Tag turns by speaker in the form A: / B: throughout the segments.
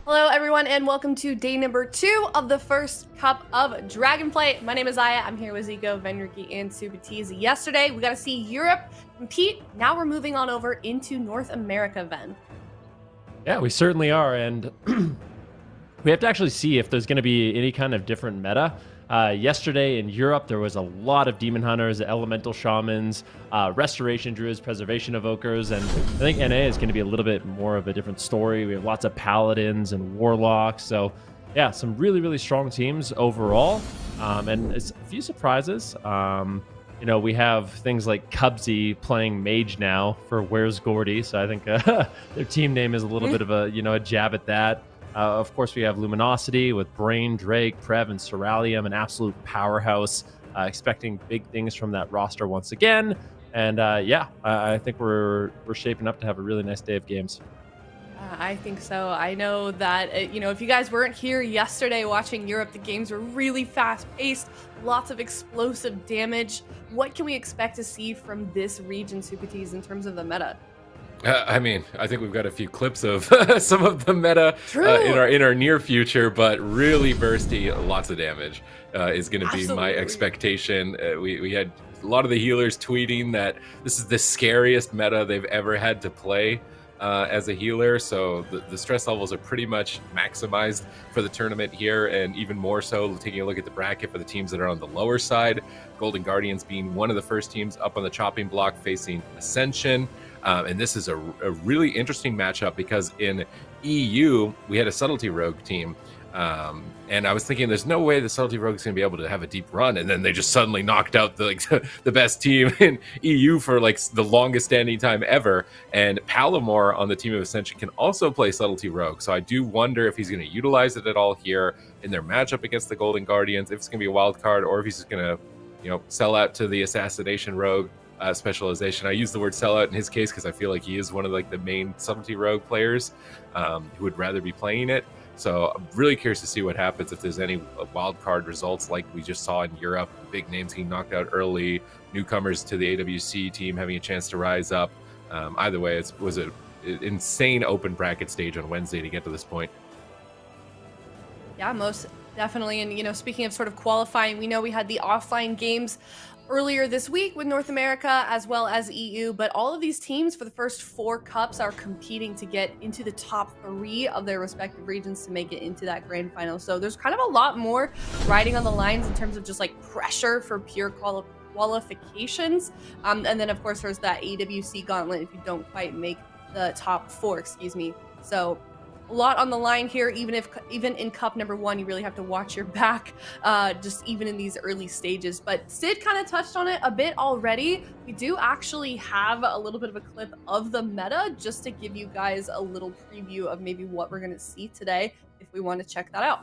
A: Hello everyone and welcome to day number 2 of the first Cup of Dragonflight. My name is Aya, I'm here with Zico, Venriki, and Subatiz. Yesterday we got to see Europe compete, now we're moving on over into North America, Ven.
B: Yeah, we certainly are, and we have to actually see if there's going to be any kind of different meta. Yesterday in Europe, there was a lot of Demon Hunters, Elemental Shamans, Restoration Druids, Preservation Evokers, and I think NA is going to be a little bit more of a different story. We have lots of Paladins and Warlocks, so yeah, some really, really strong teams overall, and it's a few surprises. You know, we have things like Cubsy playing Mage now for Where's Gordy, so I think their team name is a little bit of a, a jab at that. Of course, we have Luminosity with Brain, Drake, Prev, and Ceralium, an absolute powerhouse. Expecting big things from that roster once again. And yeah, I think we're shaping up to have a really nice day of games.
A: I think so. I know that, if you guys weren't here yesterday watching Europe, the games were really fast-paced, lots of explosive damage. What can we expect to see from this region, Subatiz, in terms of the meta?
C: I mean, I think we've got a few clips of some of the meta in our near future, but really bursty, lots of damage is going to be my expectation. We had a lot of the healers tweeting that this is the scariest meta they've ever had to play as a healer, so the stress levels are pretty much maximized for the tournament here, and even more so taking a look at the bracket for the teams that are on the lower side. Golden Guardians being one of the first teams up on the chopping block facing Ascension. And this is a really interesting matchup because in EU, we had a Subtlety Rogue team. And I was thinking there's no way the Subtlety Rogue is going to be able to have a deep run. And then they just suddenly knocked out the best team in EU for like the longest standing time ever. And Palomar on the team of Ascension can also play Subtlety Rogue. So I do wonder if he's going to utilize it at all here in their matchup against the Golden Guardians, if it's going to be a wild card or if he's just going to, sell out to the Assassination Rogue. Specialization. I use the word sellout in his case because I feel like he is one of the main Subtlety Rogue players who would rather be playing it. So I'm really curious to see what happens if there's any wild card results like we just saw in Europe. Big names getting knocked out early, newcomers to the AWC team having a chance to rise up. Either way, it was an insane open bracket stage on Wednesday to get to this point.
A: Yeah, most definitely. And, speaking of sort of qualifying, we know we had the offline games earlier this week with North America as well as EU, but all of these teams for the first 4 cups are competing to get into the top 3 of their respective regions to make it into that grand final. So there's kind of a lot more riding on the lines in terms of just like pressure for pure qualifications. And then of course there's that AWC gauntlet if you don't quite make the top 4, So a lot on the line here. Even in cup number 1, you really have to watch your back, just even in these early stages. But Sid kind of touched on it a bit already. We do actually have a little bit of a clip of the meta just to give you guys a little preview of maybe what we're going to see today if we want to check that out.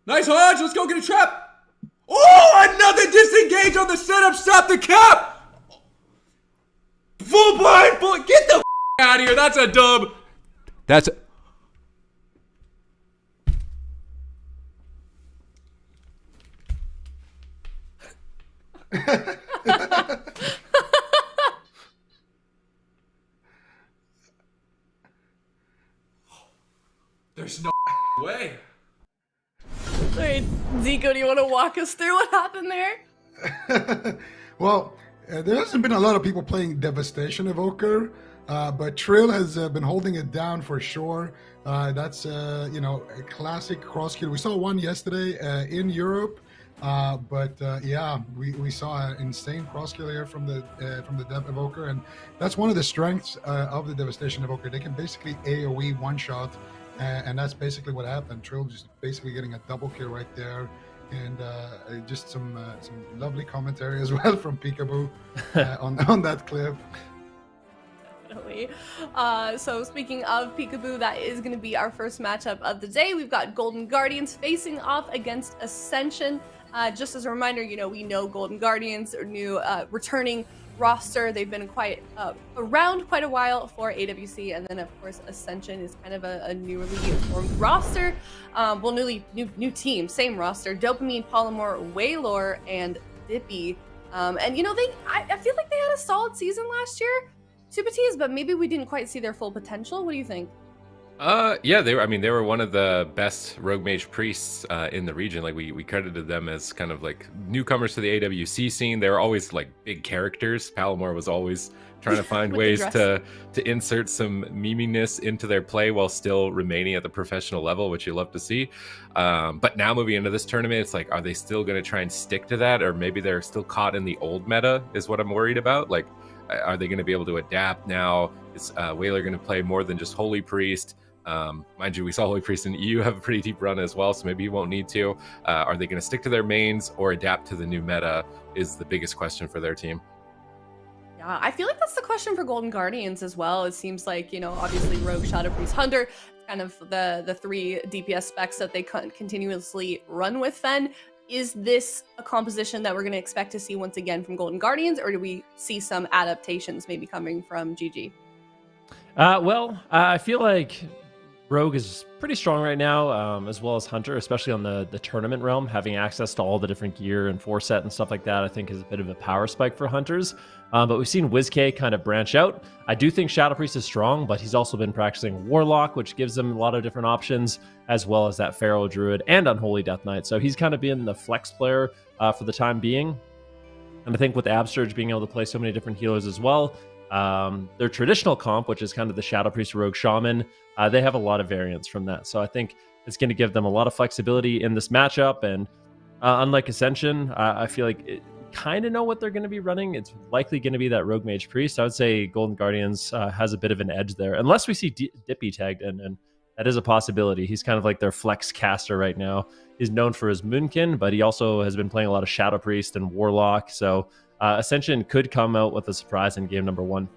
D: Nice Hodge, let's go get a trap. Oh, another disengage on the setup, stop the cap. Full blind bullet, get the out of here. That's a dub. That's a... There's no way.
A: Alright, Zico, do you want to walk us through what happened there?
E: Well, there hasn't been a lot of people playing Devastation Evoker, but Trill has been holding it down for sure. That's a classic cross kill. We saw one yesterday in Europe, but yeah, we saw an insane cross kill here from the Dev Evoker, and that's one of the strengths of the Devastation Evoker. They can basically AOE one shot, and that's basically what happened. Trill just basically getting a double kill right there. And just some lovely commentary as well from Peekaboo on that clip.
A: Definitely. So speaking of Peekaboo, that is going to be our first matchup of the day. We've got Golden Guardians facing off against Ascension. Just as a reminder, we know Golden Guardians are new returning roster. They've been around quite a while for AWC, and then of course Ascension is kind of a newly formed roster. Well, new team, same roster. Dopamine, Polymorph, Wailor, and Dippy. And I feel like they had a solid season last year. Super Teas, but maybe we didn't quite see their full potential. What do you think?
C: Yeah, they were. I mean, they were one of the best rogue mage priests in the region. Like we credited them as kind of like newcomers to the AWC scene. They were always like big characters. Palomar was always trying to find ways to insert some meminess into their play while still remaining at the professional level, which you love to see. But now moving into this tournament, it's like, are they still going to try and stick to that, or maybe they're still caught in the old meta? Is what I'm worried about. Like, are they going to be able to adapt now? Is Whaler going to play more than just Holy Priest? Mind you, we saw Holy Priest in EU have a pretty deep run as well, so maybe you won't need to. Are they going to stick to their mains or adapt to the new meta is the biggest question for their team.
A: Yeah, I feel like that's the question for Golden Guardians as well. It seems like, you know, obviously Rogue, Shadow Priest, Hunter, kind of the three DPS specs that they continuously run with. Then, is this a composition that we're going to expect to see once again from Golden Guardians, or do we see some adaptations maybe coming from GG?
B: I feel like Rogue is pretty strong right now, as well as Hunter, especially on the tournament realm. Having access to all the different gear and foreset and stuff like that, I think is a bit of a power spike for Hunters. But we've seen WizK kind of branch out. I do think Shadow Priest is strong, but he's also been practicing Warlock, which gives him a lot of different options, as well as that Pharaoh Druid and Unholy Death Knight. So he's kind of been the flex player for the time being. And I think with Absurge being able to play so many different healers as well, their traditional comp, which is kind of the Shadow Priest Rogue Shaman, they have a lot of variants from that. So I think it's going to give them a lot of flexibility in this matchup. And unlike Ascension, I feel like it kind of know what they're going to be running. It's likely going to be that Rogue Mage Priest. I would say Golden Guardians has a bit of an edge there, unless we see Dippy tagged in, and that is a possibility. He's kind of like their flex caster right now. He's known for his Moonkin, but he also has been playing a lot of Shadow Priest and Warlock. So Ascension could come out with a surprise in game number 1.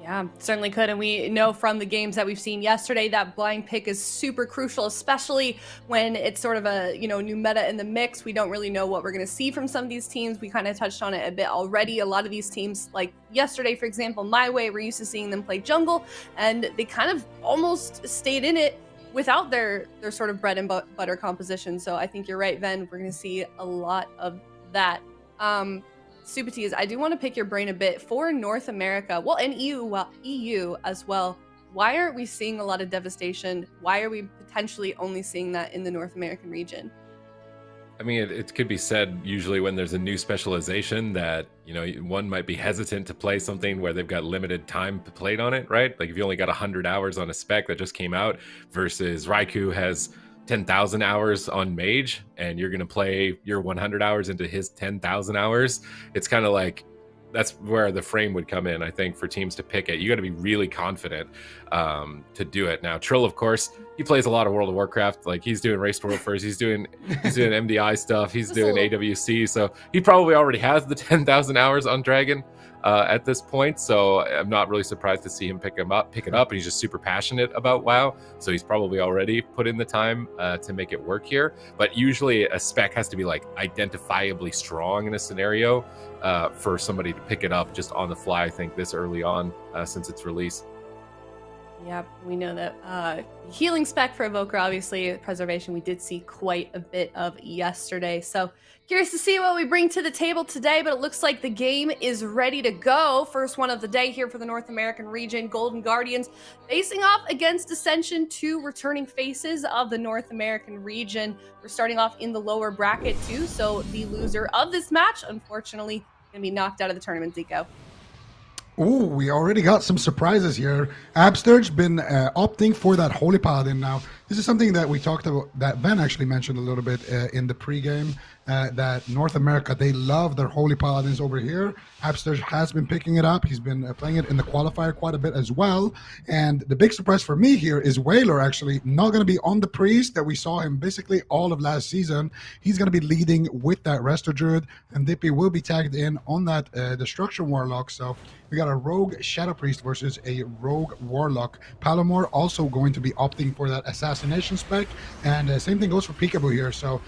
A: Yeah, certainly could. And we know from the games that we've seen yesterday that blind pick is super crucial, especially when it's sort of a, you know, new meta in the mix. We don't really know what we're going to see from some of these teams. We kind of touched on it a bit already. A lot of these teams, like yesterday, for example, My Way, we're used to seeing them play jungle, and they kind of almost stayed in it without their sort of bread and butter composition. So I think you're right, Ven. We're going to see a lot of that. Super Teas, I do want to pick your brain a bit for North America, well, and EU as well. Why aren't we seeing a lot of devastation? Why are we potentially only seeing that in the North American region?
C: I mean, it could be said usually when there's a new specialization that, you know, one might be hesitant to play something where they've got limited time played on it, right? Like if you only got 100 hours on a spec that just came out versus Raikou has 10,000 hours on Mage, and you're going to play your 100 hours into his 10,000 hours. It's kind of like, that's where the frame would come in, I think, for teams to pick it. You got to be really confident to do it. Now, Trill, of course, he plays a lot of World of Warcraft. Like he's doing Race to World First. He's doing MDI stuff. He's doing AWC. So he probably already has the 10,000 hours on Dragon at this point. So I'm not really surprised to see him pick it up. And he's just super passionate about WoW. So he's probably already put in the time to make it work here. But usually a spec has to be like identifiably strong in a scenario for somebody to pick it up just on the fly, I think, this early on since its release.
A: Yeah, we know that healing spec for Evoker, obviously, preservation, we did see quite a bit of yesterday. So curious to see what we bring to the table today, but it looks like the game is ready to go. First one of the day here for the North American region, Golden Guardians facing off against Ascension, 2 returning faces of the North American region. We're starting off in the lower bracket too, so the loser of this match, unfortunately, going to be knocked out of the tournament, Zico.
E: Oh, we already got some surprises here. Absturge been opting for that Holy Paladin now. This is something that we talked about, that Van actually mentioned a little bit in the pregame, that North America, they love their Holy Paladins over here. Absturge has been picking it up. He's been playing it in the qualifier quite a bit as well. And the big surprise for me here is Whaler actually not going to be on the Priest that we saw him basically all of last season. He's going to be leading with that Resto Druid, and Dippy will be tagged in on that Destruction Warlock. So we got a Rogue Shadow Priest versus a Rogue Warlock. Palomar also going to be opting for that Assassination spec, and same thing goes for Peekaboo here. So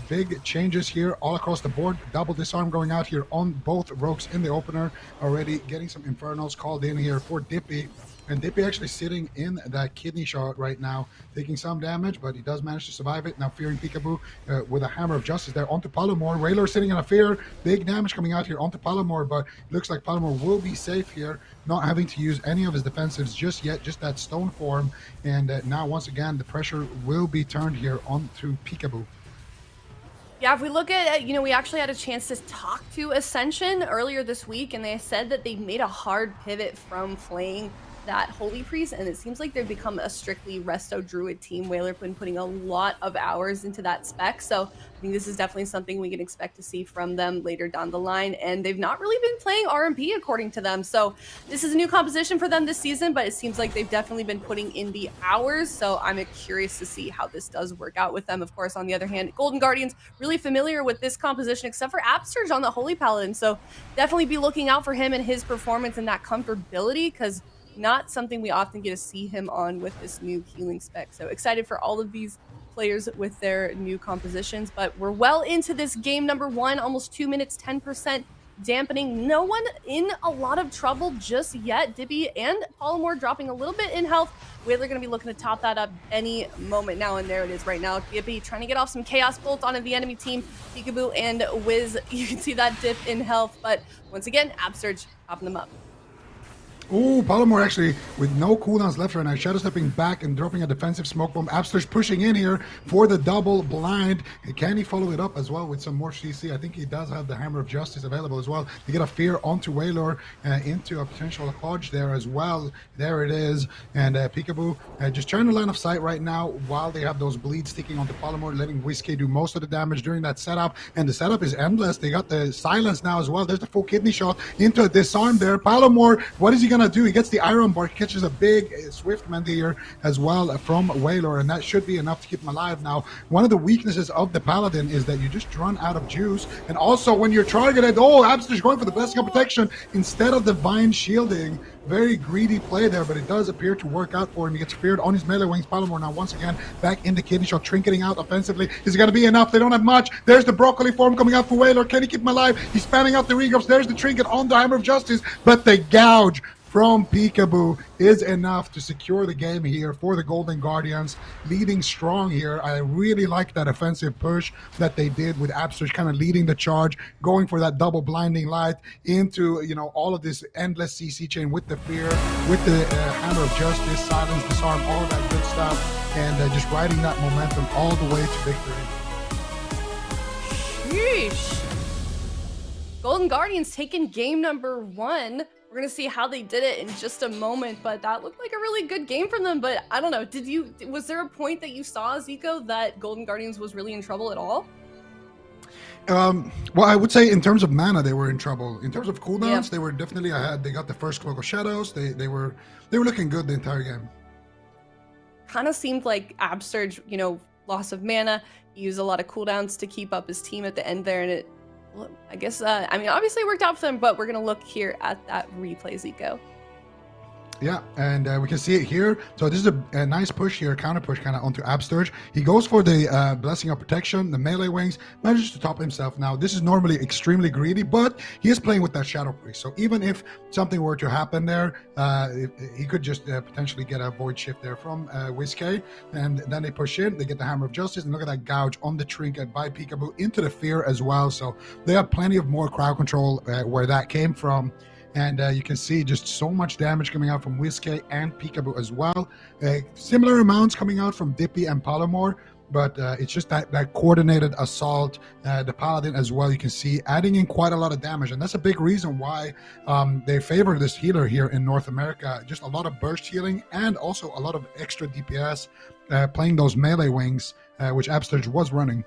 E: big changes here all across the board. Double Disarm going out here on both Rogues in the opener. Already getting some Infernals called in here for Dippy. And Dippy actually sitting in that kidney shot right now, taking some damage, but he does manage to survive it. Now fearing Peekaboo with a Hammer of Justice there onto Palomar. Whaler sitting in a fear. Big damage coming out here onto Palomar, but it looks like Palomar will be safe here, not having to use any of his defensives just yet, just that stone form. And now once again, the pressure will be turned here onto Peekaboo.
A: Yeah, if we look at, we actually had a chance to talk to Ascension earlier this week, and they said that they made a hard pivot from playing that Holy Priest, and it seems like they've become a strictly Resto Druid team. Whaler been putting a lot of hours into that spec, so I think this is definitely something we can expect to see from them later down the line. And they've not really been playing RMP according to them, so this is a new composition for them this season, but it seems like they've definitely been putting in the hours, so I'm curious to see how this does work out with them. Of course, on the other hand, Golden Guardians really familiar with this composition except for Absterge on the Holy Paladin, so definitely be looking out for him and his performance and that comfortability, because not something we often get to see him on with this new healing spec. So excited for all of these players with their new compositions, but we're well into this game number 1, almost 2 minutes, 10% dampening. No one in a lot of trouble just yet. Dippy and Palomar dropping a little bit in health. Whaler going to be looking to top that up any moment now, and there it is right now. Dippy trying to get off some Chaos Bolt onto the enemy team. Peekaboo and Wiz, you can see that dip in health, but once again, Absterge topping them up.
E: Oh, Palomar actually with no cooldowns left right now. Shadow stepping back and dropping a defensive smoke bomb. Absterge pushing in here for the double blind. Can he follow it up as well with some more CC? I think he does have the Hammer of Justice available as well to get a fear onto Whaler into a potential hodge there as well. There it is. And Peekaboo just trying to line of sight right now while they have those bleeds sticking onto Palomar, letting Whiskey do most of the damage during that setup. And the setup is endless. They got the silence now as well. There's the full kidney shot into a disarm there. Palomar, what is he gonna do? He gets the Iron Bar, catches a big Swift Mend here as well from Whaler, and that should be enough to keep him alive. Now, one of the weaknesses of the Paladin is that you just run out of juice, and also when you're targeted, Absterge going for the Blessing of Protection instead of Divine Shielding. Very greedy play there, but it does appear to work out for him. He gets feared on his melee wings. Palomar now once again back in the kidney shot, trinketing out offensively. Is it going to be enough? They don't have much. There's the broccoli form coming out for Whaler. Can he keep him alive? He's spamming out the regroups. There's the trinket on the Hammer of Justice, but the gouge from Peekaboo is enough to secure the game here for the Golden Guardians, leading strong here. I really like that offensive push that they did with Absterge kind of leading the charge, going for that double blinding light into, all of this endless CC chain with the fear, with the Hammer of Justice, silence, disarm, all of that good stuff, and just riding that momentum all the way to victory.
A: Sheesh. Golden Guardians taking game number 1. We're going to see how they did it in just a moment, but that looked like a really good game from them. But I don't know, was there a point that you saw, Zico, that Golden Guardians was really in trouble at all?
E: Well, I would say in terms of mana, they were in trouble. In terms of cooldowns, They were definitely ahead. They got the first Cloak of Shadows. They were looking good the entire game.
A: Kind of seemed like Absterge, loss of mana. He used a lot of cooldowns to keep up his team at the end there, and I guess, obviously it worked out for them, but we're going to look here at that replay, Zico.
E: Yeah, and we can see it here. So this is a nice push here, counter push kind of onto Absterge. He goes for the Blessing of Protection, the melee wings, manages to top himself. Now, this is normally extremely greedy, but he is playing with that Shadow Priest. So even if something were to happen there, he could just potentially get a Void Shift there from Whiskey. And then they push in, they get the Hammer of Justice, and look at that gouge on the trinket by Peekaboo into the fear as well. So they have plenty of more crowd control where that came from. And you can see just so much damage coming out from Whiskey and Peekaboo as well. Similar amounts coming out from Dippy and Palomar, but it's just that coordinated assault. The Paladin as well, you can see, adding in quite a lot of damage. And that's a big reason why they favor this healer here in North America. Just a lot of burst healing and also a lot of extra DPS playing those melee wings, which Absterge was running.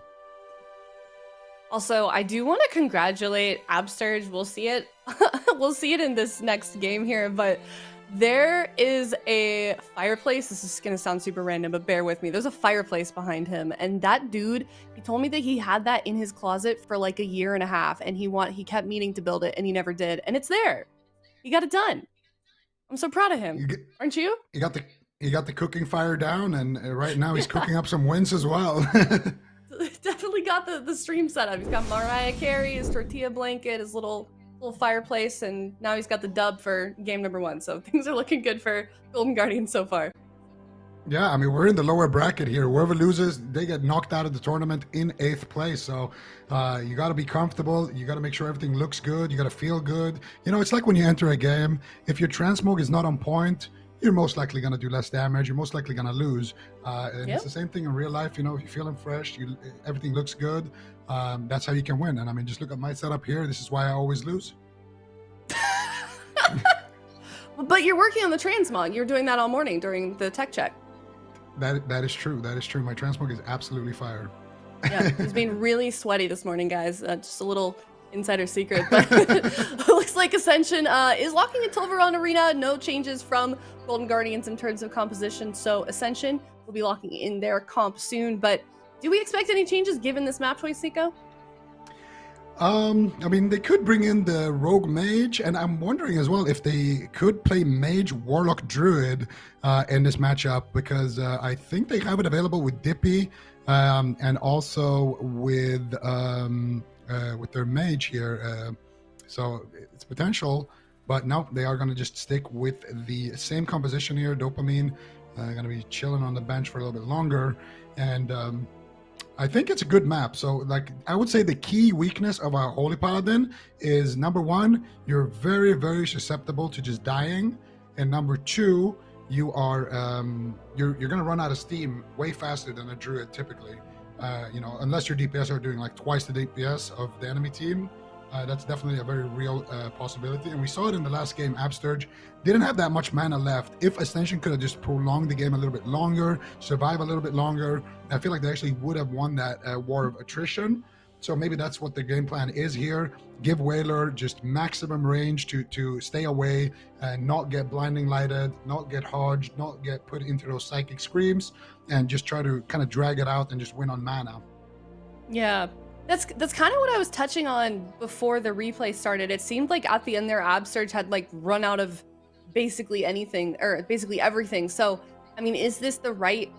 A: Also, I do want to congratulate Absterge. We'll see it. We'll see it in this next game here, but there is a fireplace. This is going to sound super random, but bear with me. There's a fireplace behind him, and that dude, he told me that he had that in his closet for like a year and a half, and he kept meaning to build it, and he never did, and it's there. He got it done. I'm so proud of him. Aren't you?
E: He got the cooking fire down, and right now he's cooking up some wins as well.
A: Definitely got the stream set up. He's got Mariah Carey, his tortilla blanket, his little little fireplace, and now he's got the dub for game number 1. So things are looking good for Golden Guardians so far.
E: Yeah, I mean, we're in the lower bracket here. Whoever loses, they get knocked out of the tournament in 8th place. So you got to be comfortable. You got to make sure everything looks good. You got to feel good. You know, it's like when you enter a game, if your transmog is not on point, you're most likely going to do less damage. You're most likely going to lose. And It's the same thing in real life. You know, if you're feeling fresh, everything looks good. That's how you can win. And I mean, just look at my setup here. This is why I always lose.
A: But you're working on the transmog. You're doing that all morning during the tech check.
E: That is true. That is true. My transmog is absolutely fire.
A: Yeah, he's being really sweaty this morning, guys. Just a little insider secret. But it looks like Ascension is locking in Tilveron Arena. No changes from Golden Guardians in terms of composition. So Ascension will be locking in their comp soon. But do we expect any changes given this map choice, Nico?
E: I mean, they could bring in the Rogue Mage, and I'm wondering as well if they could play Mage, Warlock, Druid in this matchup, because I think they have it available with Dippy and also with their Mage here. So it's potential, but no, they are going to just stick with the same composition here. Dopamine going to be chilling on the bench for a little bit longer, and I think it's a good map. So, like, I would say the key weakness of a Holy Paladin is, number 1, you're very, very susceptible to just dying, and number 2, you are you're going to run out of steam way faster than a Druid typically. You know, unless your DPS are doing like twice the DPS of the enemy team. That's definitely a very real possibility. And we saw it in the last game. Absturge didn't have that much mana left. If Ascension could have just prolonged the game a little bit longer, survive a little bit longer, I feel like they actually would have won that war of attrition. So maybe that's what the game plan is here. Give Whaler just maximum range to stay away and not get blinding lighted, not get hodged, not get put into those psychic screams, and just try to kind of drag it out and just win on mana.
A: Yeah. That's kind of what I was touching on before the replay started. It seemed like at the end there, Absurge had like run out of basically anything, or basically everything. So, I mean, is this the right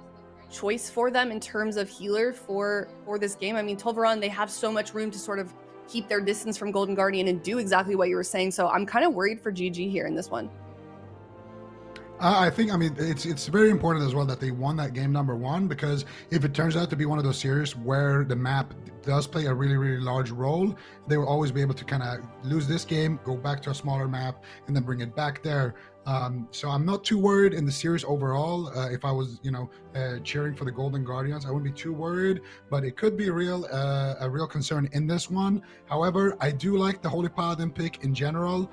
A: choice for them in terms of healer for this game? I mean, Tolvaron, they have so much room to sort of keep their distance from Golden Guardian and do exactly what you were saying. So I'm kind of worried for GG here in this one.
E: I think, I mean, it's very important as well that they won that game number 1, because if it turns out to be one of those series where the map does play a really, really large role, they will always be able to kind of lose this game, go back to a smaller map, and then bring it back there. So I'm not too worried in the series overall. If I was, cheering for the Golden Guardians, I wouldn't be too worried, but it could be a real concern in this one. However, I do like the Holy Paladin pick in general.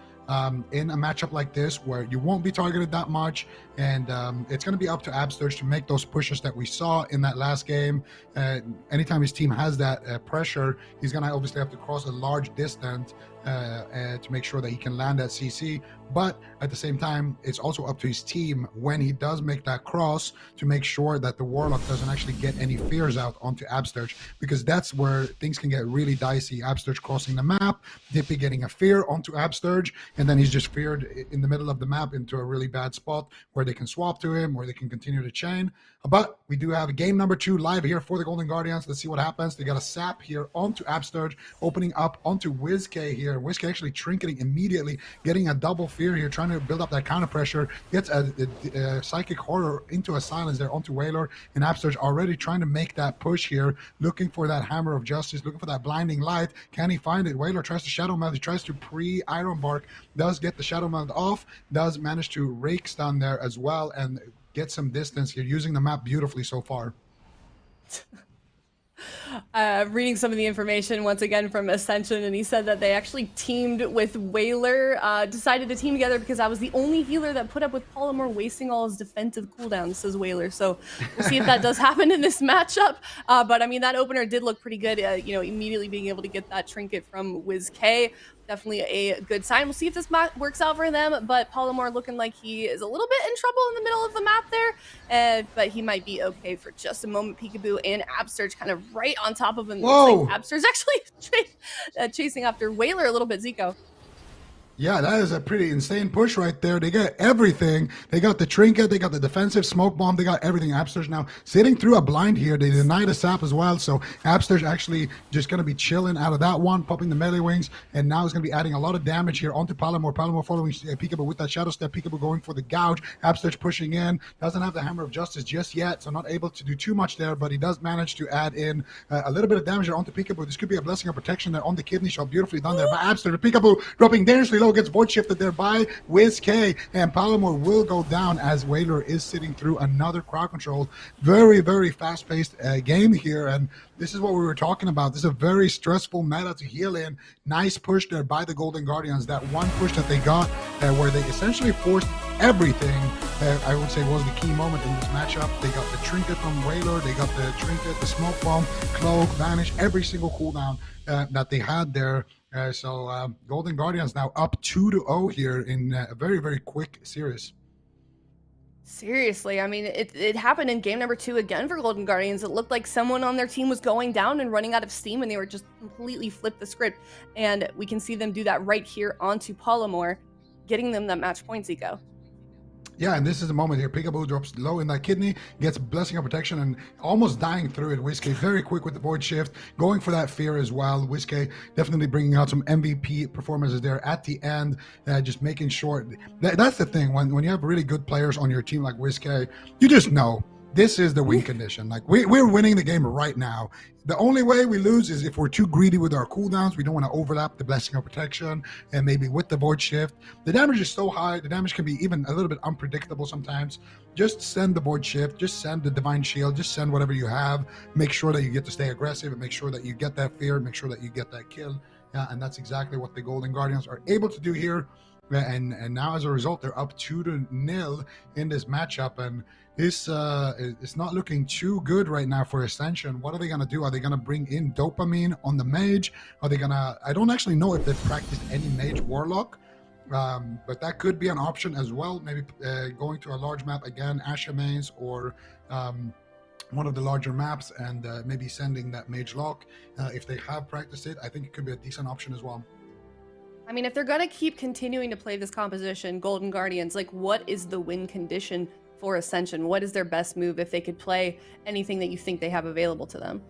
E: In a matchup like this where you won't be targeted that much, and it's going to be up to Absturge to make those pushes that we saw in that last game. Anytime his team has that pressure, he's going to obviously have to cross a large distance to make sure that he can land that CC. But at the same time, it's also up to his team when he does make that cross to make sure that the Warlock doesn't actually get any fears out onto Absturge, because that's where things can get really dicey. Absturge crossing the map, Dippy getting a fear onto Absturge, and then he's just feared in the middle of the map into a really bad spot where they can swap to him, where they can continue to chain. But we do have game number 2 live here for the Golden Guardians. Let's see what happens. They got a sap here onto Absturge, opening up onto WizK here. WizK actually trinketing immediately, getting a double fear here, trying to build up that counter pressure, gets a psychic horror into a silence there onto Whaler, and Absturge already trying to make that push here, looking for that hammer of justice, looking for that blinding light. Can he find it? Whaler tries to shadow meld, he tries to pre-iron bark, does get the shadow meld off, does manage to rake stun there as well, and get some distance here, using the map beautifully so far.
A: Reading some of the information once again from Ascension, and he said that they actually teamed with Whaler, decided to team together because I was the only healer that put up with Polymorph wasting all his defensive cooldowns, says Whaler. So we'll see if that does happen in this matchup. But I mean, that opener did look pretty good, immediately being able to get that trinket from WizK. Definitely a good sign. We'll see if this map works out for them, but Polymorph looking like he is a little bit in trouble in the middle of the map there, but he might be okay for just a moment. Peekaboo and Absturge kind of right on top of him.
E: Whoa!
A: Like Absturge actually chasing after Whaler a little bit. Zico.
E: Yeah, that is a pretty insane push right there. They got everything. They got the trinket, they got the defensive smoke bomb, they got everything. Abster's now sitting through a blind here. They denied a sap as well, so Abster's actually just going to be chilling out of that one, popping the melee wings, and now he's going to be adding a lot of damage here onto Palamore. Palamore following Peekaboo with that Shadow Step. Peekaboo going for the gouge. Abster's pushing in. Doesn't have the Hammer of Justice just yet, so not able to do too much there, but he does manage to add in a little bit of damage there onto Peekaboo. This could be a blessing of protection there on the kidney shot. Beautifully done there by Abster. Peekaboo dropping dangerously low, gets void shifted there by WizK, and Palamore will go down as Whaler is sitting through another crowd control. Very, very fast-paced game here, and this is what we were talking about. This is a very stressful meta to heal in. Nice push there by the Golden Guardians. That one push that they got where they essentially forced everything, I would say was the key moment in this matchup. They got the trinket from Whaler, they got the trinket, the smoke bomb, cloak, vanish, every single cooldown that they had there. So Golden Guardians now up 2-0 here in a very, very quick series.
A: Seriously, I mean, it happened in game number 2 again for Golden Guardians. It looked like someone on their team was going down and running out of steam, and they were just completely flipped the script. And we can see them do that right here onto Palamore, getting them that match point, Zico.
E: Yeah, and this is the moment here. Peekaboo drops low in that kidney, gets Blessing of Protection, and almost dying through it. WizK very quick with the Void Shift, going for that fear as well. WizK definitely bringing out some MVP performances there at the end, just making sure. That's the thing, when you have really good players on your team like WizK, you just know this is the win condition. Like, we're winning the game right now. The only way we lose is if we're too greedy with our cooldowns. We don't want to overlap the Blessing of Protection, and maybe with the Void Shift. The damage is so high. The damage can be even a little bit unpredictable sometimes. Just send the Void Shift. Just send the Divine Shield. Just send whatever you have. Make sure that you get to stay aggressive, and make sure that you get that fear. Make sure that you get that kill. And that's exactly what the Golden Guardians are able to do here. And now as a result, they're up 2-0 in this matchup, and this is not looking too good right now for Ascension. What are they gonna do? Are they gonna bring in Dopamine on the mage? Are they gonna? I don't actually know if they've practiced any mage warlock, but that could be an option as well. Maybe going to a large map again, Asha Mains, or one of the larger maps, and maybe sending that mage lock. If they have practiced it, I think it could be a decent option as well.
A: I mean, if they're going to keep continuing to play this composition, Golden Guardians, like, what is the win condition for Ascension? What is their best move if they could play anything that you think they have available to them?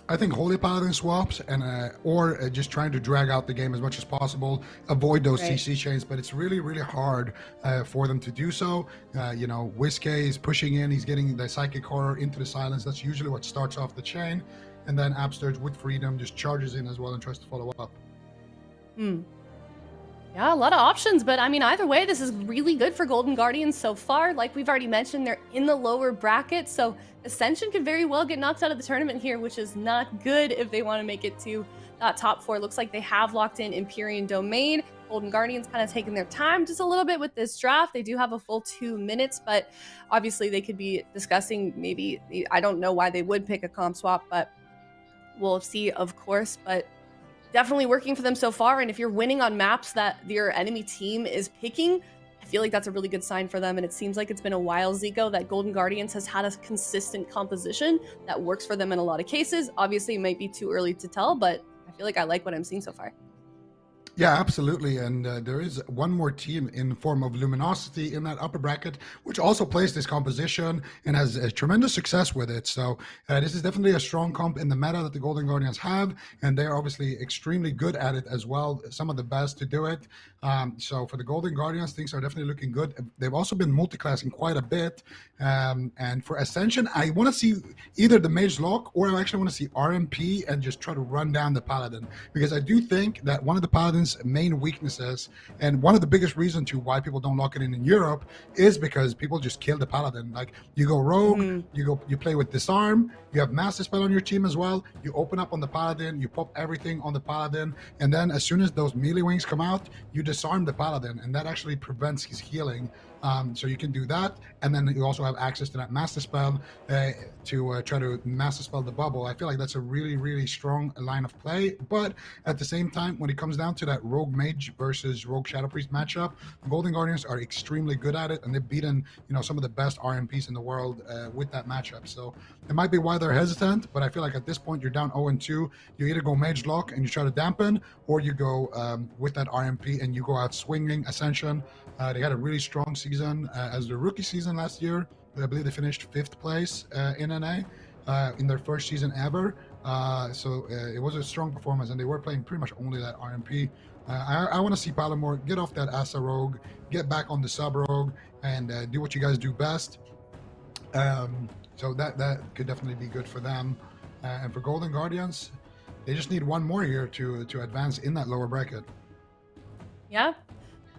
E: I think Holy Paladin swaps, and or just trying to drag out the game as much as possible, avoid those CC chains, but it's really, really hard for them to do so. You know, WizK is pushing in, he's getting the Psychic Horror into the silence. That's usually what starts off the chain, and then Absterge with Freedom just charges in as well and tries to follow up.
A: Yeah, a lot of options, but I mean, either way, this is really good for Golden Guardians so far. Like we've already mentioned, they're in the lower bracket, so Ascension could very well get knocked out of the tournament here, which is not good if they want to make it to that top 4. Looks like they have locked in Empyrean Domain. Golden Guardians kind of taking their time just a little bit with this draft. They do have a full 2 minutes, but obviously they could be discussing maybe, I don't know why they would pick a comp swap, but we'll see, of course. But definitely working for them so far, and if you're winning on maps that your enemy team is picking, I feel like that's a really good sign for them. And it seems like it's been a while, Zico, that Golden Guardians has had a consistent composition that works for them in a lot of cases. Obviously, it might be too early to tell, but I feel like I like what I'm seeing so far.
E: Yeah, absolutely. And there is one more team in the form of Luminosity in that upper bracket, which also plays this composition and has tremendous success with it. So this is definitely a strong comp in the meta that the Golden Guardians have, and they're obviously extremely good at it as well, some of the best to do it. So for the Golden Guardians, things are definitely looking good. They've also been multiclassing quite a bit. And for Ascension, I want to see either the Mage Lock, or I actually want to see RMP and just try to run down the Paladin, because I do think that one of the Paladin's main weaknesses, and one of the biggest reasons to why people don't lock it in Europe, is because people just kill the Paladin. Like, you go rogue, you play with Disarm, you have Master Spell on your team as well, you open up on the Paladin, you pop everything on the Paladin, and then as soon as those melee wings come out, you disarm the Paladin, and that actually prevents his healing So you can do that, and then you also have access to that Master Spell to try to Master Spell the bubble. I feel like that's a really, really strong line of play, but at the same time, when it comes down to that Rogue Mage versus Rogue Shadow Priest matchup, Golden Guardians are extremely good at it, and they've beaten some of the best RMPs in the world with that matchup. So it might be why they're hesitant, but I feel like at this point you're down 0-2. You either go Mage Lock and you try to dampen, or you go with that RMP and you go out swinging Ascension. They had a really strong season as their rookie season last year. I believe they finished 5th place in NA in their first season ever. So it was a strong performance, and they were playing pretty much only that RMP. I want to see Palomore get off that Asa Rogue, get back on the Sub Rogue, and do what you guys do best. So that could definitely be good for them. And for Golden Guardians, they just need one more here to advance in that lower bracket.
A: Yeah,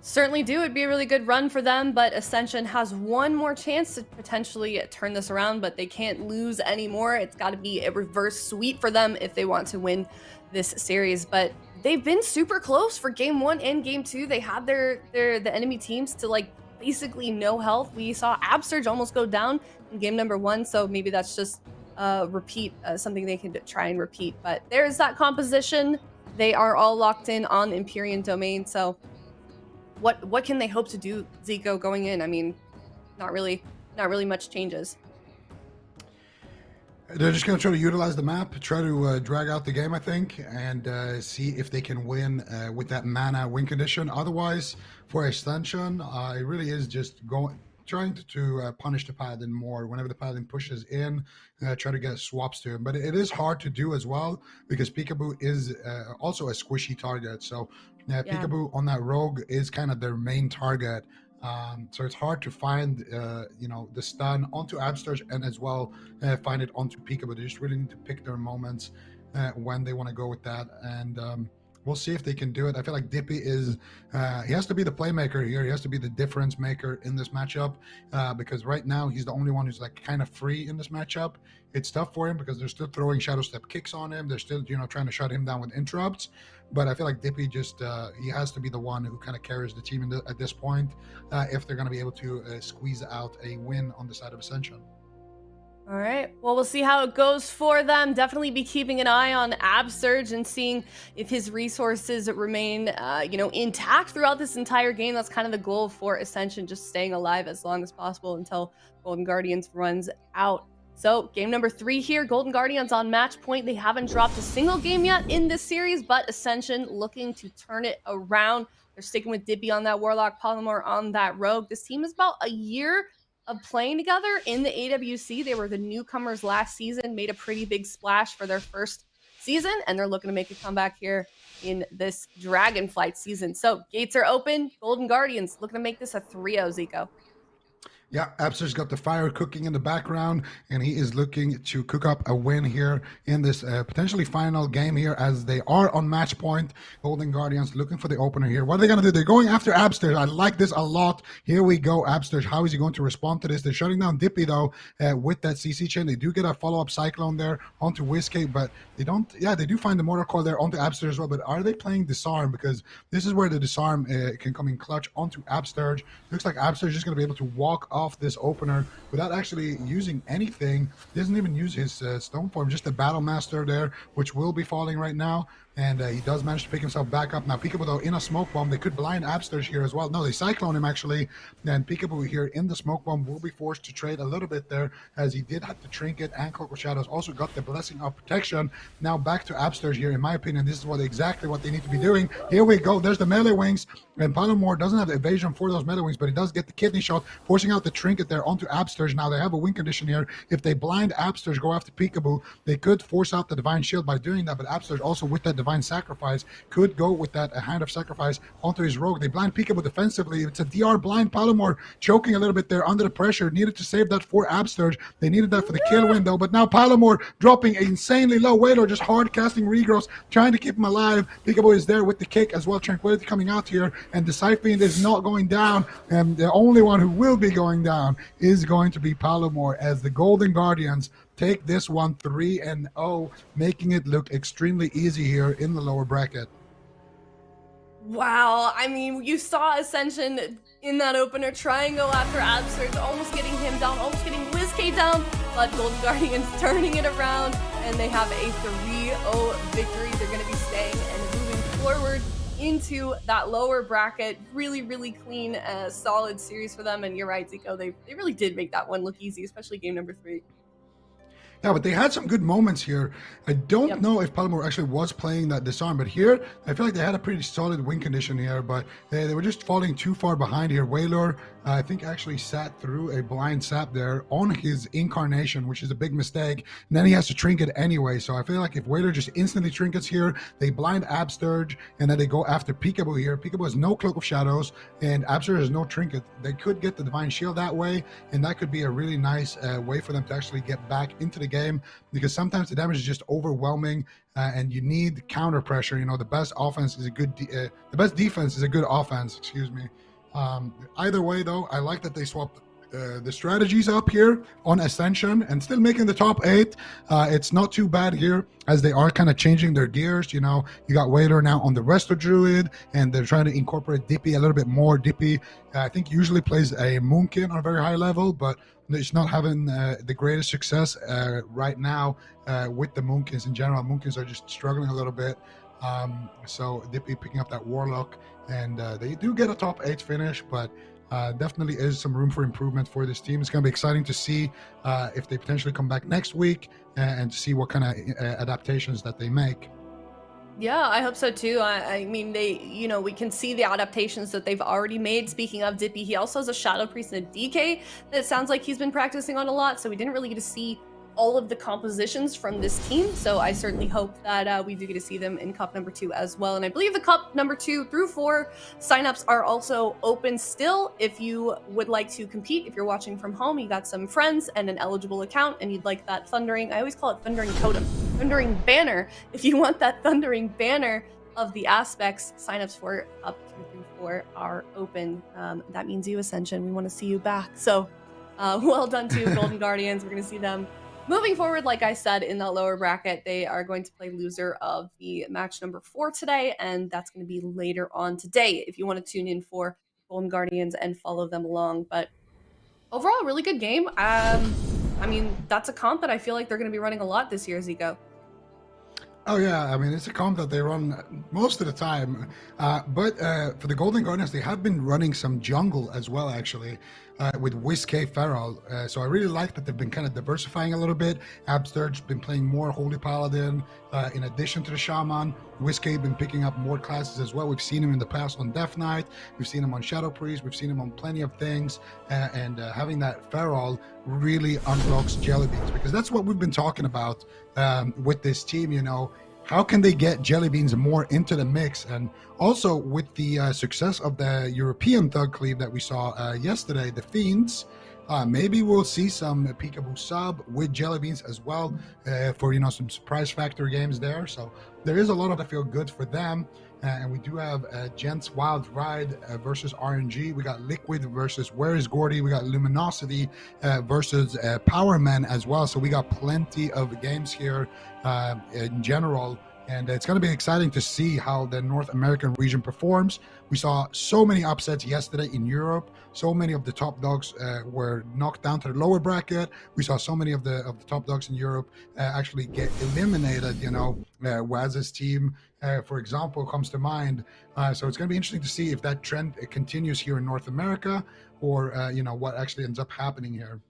A: certainly do. It'd be a really good run for them, but Ascension has one more chance to potentially turn this around, but they can't lose anymore. It's got to be a reverse sweep for them if they want to win this series. But they've been super close for game 1 and game 2. They had the enemy teams to like basically no health. We saw Absurge almost go down in game number 1, so maybe that's just something they can try and repeat. But there's that composition. They are all locked in on Empyrean domain, so what can they hope to do, Zico, going in? I mean, not really much changes.
E: They're just going to try to utilize the map, try to drag out the game, I think, and see if they can win with that mana win condition. Otherwise, for Ascension, it really is just trying to punish the Paladin more. Whenever the Paladin pushes in, try to get swaps to him. But it is hard to do as well, because Peekaboo is also a squishy target. So Peekaboo on that Rogue is kind of their main target. So it's hard to find, the stun onto Absterge and as well find it onto Peekaboo. They just really need to pick their moments when they want to go with that. And we'll see if they can do it. I feel like Dippy he has to be the playmaker here. He has to be the difference maker in this matchup because right now he's the only one who's like kind of free in this matchup. It's tough for him because they're still throwing Shadow Step kicks on him. They're still, trying to shut him down with interrupts. But I feel like Dippy he has to be the one who kind of carries the team at this point if they're going to be able to squeeze out a win on the side of Ascension.
A: All right. Well, we'll see how it goes for them. Definitely be keeping an eye on Absurge and seeing if his resources remain, intact throughout this entire game. That's kind of the goal for Ascension, just staying alive as long as possible until Golden Guardians runs out. So game number 3 here, Golden Guardians on match point. They haven't dropped a single game yet in this series, but Ascension looking to turn it around. They're sticking with Dippy on that Warlock, Palomar on that Rogue. This team is about a year of playing together in the AWC. They were the newcomers last season, made a pretty big splash for their first season, and they're looking to make a comeback here in this Dragonflight season. So gates are open. Golden Guardians looking to make this a 3-0, Zico.
E: Yeah, Abster's got the fire cooking in the background, and he is looking to cook up a win here in this potentially final game here as they are on match point. Golden Guardians looking for the opener here. What are they going to do? They're going after Abster. I like this a lot. Here we go, Abster. How is he going to respond to this? They're shutting down Dippy, though, with that CC chain. They do get a follow-up Cyclone there onto Whiskey, but they don't. Yeah, they do find the Mortar Coil there onto Abster as well, but are they playing Disarm? Because this is where the Disarm can come in clutch onto Abster. Looks like Abster is just going to be able to walk off this opener without actually using anything. He doesn't even use his stone form, just a battle master there, which will be falling right now. And he does manage to pick himself back up. Now, Peekaboo, though, in a smoke bomb. They could blind Absterge here as well. No, they cyclone him, actually. And Peekaboo here in the smoke bomb will be forced to trade a little bit there, as he did have the Trinket and Cloak of Shadows. Also got the Blessing of Protection. Now, back to Absterge here. In my opinion, this is exactly what they need to be doing. Here we go. There's the melee wings. And Palomar doesn't have the evasion for those melee wings, but he does get the kidney shot, forcing out the Trinket there onto Absterge. Now, they have a win condition here. If they blind Absterge, go after Peekaboo, they could force out the Divine Shield by doing that, but Absterge also with that Divine Sacrifice could go with that Hand of Sacrifice onto his Rogue. They blind Peekaboo defensively. It's a DR blind. Palomar choking a little bit there under the pressure. Needed to save that for Absterge. They needed that for the kill window, but now Palomar dropping insanely low weight or just hard casting regrowths, trying to keep him alive. Peekaboo is there with the kick as well. Tranquility coming out here, and the Siphon is not going down, and the only one who will be going down is going to be Palomar, as the Golden Guardians take this one 3-0, making it look extremely easy here in the lower bracket.
A: Wow, I mean, you saw Ascension in that opener, try and go after Absurd, almost getting him down, almost getting WizK down, but Golden Guardians turning it around, and they have a 3-0 victory. They're going to be staying and moving forward into that lower bracket. Really, really clean, solid series for them. And you're right, Zico, they really did make that one look easy, especially game number 3.
E: Yeah, but they had some good moments here. I don't know if Palomar actually was playing that disarm, but here, I feel like they had a pretty solid win condition here, but they were just falling too far behind here. Whaler, I think, actually sat through a blind sap there on his incarnation, which is a big mistake, and then he has to trinket anyway, so I feel like if Whaler just instantly trinkets here, they blind Absturge, and then they go after Peekaboo here. Peekaboo has no Cloak of Shadows, and Absturge has no trinket. They could get the Divine Shield that way, and that could be a really nice way for them to actually get back into the game, because sometimes the damage is just overwhelming, and you need counter pressure. You know, the best offense is a good the best defense is a good offense, excuse me. Either way though, I like that they swapped the strategies up here on Ascension and still making the top 8. It's not too bad here, as they are kind of changing their gears. You know, you got Whaler now on the Resto Druid, and they're trying to incorporate Dippy a little bit more. Dippy, I think, usually plays a Moonkin on a very high level, but it's not having the greatest success right now with the Moonkins in general. Moonkins are just struggling a little bit. So Dippy picking up that Warlock, and they do get a top 8 finish, but definitely is some room for improvement for this team. It's going to be exciting to see if they potentially come back next week and to see what kind of adaptations that they make.
A: Yeah, I hope so too. I mean, we can see the adaptations that they've already made. Speaking of Dippy, he also has a Shadow Priest and a DK that sounds like he's been practicing on a lot, so we didn't really get to see all of the compositions from this team, so I certainly hope that we do get to see them in Cup number 2 as well. And I believe the Cup number 2 through 4 signups are also open still. If you would like to compete, if you're watching from home, you got some friends and an eligible account, and you'd like that thundering, I always call it thundering totem, thundering banner. If you want that thundering banner of the aspects, signups for Cup 2 through 4 are open. That means you, Ascension. We want to see you back. So well done to Golden Guardians. We're going to see them moving forward. Like I said, in that lower bracket, they are going to play loser of the match number 4 today, and that's going to be later on today if you want to tune in for Golden Guardians and follow them along. But overall, really good game. I mean, that's a comp that I feel like they're going to be running a lot this year, Zico.
E: Oh yeah, I mean, it's a comp that they run most of the time, but for the Golden Guardians, they have been running some jungle as well, actually, with WizK Feral. So I really like that they've been kind of diversifying a little bit. Absturge's been playing more Holy Paladin in addition to the Shaman. WizK been picking up more classes as well. We've seen him in the past on Death Knight. We've seen him on Shadow Priest. We've seen him on plenty of things. And having that Feral really unlocks Jelly Beans, because that's what we've been talking about with this team. You know, how can they get Jelly Beans more into the mix? And also with the success of the European Thug Cleave that we saw yesterday, the Fiends, maybe we'll see some Peekaboo sub with Jelly Beans as well for, you know, some surprise factor games there. So there is a lot of, I feel, good for them. And we do have GEENTZ Wild Ride versus RNG. We got Liquid versus Where is Gordy. We got Luminosity versus Power Man as well. So we got plenty of games here in general. And it's going to be exciting to see how the North American region performs. We saw so many upsets yesterday in Europe. So many of the top dogs were knocked down to the lower bracket. We saw so many of the top dogs in Europe actually get eliminated. You know, Waz's team, for example, comes to mind. So it's going to be interesting to see if that trend continues here in North America, or you know, what actually ends up happening here.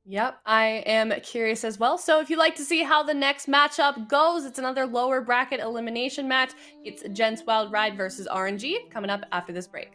A: Yep, I am curious as well. So if you'd like to see how the next matchup goes, it's another lower bracket elimination match. It's GEENTZ Wild Ride versus RNG coming up after this break.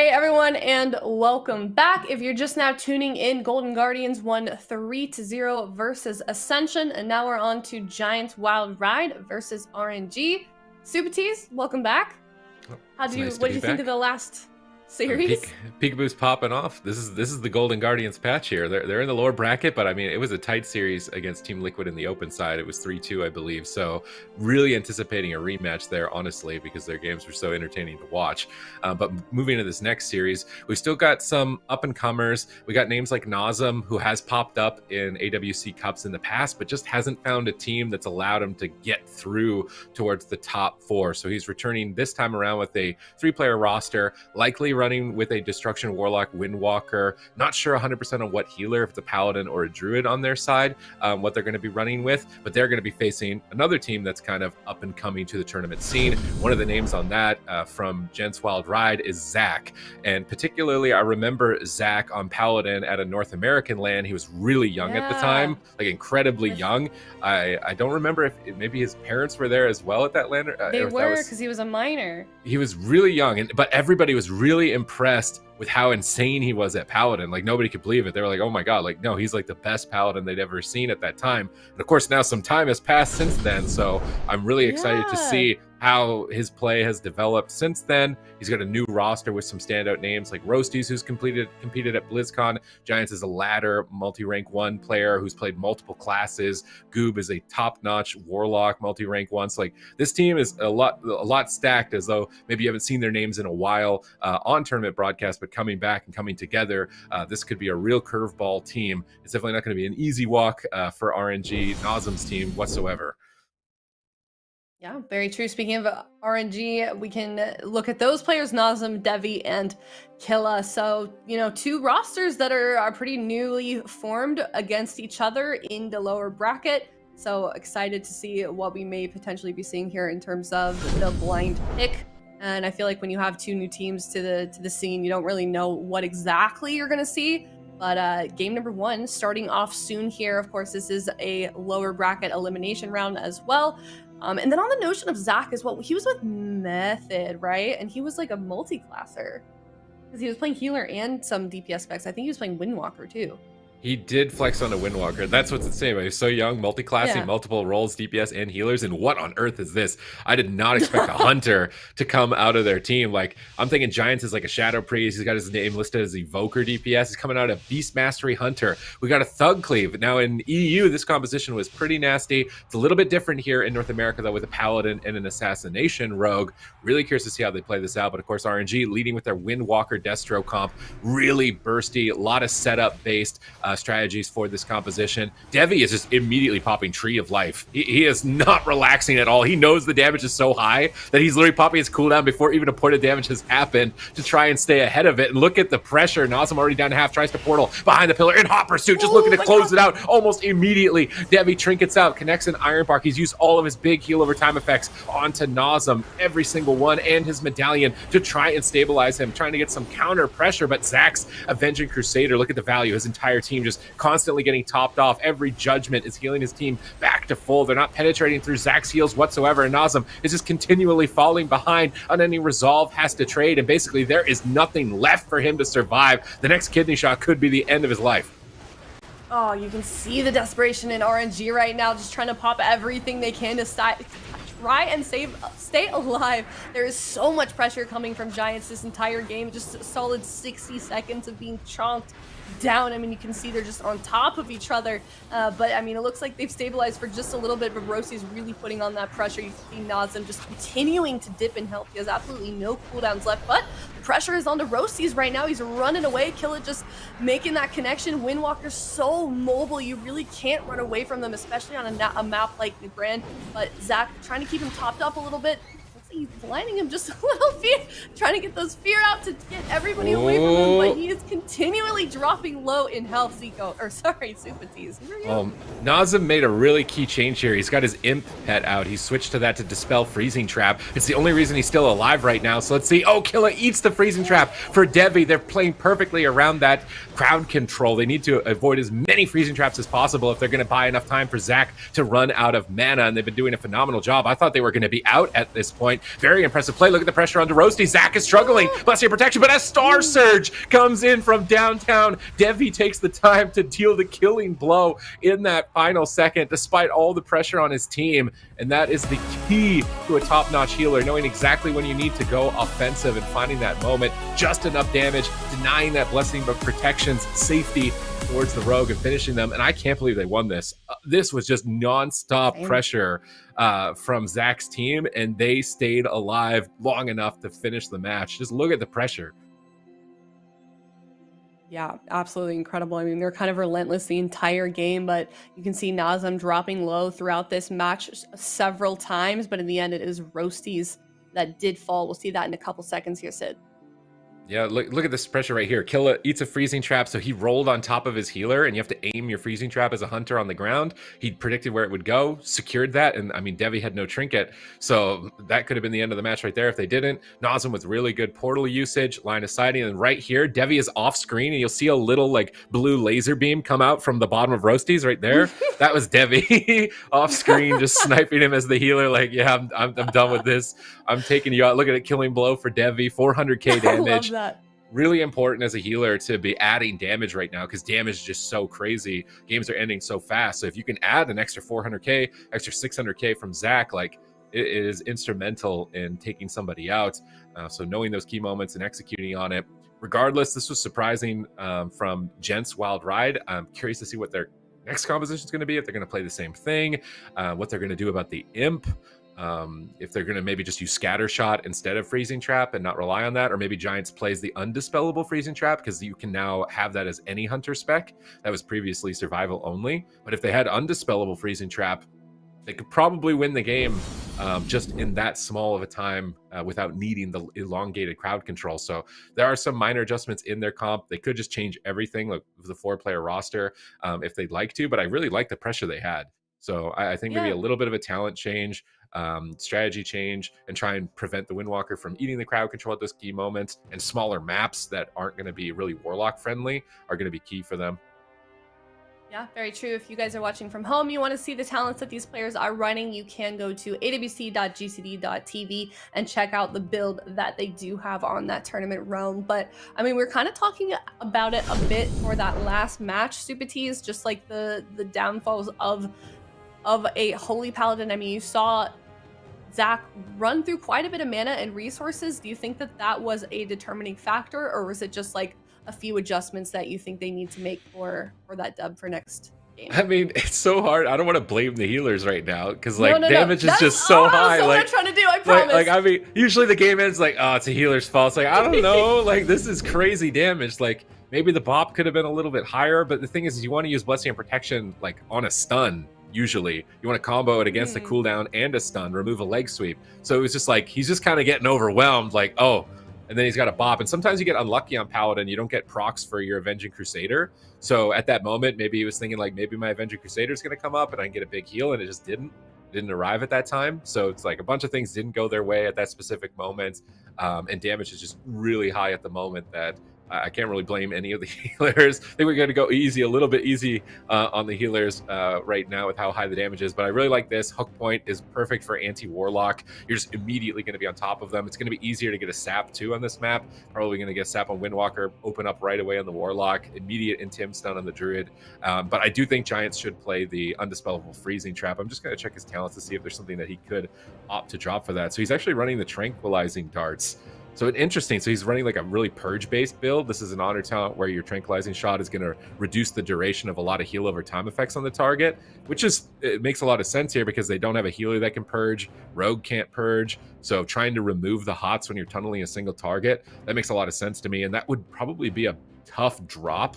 A: Hey everyone, and welcome back. If you're just now tuning in, Golden Guardians won 3-0 versus Ascension, and now we're on to GEENTZ Wild Ride versus RNG. Supatees, welcome back. What did you think of the last series?
C: Peekaboo's popping off. This is the Golden Guardians patch here. They're in the lower bracket, but I mean, it was a tight series against Team Liquid in the open side. It was 3-2, I believe. So really anticipating a rematch there, honestly, because their games were so entertaining to watch. But moving to this next series, we've still got some up-and-comers. We got names like Nazem, who has popped up in AWC Cups in the past, but just hasn't found a team that's allowed him to get through towards the top 4. So he's returning this time around with a 3-player roster, likely running with a Destruction Warlock Windwalker. Not sure 100% on what healer, if it's a Paladin or a Druid on their side, what they're going to be running with, but they're going to be facing another team that's kind of up and coming to the tournament scene. One of the names on that from GEENTZ Wild Ride is Zach, and particularly I remember Zach on Paladin at a North American LAN. He was really young at the time, like incredibly young. I don't remember if maybe his parents were there as well at that LAN.
A: They were, because he was a minor.
C: He was really young, but everybody was really impressed with how insane he was at Paladin. Like, nobody could believe it. They were like, oh my god, like, no, he's like the best Paladin they'd ever seen at that time. And of course now some time has passed since then, so I'm really excited to see how his play has developed since then. He's got a new roster with some standout names like Roasties, who's competed at BlizzCon. GEENTZ is a ladder multi-rank 1 player who's played multiple classes. Goob is a top-notch Warlock multi-rank 1. So like, this team is a lot stacked, as though maybe you haven't seen their names in a while on tournament broadcast, but coming back and coming together, this could be a real curveball team. It's definitely not going to be an easy walk for RNG, Nazem's team whatsoever.
A: Yeah, very true. Speaking of RNG, we can look at those players, Nazem, Devi, and Killa. So, you know, 2 rosters that are pretty newly formed against each other in the lower bracket. So excited to see what we may potentially be seeing here in terms of the blind pick. And I feel like when you have 2 new teams to the scene, you don't really know what exactly you're going to see. But game number 1 starting off soon here. Of course, this is a lower bracket elimination round as well. And then on the notion of Zach as well, he was with Method, right? And he was like a multi-classer because he was playing healer and some DPS specs. I think he was playing Windwalker too.
C: He did flex on a Windwalker. That's what's insane. He's so young, multi-classing, multiple roles, DPS and healers. And what on earth is this? I did not expect a Hunter to come out of their team. Like, I'm thinking GEENTZ is like a Shadow Priest. He's got his name listed as Evoker DPS. He's coming out of Beast Mastery Hunter. We got a Thug Cleave. Now in EU, this composition was pretty nasty. It's a little bit different here in North America, though, with a Paladin and an Assassination Rogue. Really curious to see how they play this out. But of course, RNG leading with their Windwalker Destro comp. Really bursty, a lot of setup-based strategies for this composition. Devi is just immediately popping Tree of Life. He is not relaxing at all. He knows the damage is so high that he's literally popping his cooldown before even a point of damage has happened to try and stay ahead of it. And look at the pressure. Nazem already down to half, tries to portal behind the pillar in hot pursuit, just looking to close it out almost immediately. Devi trinkets out, connects an Iron Bark. He's used all of his big heal over time effects onto Nazem, every single one, and his medallion to try and stabilize him, trying to get some counter pressure. But Zach's Avenging Crusader, look at the value. His entire team just constantly getting topped off. Every judgment is healing his team back to full. They're not penetrating through Zach's heals whatsoever, and Nazem is just continually falling behind on any resolve, has to trade, and basically there is nothing left for him to survive. The next kidney shot could be the end of his life.
A: Oh, you can see the desperation in RNG right now, just trying to pop everything they can to try and stay alive. There is so much pressure coming from GEENTZ this entire game, just a solid 60 seconds of being chonked down. I mean, you can see they're just on top of each other, but I mean, it looks like they've stabilized for just a little bit, but Rosie's really putting on that pressure. You see Nazem just continuing to dip in health. He has absolutely no cooldowns left, but the pressure is on to Rosie's right now. He's running away. Killa just making that connection. Windwalker's so mobile, you really can't run away from them, especially on a map like the Grand. But Zach trying to keep him topped up a little bit. He's blinding him just a little bit, trying to get those fear out to get everybody away from him, but he is continually dropping low in health. Supatees.
C: Nazem made a really key change here. He's got his Imp pet out. He switched to that to dispel Freezing Trap. It's the only reason he's still alive right now. So let's see. Oh, Killa eats the Freezing Trap for Devi. They're playing perfectly around that crowd control. They need to avoid as many Freezing Traps as possible if they're going to buy enough time for Zach to run out of mana, and they've been doing a phenomenal job. I thought they were going to be out at this point. Very impressive play. Look at the pressure onto Roasty. Zach is struggling. Blessing protection, but as Star Surge comes in from downtown, Devi takes the time to deal the killing blow in that final second, despite all the pressure on his team. And that is the key to a top-notch healer, knowing exactly when you need to go offensive and finding that moment, just enough damage, denying that blessing of protection's safety towards the rogue and finishing them. And I can't believe they won this. This was just non-stop pressure from Zach's team, and they stayed alive long enough to finish the match. Just look at the pressure.
A: Yeah, absolutely incredible. I mean, they're kind of relentless the entire game, but you can see Nazem dropping low throughout this match several times, but in the end, it is Roasties that did fall. We'll see that in a couple seconds here, Sid.
C: Yeah, look at this pressure right here. Killa eats a freezing trap, so he rolled on top of his healer, and you have to aim your freezing trap as a hunter on the ground. He predicted where it would go, secured that, and I mean, Devi had no trinket, so that could have been the end of the match right there if they didn't. Nazem with really good portal usage, line of sighting, and right here, Devi is off screen, and you'll see a little like blue laser beam come out from the bottom of Roasties right there. That was Devi off screen, just sniping him as the healer. Like, yeah, I'm done with this. I'm taking you out. Look at it, killing blow for Devi, 400k damage.
A: That.
C: Really important as a healer to be adding damage right now, because damage is just so crazy. Games are ending so fast. So if you can add an extra 400k, extra 600k from Zach, like it is instrumental in taking somebody out. So knowing those key moments and executing on it. Regardless, this was surprising from GEENTZ Wild Ride. I'm curious to see what their next composition is going to be, if they're going to play the same thing, what they're going to do about the imp. If they're going to maybe just use scatter shot instead of freezing trap and not rely on that, or maybe GEENTZ plays the undispellable freezing trap, because you can now have that as any hunter spec. That was previously survival only, but if they had undispellable freezing trap, they could probably win the game just in that small of a time without needing the elongated crowd control. So there are some minor adjustments in their comp. They could just change everything, like the 4-player roster, if they'd like to, but I really like the pressure they had. So I think maybe a little bit of a talent change, strategy change, and try and prevent the Windwalker from eating the crowd control at those key moments, and smaller maps that aren't going to be really Warlock friendly are going to be key for them.
A: Yeah, very true. If you guys are watching from home, you want to see the talents that these players are running, you can go to awc.gcd.tv and check out the build that they do have on that tournament realm. But I mean, we're kind of talking about it a bit for that last match, Super Tease, just like the downfalls of a Holy Paladin. I mean, you saw Zach run through quite a bit of mana and resources. Do you think that that was a determining factor, or was it just like a few adjustments that you think they need to make for that dub for next game?
C: I mean, it's so hard. I don't want to blame the healers right now, because like damage is just so high.
A: That's
C: like,
A: what I'm trying to do. I promise.
C: Like I mean, usually the game ends like, oh, it's a healer's fault. It's like, I don't know. Like, this is crazy damage. Like, maybe the bop could have been a little bit higher, but the thing is you want to use Blessing and Protection like on a stun. Usually you want to combo it against a cooldown and a stun, remove a leg sweep. So it was just like, he's just kind of getting overwhelmed, like, oh, and then he's got a bop. And sometimes you get unlucky on Paladin. You don't get procs for your Avenging Crusader. So at that moment, maybe he was thinking like, maybe my Avenging Crusader is going to come up and I can get a big heal, and it just didn't arrive at that time. So it's like a bunch of things didn't go their way at that specific moment. And damage is just really high at the moment that I can't really blame any of the healers. I think we're going to go easy, a little bit easy on the healers right now with how high the damage is. But I really like this. Hook point is perfect for anti-Warlock. You're just immediately going to be on top of them. It's going to be easier to get a sap too on this map. Probably going to get sap on Windwalker, open up right away on the Warlock, immediate intim stun on the Druid. But I do think GEENTZ should play the undispellable freezing trap. I'm just going to check his talents to see if there's something that he could opt to drop for that. So he's actually running the tranquilizing darts. So interesting. So he's running like a really purge-based build. This is an honor talent where your tranquilizing shot is going to reduce the duration of a lot of heal over time effects on the target, which is, it makes a lot of sense here because they don't have a healer that can purge. Rogue can't purge. So trying to remove the hots when you're tunneling a single target, that makes a lot of sense to me. And that would probably be a tough drop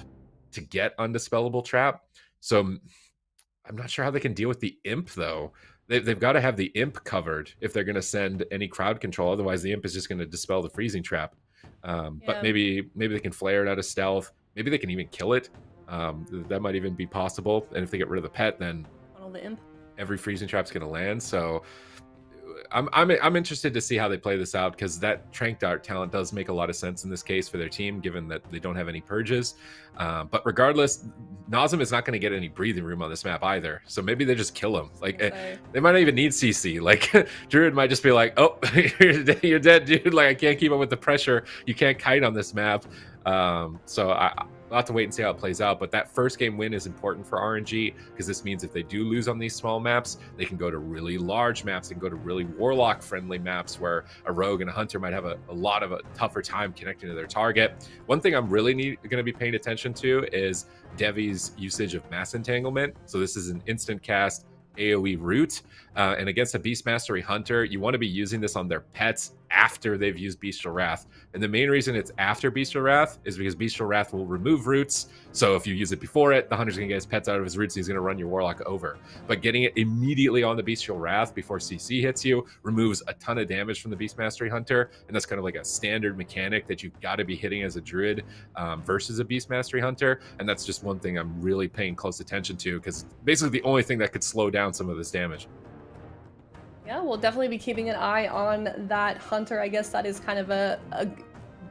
C: to get undispellable trap. So I'm not sure how they can deal with the imp though. They've got to have the imp covered if they're going to send any crowd control. Otherwise, the imp is just going to dispel the freezing trap. But maybe they can flare it out of stealth. Maybe they can even kill it. That might even be possible. And if they get rid of the pet, then
A: The imp.
C: every freezing trap's going to land. So I'm interested to see how they play this out, because that Trank Dart talent does make a lot of sense in this case for their team, given that they don't have any purges. But regardless, Nazem is not going to get any breathing room on this map either. So maybe they just kill him. Like they might not even need CC. Like Druid might just be like, "Oh, you're dead, dude. Like I can't keep up with the pressure. You can't kite on this map." So I'll have to wait and see how it plays out. But that first game win is important for RNG, because this means if they do lose on these small maps, they can go to really large maps and go to really Warlock friendly maps where a Rogue and a Hunter might have a lot of a tougher time connecting to their target. One thing I'm really going to be paying attention to is Devi's usage of Mass Entanglement. So this is an instant cast AoE root, and against a Beast Mastery Hunter, you want to be using this on their pets after they've used Bestial Wrath. And the main reason it's after Bestial Wrath is because Bestial Wrath will remove roots. So if you use it before it, the Hunter's going to get his pets out of his roots, and he's going to run your Warlock over. But getting it immediately on the Bestial Wrath before CC hits you removes a ton of damage from the Beast Mastery Hunter, and that's kind of like a standard mechanic that you've got to be hitting as a Druid versus a Beast Mastery Hunter. And that's just one thing I'm really paying close attention to, because basically the only thing that could slow down some of this damage.
A: Yeah, we'll definitely be keeping an eye on that Hunter. I guess that is kind of a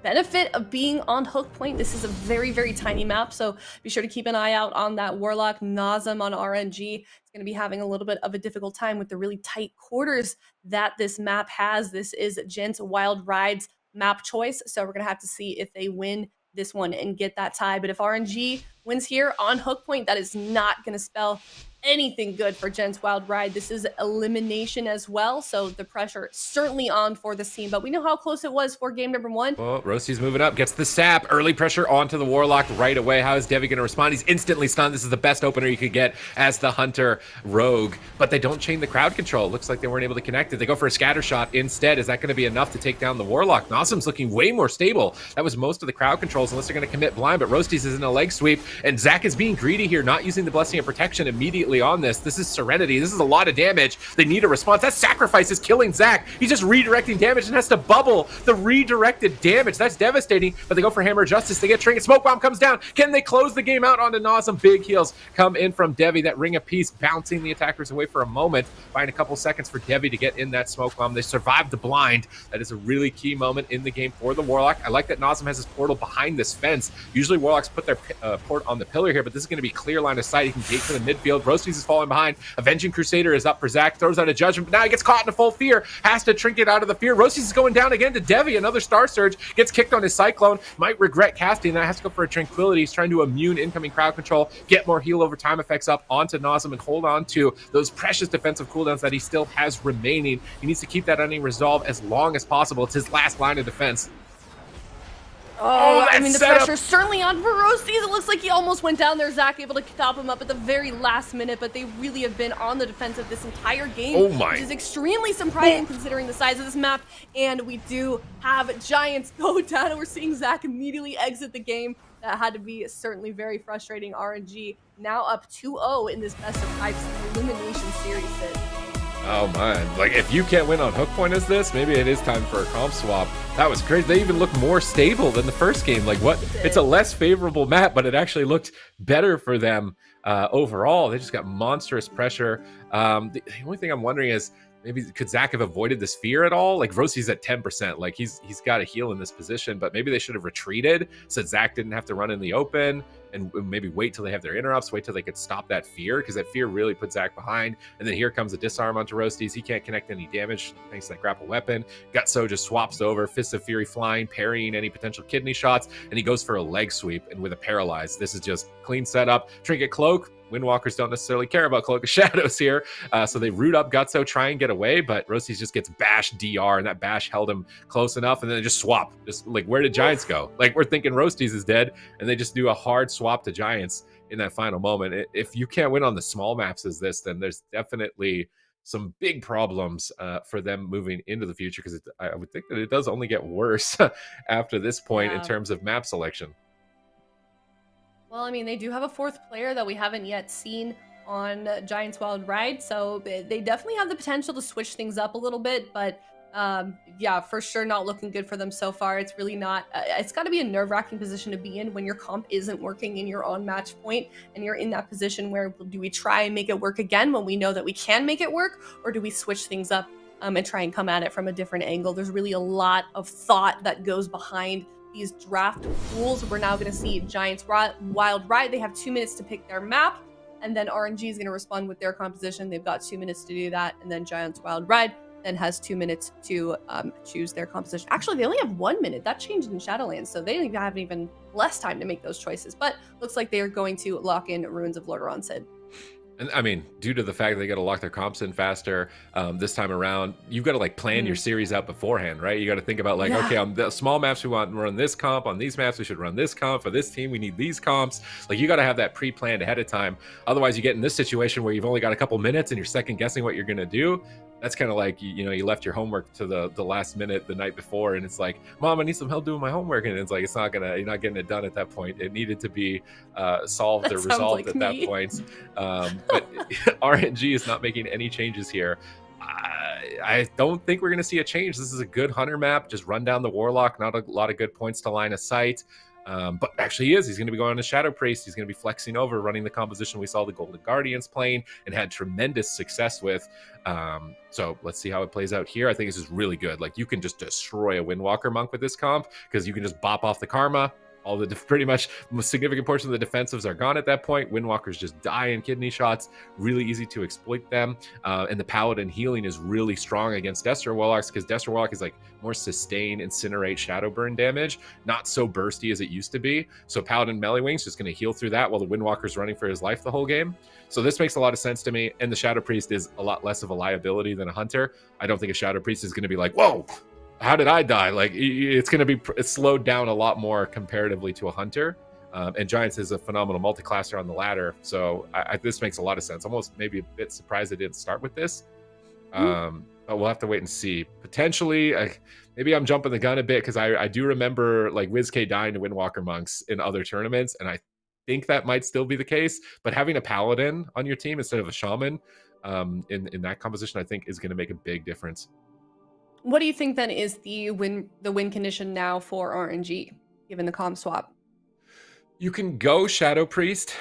A: benefit of being on Hook Point. This is a very, very tiny map, so be sure to keep an eye out on that Warlock. Nazem on RNG is going to be having a little bit of a difficult time with the really tight quarters that this map has. This is GEENTZ Wild Ride's map choice, so we're going to have to see if they win this one and get that tie. But if RNG wins here on Hook Point, that is not going to spell anything good for GEENTZ Wild Ride. This is elimination as well, so the pressure certainly on for this team, but we know how close it was for game number 1.
C: Well, Roasty's moving up, gets the sap, early pressure onto the Warlock right away. How is Devi going to respond? He's instantly stunned. This is the best opener you could get as the Hunter Rogue, but they don't chain the crowd control. Looks like they weren't able to connect it. They go for a scatter shot instead. Is that going to be enough to take down the Warlock? Nazem's looking way more stable. That was most of the crowd controls, unless they're going to commit blind, but Roasty's is in a leg sweep, and Zach is being greedy here, not using the Blessing of Protection immediately on this. This is Serenity. This is a lot of damage. They need a response. That sacrifice is killing Zach. He's just redirecting damage and has to bubble the redirected damage. That's devastating, but they go for Hammer of Justice. They get Trinket. Smoke Bomb comes down. Can they close the game out onto Nazem? Big heals come in from Devi. That Ring of Peace bouncing the attackers away for a moment. Buying a couple seconds for Devi to get in that Smoke Bomb. They survive the blind. That is a really key moment in the game for the Warlock. I like that Nazem has his portal behind this fence. Usually Warlocks put their port on the pillar here, but this is going to be clear line of sight. He can gate to the midfield. Roasties is falling behind. Avenging Crusader is up for Zach, throws out a Judgment, but now he gets caught in a full fear, has to Trinket out of the fear. Roasties is going down again to Devi, another Star Surge, gets kicked on his Cyclone, might regret casting that, has to go for a Tranquility. He's trying to immune incoming crowd control, get more heal over time effects up onto Nazem, and hold on to those precious defensive cooldowns that he still has remaining. He needs to keep that under resolve as long as possible. It's his last line of defense.
A: Oh, I mean, the pressure's certainly on for Roasties. It looks like he almost went down there. Zach able to top him up at the very last minute, but they really have been on the defensive this entire game.
C: Oh my.
A: Which is extremely surprising considering the size of this map. And we do have Giants go down, and we're seeing Zach immediately exit the game. That had to be certainly very frustrating. RNG now up 2-0 in this best of 5 elimination series.
C: Oh man, like if you can't win on Hook Point as this, maybe it is time for a comp swap. That was crazy. They even look more stable than the first game. Like what? It's a less favorable map, but it actually looked better for them overall. They just got monstrous pressure. The only thing I'm wondering is, maybe could Zach have avoided this fear at all? Like Rosie's at 10%. Like he's got a heal in this position, but maybe they should have retreated so Zach didn't have to run in the open, and maybe wait till they have their interrupts, wait till they could stop that fear, because that fear really put Zach behind. And then here comes a disarm onto Roasties. He can't connect any damage thanks to that grapple weapon. Gutso just swaps over, Fists of Fury flying, parrying any potential kidney shots, and he goes for a leg sweep, and with a paralyze. This is just clean setup. Trinket Cloak. Windwalkers don't necessarily care about Cloak of Shadows here, so they root up Gutso, try and get away, but Roasties just gets bashed DR, and that bash held him close enough, and then they just swap. Just like, where did Giants go? Like, we're thinking Roasties is dead, and they just do a hard swap to Giants in that final moment. If you can't win on the small maps as this, then there's definitely some big problems for them moving into the future, because I would think that it does only get worse after this point in terms of map selection.
A: Well, I mean, they do have a 4th player that we haven't yet seen on Giants Wild Ride, so they definitely have the potential to switch things up a little bit, but yeah, for sure not looking good for them so far. It's really not, it's got to be a nerve-wracking position to be in when your comp isn't working and you're on match point, and you're in that position where do we try and make it work again when we know that we can make it work, or do we switch things up and try and come at it from a different angle. There's really a lot of thought that goes behind these draft rules. We're now going to see Giants Wild Ride. They have 2 minutes to pick their map, and then RNG is going to respond with their composition. They've got 2 minutes to do that, and then Giants Wild Ride then has 2 minutes to choose their composition. Actually, they only have 1 minute. That changed in Shadowlands, so they have even less time to make those choices. But looks like they are going to lock in Ruins of Lordaeron, Sid.
C: And I mean, due to the fact that they got to lock their comps in faster this time around, you've got to like plan your series out beforehand, right? You got to think about like, okay, on the small maps we want to run this comp, on these maps we should run this comp, for this team we need these comps. Like you got to have that pre-planned ahead of time. Otherwise, you get in this situation where you've only got a couple minutes and you're second guessing what you're gonna do. That's kind of like, you know, you left your homework to the last minute the night before, and it's like, Mom, I need some help doing my homework, and it's like you're not getting it done at that point. It needed to be solved or resolved like at that point. But RNG is not making any changes here. I don't think we're going to see a change. This is a good hunter map. Just run down the warlock. Not a lot of good points to line of sight. But actually he's going to be going on a Shadow Priest. He's going to be flexing over, running the composition we saw the Golden Guardians playing and had tremendous success with. So let's see how it plays out here. I think this is really good. Like you can just destroy a Windwalker Monk with this comp because you can just bop off the Karma. All the pretty much significant portion of the defensives are gone at that point. Windwalkers just die in kidney shots. Really easy to exploit them. And the Paladin healing is really strong against Destro Warlocks because Destro Warlock is like more sustain, incinerate, shadow burn damage. Not so bursty as it used to be. So Paladin Melee Wing's just going to heal through that while the Windwalker's running for his life the whole game. So this makes a lot of sense to me. And the Shadow Priest is a lot less of a liability than a Hunter. I don't think a Shadow Priest is going to be like, whoa, how did I die? Like it's going to be slowed down a lot more comparatively to a Hunter. And Giants is a phenomenal multi-classer on the ladder. So this makes a lot of sense. Almost maybe a bit surprised they didn't start with this. But we'll have to wait and see. Potentially, maybe I'm jumping the gun a bit because I do remember like WizK dying to Windwalker Monks in other tournaments. And I think that might still be the case. But having a Paladin on your team instead of a Shaman in that composition, I think is going to make a big difference.
A: What do you think then is the win condition now for RNG, given the comp swap?
C: You can go Shadow Priest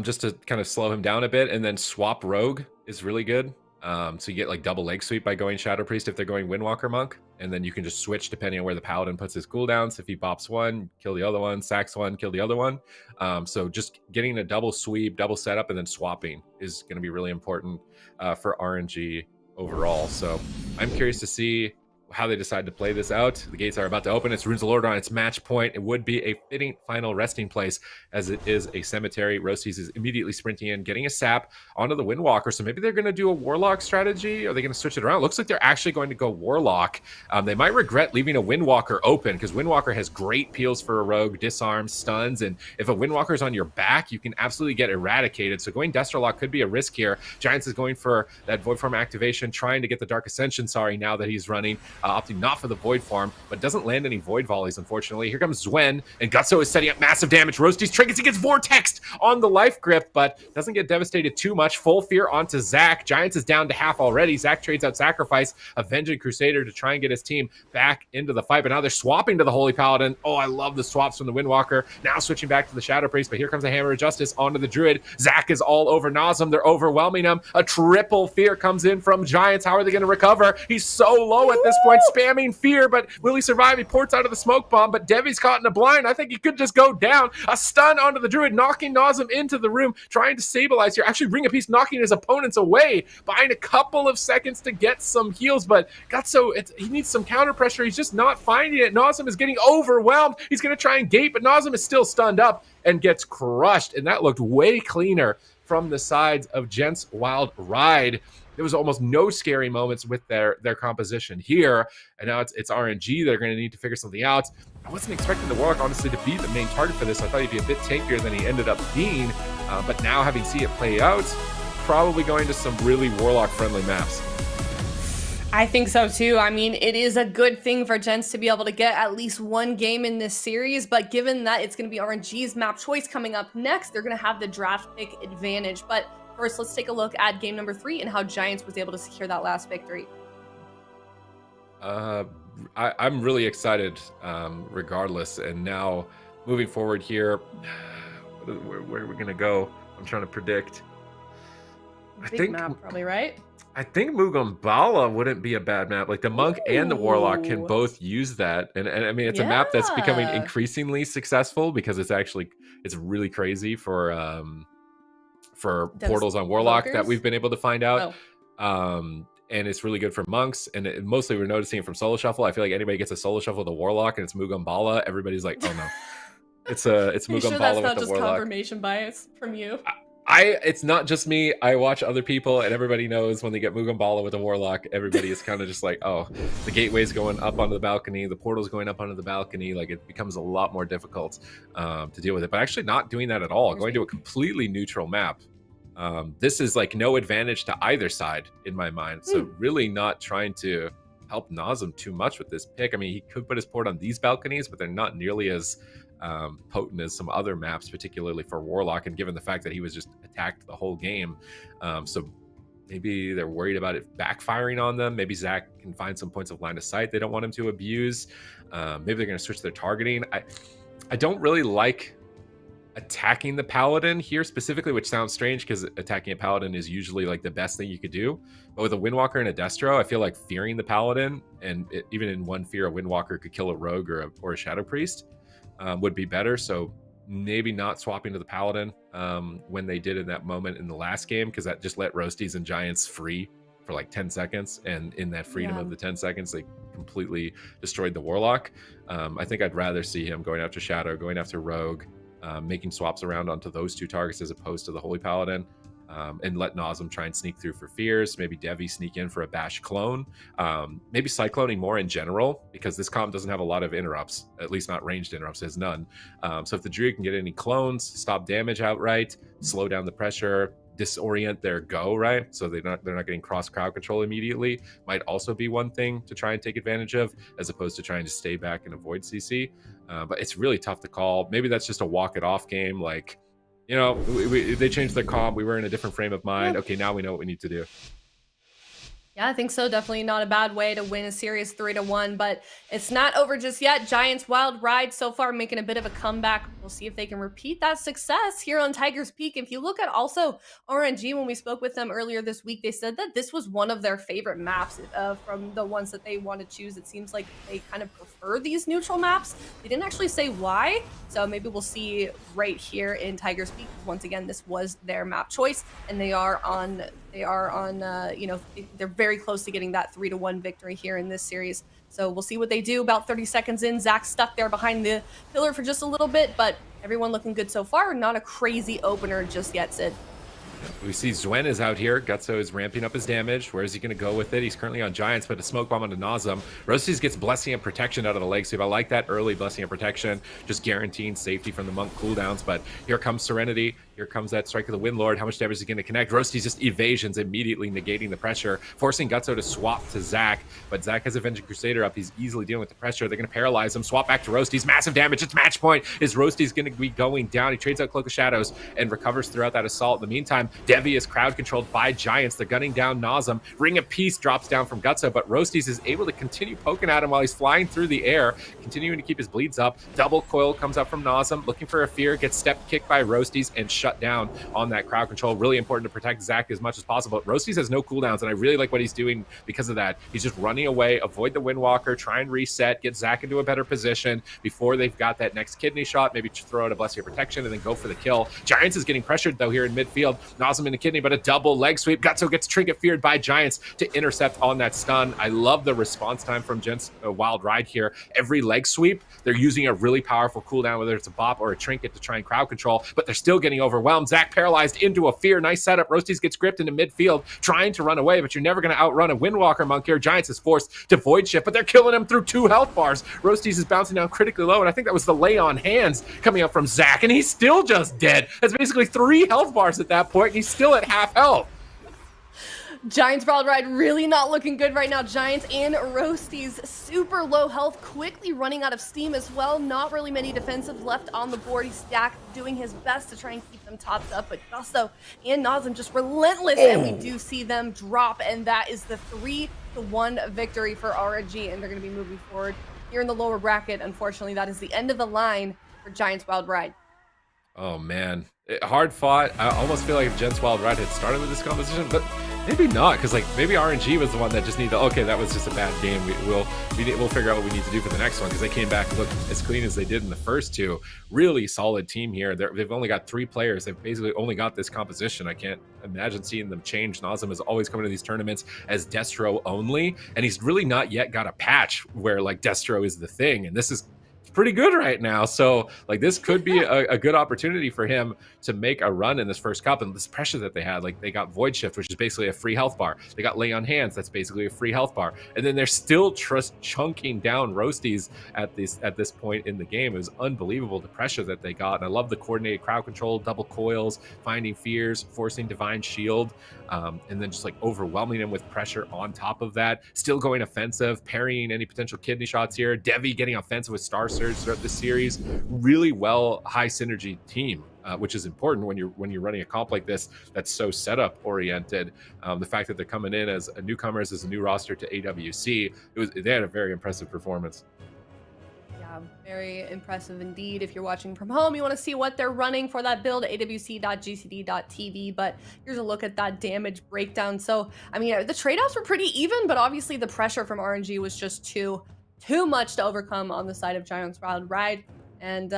C: just to kind of slow him down a bit, and then swap Rogue is really good. So you get like double leg sweep by going Shadow Priest if they're going Windwalker Monk, and then you can just switch depending on where the Paladin puts his cooldowns. If he bops one, kill the other one, sacks one, kill the other one. So just getting a double sweep, double setup, and then swapping is going to be really important for RNG overall. So I'm curious to see how they decide to play this out. The gates are about to open. It's Runes of Lordaeron. It's match point. It would be a fitting final resting place as it is a cemetery. Roasties is immediately sprinting in, getting a sap onto the Windwalker. So maybe they're going to do a Warlock strategy. Are they going to switch it around? It looks like they're actually going to go Warlock. They might regret leaving a Windwalker open because Windwalker has great peels for a Rogue, disarms, stuns, and if a Windwalker is on your back, you can absolutely get eradicated. So going Destrolock could be a risk here. Giants is going for that Void Form activation, trying to get the Dark Ascension, now that he's running. Opting not for the Void Form, but doesn't land any Void Volleys, unfortunately. Here comes Zwen, and Gutso is setting up massive damage. Roasties triggers, he gets Vortexed on the Life Grip, but doesn't get devastated too much. Full Fear onto Zach. Giants is down to half already. Zach trades out Sacrifice, Avenging Crusader to try and get his team back into the fight, but now they're swapping to the Holy Paladin. Oh, I love the swaps from the Windwalker. Now switching back to the Shadow Priest, but here comes the Hammer of Justice onto the Druid. Zach is all over Nazem. They're overwhelming him. A triple Fear comes in from Giants. How are they going to recover? He's so low at this point, spamming Fear, but will he survive? He ports out of the smoke bomb, but Devi's caught in a blind. I think he could just go down. A stun onto the Druid, knocking Nazem into the room, trying to stabilize here. Actually, Ring of Peace knocking his opponents away, buying a couple of seconds to get some heals, but he needs some counter pressure. He's just not finding it. Nazem is getting overwhelmed. He's going to try and gate, but Nazem is still stunned up and gets crushed, and that looked way cleaner from the sides of GEENTZ Wild Ride. There was almost no scary moments with their composition here, and now it's RNG. They're going to need to figure something out. I wasn't expecting the Warlock, honestly, to be the main target for this. I thought he'd be a bit tankier than he ended up being, but now having seen it play out, probably going to some really Warlock-friendly maps.
A: I think so too. I mean, it is a good thing for GEENTZ to be able to get at least one game in this series, but given that it's going to be RNG's map choice coming up next, they're going to have the draft pick advantage. But first, let's take a look at game number 3 and how Giants was able to secure that last victory.
C: I'm really excited regardless. And now moving forward here, where are we going to go? I'm trying to predict.
A: Big map, probably, right?
C: I think Mugambala wouldn't be a bad map. Like the monk and the warlock can both use that, and I mean it's a map that's becoming increasingly successful because it's really crazy for portals on warlock that we've been able to find out. And it's really good for monks, and mostly we're noticing it from solo shuffle. I feel like anybody gets a solo shuffle with a warlock and it's Mugambala, everybody's like, oh no, it's Mugambala
A: sure that's not
C: with the
A: just
C: warlock.
A: Confirmation bias from you?
C: It's not just me. I watch other people, and everybody knows when they get Mugambala with a warlock, everybody is kind of just like, oh, the gateway's going up onto the balcony, the portal's going up onto the balcony. Like it becomes a lot more difficult to deal with it. But actually, not doing that at all. Going to a completely neutral map. This is like no advantage to either side in my mind. So really not trying to help Nazem too much with this pick. I mean, he could put his port on these balconies, but they're not nearly as potent as some other maps, particularly for warlock, and given the fact that he was just attacked the whole game, so maybe they're worried about it backfiring on them. Maybe Zach can find some points of line of sight they don't want him to abuse. Maybe they're going to switch their targeting. I don't really like attacking the paladin here specifically, which sounds strange because attacking a paladin is usually like the best thing you could do, but with a windwalker and a destro, I feel like fearing the paladin, and even in one fear, a windwalker could kill a rogue or a shadow priest, would be better. So maybe not swapping to the paladin when they did in that moment in the last game, because that just let roasties and giants free for like 10 seconds, and in that freedom of the 10 seconds they completely destroyed the warlock. I think I'd rather see him going after shadow, going after rogue, making swaps around onto those two targets as opposed to the holy paladin. And let Nazem try and sneak through for fears. Maybe Devi sneak in for a bash clone. Maybe cycloning more in general, because this comp doesn't have a lot of interrupts, at least not ranged interrupts, it has none. So if the druid can get any clones, stop damage outright, slow down the pressure, disorient their go, right? So they're not getting cross crowd control immediately, might also be one thing to try and take advantage of, as opposed to trying to stay back and avoid CC. But it's really tough to call. Maybe that's just a walk it off game, like, you know, they changed their comp. We were in a different frame of mind. Okay, now we know what we need to do.
A: Yeah, I think so. Definitely not a bad way to win a series 3-1, but it's not over just yet. Giants Wild Ride so far making a bit of a comeback. We'll see if they can repeat that success here on Tiger's Peak. If you look at also RNG, when we spoke with them earlier this week, they said that this was one of their favorite maps from the ones that they want to choose. It seems like they kind of prefer these neutral maps. They didn't actually say why, so maybe we'll see right here in Tiger's Peak. Once again, this was their map choice, and they are on you know, they're very close to getting that 3-1 victory here in this series. So we'll see what they do. About 30 seconds in, Zach stuck there behind the pillar for just a little bit, but everyone looking good so far. Not a crazy opener just yet, Sid.
C: We see Zwen is out here. Gutso is ramping up his damage. Where is he going to go with it? He's currently on Giants, but a smoke bomb onto Nazem. Roasties gets Blessing and Protection out of the leg sweep. I like that early Blessing and Protection, just guaranteeing safety from the monk cooldowns. But here comes Serenity. Here comes that Strike of the Windlord. How much damage is he going to connect? Roasties just evasions, immediately negating the pressure, forcing Gutso to swap to Zach. But Zach has Avenging Crusader up. He's easily dealing with the pressure. They're going to paralyze him. Swap back to Roasties. Massive damage. It's match point. Is Roasties going to be going down? He trades out Cloak of Shadows and recovers throughout that assault. In the meantime, Devi is crowd controlled by Giants. They're gunning down Nazem. Ring of Peace drops down from Gutso, but Roasties is able to continue poking at him while he's flying through the air, continuing to keep his bleeds up. Double coil comes up from Nazem, looking for a fear, gets step kicked by Roasties and shut down on that crowd control. Really important to protect Zach as much as possible. Roasties has no cooldowns, and I really like what he's doing because of that. He's just running away, avoid the Windwalker, try and reset, get Zach into a better position before they've got that next kidney shot, maybe throw out a Blessing of Protection and then go for the kill. Giants is getting pressured though here in midfield. Nazem in the kidney, but a double leg sweep. Gutso gets trinket feared by Giants to intercept on that stun. I love the response time from GEENTZ Wild Ride here. Every leg sweep, they're using a really powerful cooldown, whether it's a bop or a trinket, to try and crowd control, but they're still getting overwhelmed. Zach paralyzed into a fear. Nice setup. Roasties gets gripped into midfield, trying to run away, but you're never going to outrun a Windwalker monk here. Giants is forced to void shift, but they're killing him through 2 health bars. Roasties is bouncing down critically low, and I think that was the lay on hands coming up from Zach, and he's still just dead. That's basically 3 health bars at that point, and he's still at half health.
A: Giants Wild Ride really not looking good right now. Giants and Roasties super low health, quickly running out of steam as well. Not really many defensives left on the board. He's Stack doing his best to try and keep them topped up, but Gusto and Nazem just relentless, and we do see them drop, and that is the 3-1 victory for RNG, and they're going to be moving forward here in the lower bracket. Unfortunately, that is the end of the line for Giants Wild Ride.
C: Oh man, Hard fought. I almost feel like if GEENTZ Wild Ride had started with this composition, but maybe not, because like maybe RNG was the one that just needed. Okay, that was just a bad game. We'll figure out what we need to do for the next one, because they came back and looked as clean as they did in the first two. Really solid team here. They've only got 3 players. They've basically only got this composition. I can't imagine seeing them change. Nazem is always coming to these tournaments as Destro only, and he's really not yet got a patch where like Destro is the thing, and this is pretty good right now. So like this could be a good opportunity for him to make a run in this first cup. And this pressure that they had, like they got Void Shift, which is basically a free health bar. They got Lay on Hands, that's basically a free health bar. And then they're still just chunking down Roasties at this point in the game. It was unbelievable, the pressure that they got. And I love the coordinated crowd control, double coils, finding fears, forcing Divine Shield, and then just like overwhelming him with pressure on top of that. Still going offensive, parrying any potential kidney shots here. Devi getting offensive with Star Surge throughout this series. Really well, high synergy team, which is important when you're running a comp like this that's so setup oriented. The fact that they're coming in as newcomers, as a new roster to AWC, they had a very impressive performance.
A: Yeah, very impressive indeed. If you're watching from home, you want to see what they're running for that build, awc.gcd.tv. But here's a look at that damage breakdown. So, I mean, the trade-offs were pretty even, but obviously the pressure from RNG was just too much to overcome on the side of GEENTZ Wild Ride. And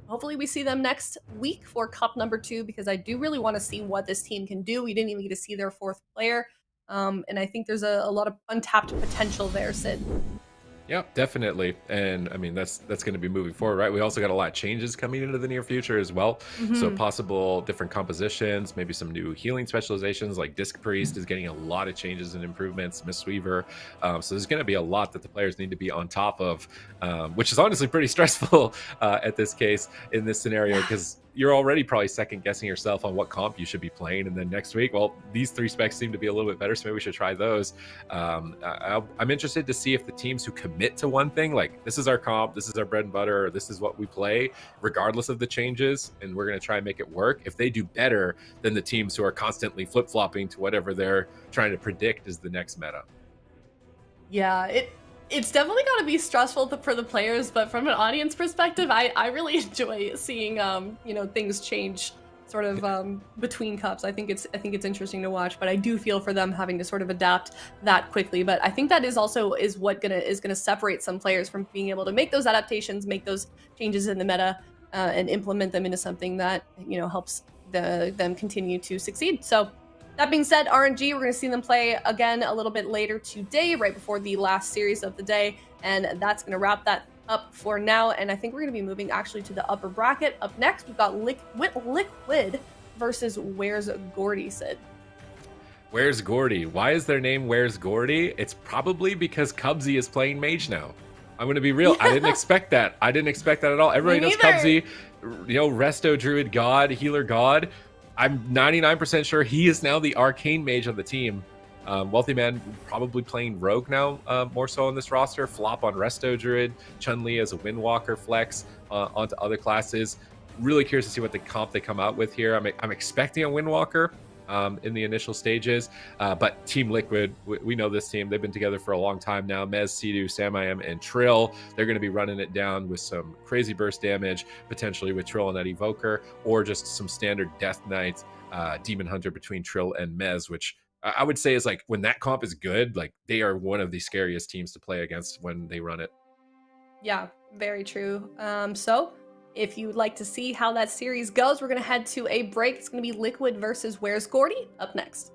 A: hopefully we see them next week for Cup number 2, because I do really want to see what this team can do. We didn't even get to see their 4th player. And I think there's a lot of untapped potential there, Sid.
C: Yeah, definitely. And I mean, that's going to be moving forward, right? We also got a lot of changes coming into the near future as well. So possible different compositions, maybe some new healing specializations, like Disc Priest is getting a lot of changes and improvements, Miss Weaver. So there's going to be a lot that the players need to be on top of, which is honestly pretty stressful at this case in this scenario, because you're already probably second guessing yourself on what comp you should be playing. And then next week, well, these 3 specs seem to be a little bit better, so maybe we should try those. I'm interested to see if the teams who commit to one thing, like this is our comp, this is our bread and butter, or this is what we play, regardless of the changes, and we're going to try and make it work, if they do better than the teams who are constantly flip-flopping to whatever they're trying to predict is the next meta.
A: Yeah, it's definitely got to be stressful for the players, but from an audience perspective, I really enjoy seeing things change sort of between cups. I think it's interesting to watch, but I do feel for them having to sort of adapt that quickly. But I think that is what is gonna separate some players from being able to make those adaptations, make those changes in the meta, and implement them into something that helps them continue to succeed. So that being said, RNG, we're going to see them play again a little bit later today, right before the last series of the day, and that's going to wrap that up for now. And I think we're going to be moving actually to the upper bracket. Up next, we've got Liquid versus Where's Gordy, Sid.
C: Where's Gordy? Why is their name Where's Gordy? It's probably because Cubsy is playing Mage now. I'm going to be real. I didn't expect that. I didn't expect that at all. Everybody knows Cubsy, Resto Druid God, Healer God. I'm 99% sure he is now the arcane mage of the team. Wealthy Man probably playing Rogue now, more so on this roster. Flop on Resto Druid, Chun-Li as a Windwalker flex onto other classes. Really curious to see what the comp they come out with here. I'm expecting a Windwalker in the initial stages, but Team Liquid, we know this team. They've been together for a long time now. Mez, Sidu, Samayam, and Trill. They're going to be running it down with some crazy burst damage, potentially with Trill and that Evoker, or just some standard Death Knight, Demon Hunter between Trill and Mez, which I would say is like, when that comp is good, like they are one of the scariest teams to play against when they run it.
A: Yeah, very true. So if you'd like to see how that series goes, we're going to head to a break. It's going to be Liquid versus Where's Gordy up next.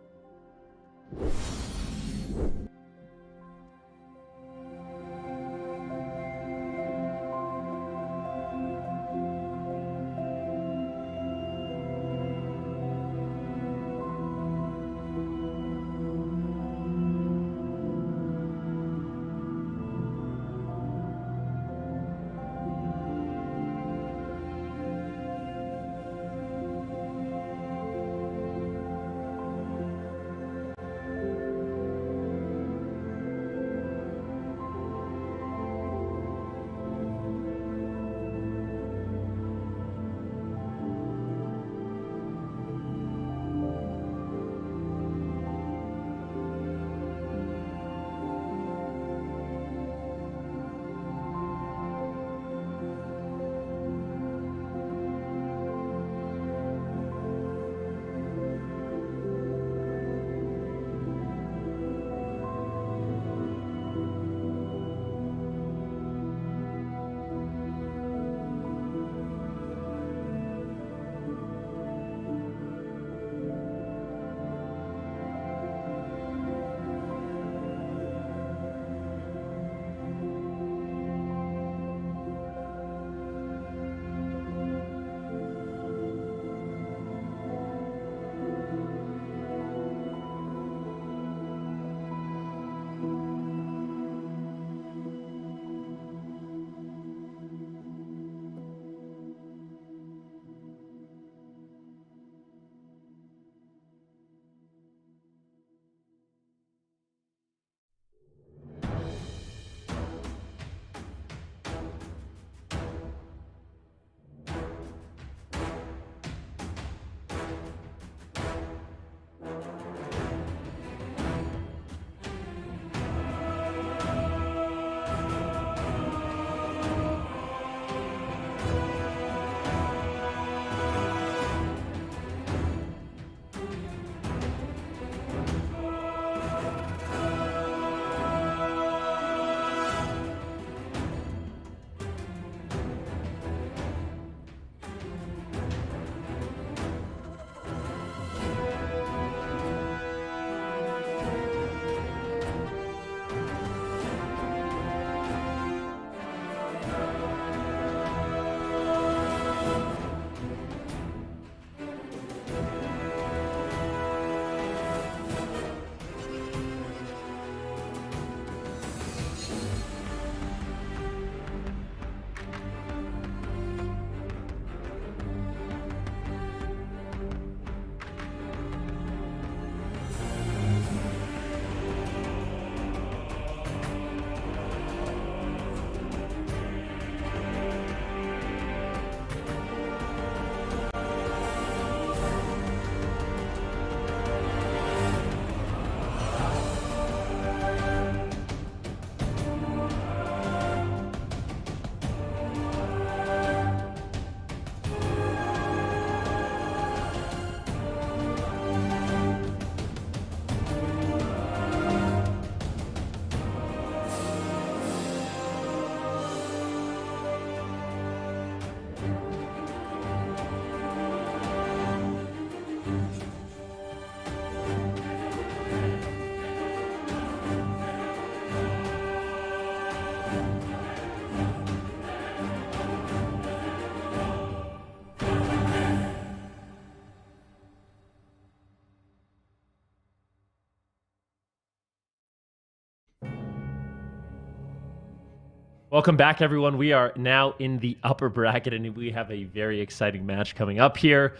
B: Welcome back, everyone. We are now in the upper bracket, and we have a very exciting match coming up here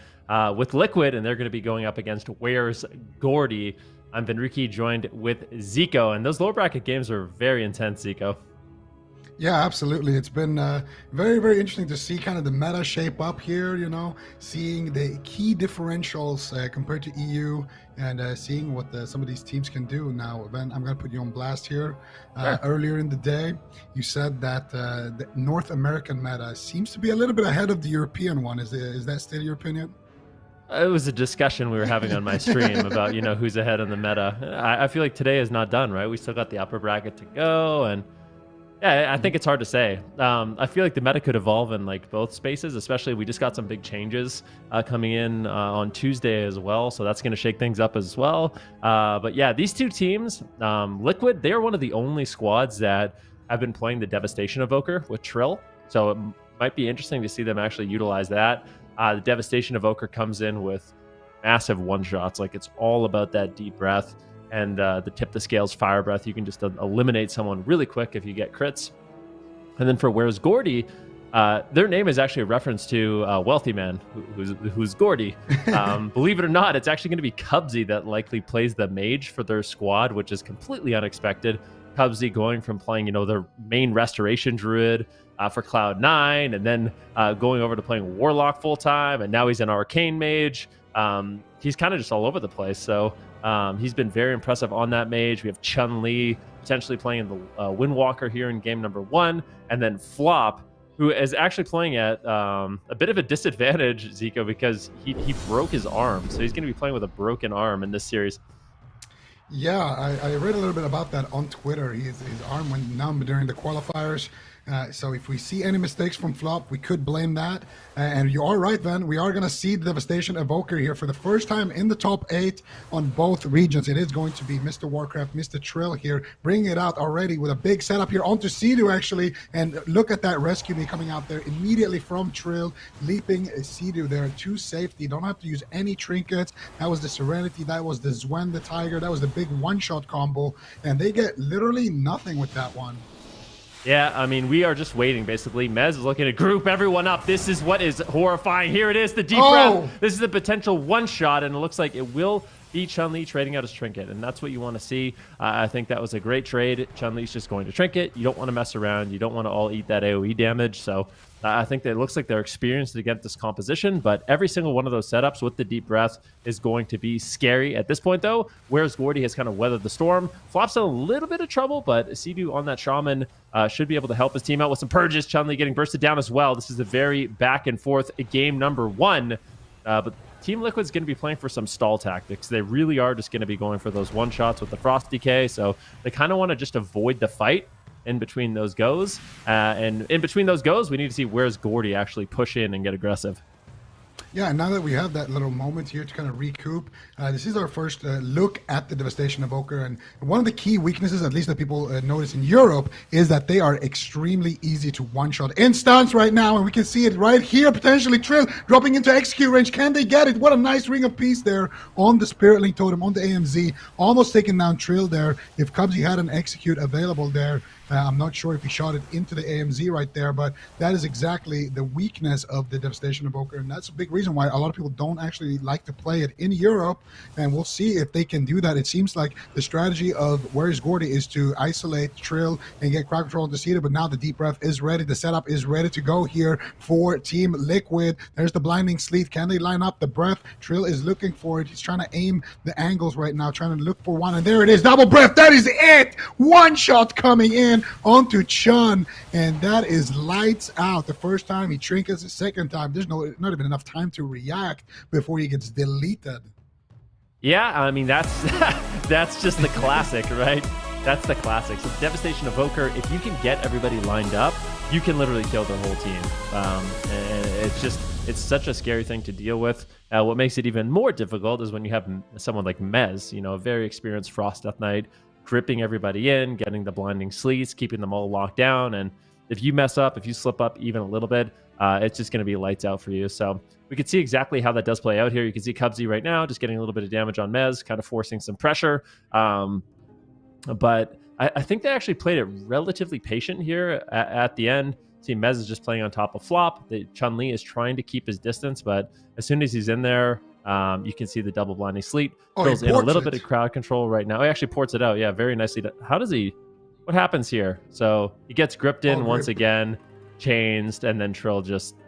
B: with Liquid, and they're going to be going up against Where's Gordy. I'm Benrique, joined with Zico, and those lower bracket games are very intense, Zico.
E: Yeah, absolutely. It's been very, very interesting to see kind of the meta shape up here, seeing the key differentials compared to EU and seeing what some of these teams can do. Now, Ben, I'm going to put you on blast here.
B: Sure.
E: Earlier in the day, you said that the North American meta seems to be a little bit ahead of the European one. Is that still your opinion?
B: It was a discussion we were having on my stream about, who's ahead in the meta. I feel like today is not done, right? We still got the upper bracket to go, and yeah, I think it's hard to say. I feel like the meta could evolve in like both spaces, especially we just got some big changes coming in on Tuesday as well. So that's going to shake things up as well. But yeah, these two teams, Liquid, they are one of the only squads that have been playing the Devastation Evoker with Trill. So it might be interesting to see them actually utilize that. The Devastation Evoker comes in with massive one-shots. Like it's all about that deep breath. And the Tip the Scales Fire Breath, you can just eliminate someone really quick if you get crits. And then for Where's Gordy, their name is actually a reference to Wealthy Man, who's Gordy. Believe it or not, it's actually going to be Cubsy that likely plays the mage for their squad, which is completely unexpected. Cubsy going from playing, their main Restoration Druid for Cloud9, and then going over to playing Warlock full-time, and now he's an Arcane Mage. He's kind of just all over the place, so he's been very impressive on that mage. We have Chun-Li potentially playing the Windwalker here in game number 1, and then Flop, who is actually playing at a bit of a disadvantage, Zico, because he broke his arm, so he's going to be playing with a broken arm in this series.
E: Yeah, I read a little bit about that on Twitter. His arm went numb during the qualifiers. So if we see any mistakes from Flop, we could blame that. And you are right, Van. We are going to see the Devastation Evoker here for the first time in the top 8 on both regions. It is going to be Mr. Warcraft, Mr. Trill here, bringing it out already with a big setup here onto Sea-Doo, actually. And look at that rescue me coming out there immediately from Trill, leaping Sea-Doo there to safety. Don't have to use any trinkets. That was the Serenity. That was the Zwen the Tiger. That was the big one-shot combo. And they get literally nothing with that one.
B: Yeah, I mean, we are just waiting, basically. Mez is looking to group everyone up. This is what is horrifying. Here it is, the deep breath. This is the potential one-shot, and it looks like it will be Chun-Li trading out his trinket, and that's what you want to see. I think that was a great trade. Chun-Li's just going to trinket. You don't want to mess around. You don't want to all eat that AoE damage, so I think that it looks like they're experienced against this composition, but every single one of those setups with the deep breath is going to be scary. At this point, though, Where's Gordy has kind of weathered the storm. Flop's in a little bit of trouble, but Sea-Doo on that Shaman should be able to help his team out with some purges. Chun-Li getting bursted down as well. This is a very back and forth game number 1, but Team Liquid's going to be playing for some stall tactics. They really are just going to be going for those one-shots with the Frost Decay, so they kind of want to just avoid the fight in between those goes. And in between those goes, we need to see Where's Gordy actually push in and get aggressive.
E: Yeah, now that we have that little moment here to kind of recoup, this is our first look at the Devastation Evoker. And one of the key weaknesses, at least that people notice in Europe, is that they are extremely easy to one-shot. Instance right now, and we can see it right here, potentially Trill dropping into execute range. Can they get it? What a nice Ring of Peace there on the Spirit Link Totem, on the AMZ. Almost taking down Trill there. If Cubsy had an execute available there, I'm not sure if he shot it into the AMZ right there, but that is exactly the weakness of the Devastation Evoker, and that's a big reason why a lot of people don't actually like to play it in Europe, and we'll see if they can do that. It seems like the strategy of Where's Gordy is to isolate Trill and get crowd control into Cedar, but now the Deep Breath is ready. The setup is ready to go here for Team Liquid. There's the Blinding Sleet. Can they line up the breath? Trill is looking for it. He's trying to aim the angles right now, trying to look for one, and there it is. Double breath. That is it. One shot coming in onto Chun, and that is lights out. The first time he trinkets, the second time there's not even enough time to react before he gets deleted.
B: Yeah, I mean that's that's just the classic, right? That's the classic. So Devastation Evoker, if you can get everybody lined up, you can literally kill their whole team. And it's such a scary thing to deal with. What makes it even more difficult is when you have someone like Mez, a very experienced Frost Death Knight, gripping everybody in, getting the Blinding Sleets, keeping them all locked down. And if you mess up, if you slip up even a little bit, it's just going to be lights out for you. So we can see exactly how that does play out here. You can see Cubsy right now just getting a little bit of damage on Mez, kind of forcing some pressure. But I think they actually played it relatively patient here at the end. See, Mez is just playing on top of flop. Chun-Li is trying to keep his distance, but as soon as he's in there, you can see the double blinding sleep. Fills in a little bit of crowd control right now. He actually ports it out. Yeah, very nicely. How does he... What happens here? So he gets gripped in once again, chains, and then Trill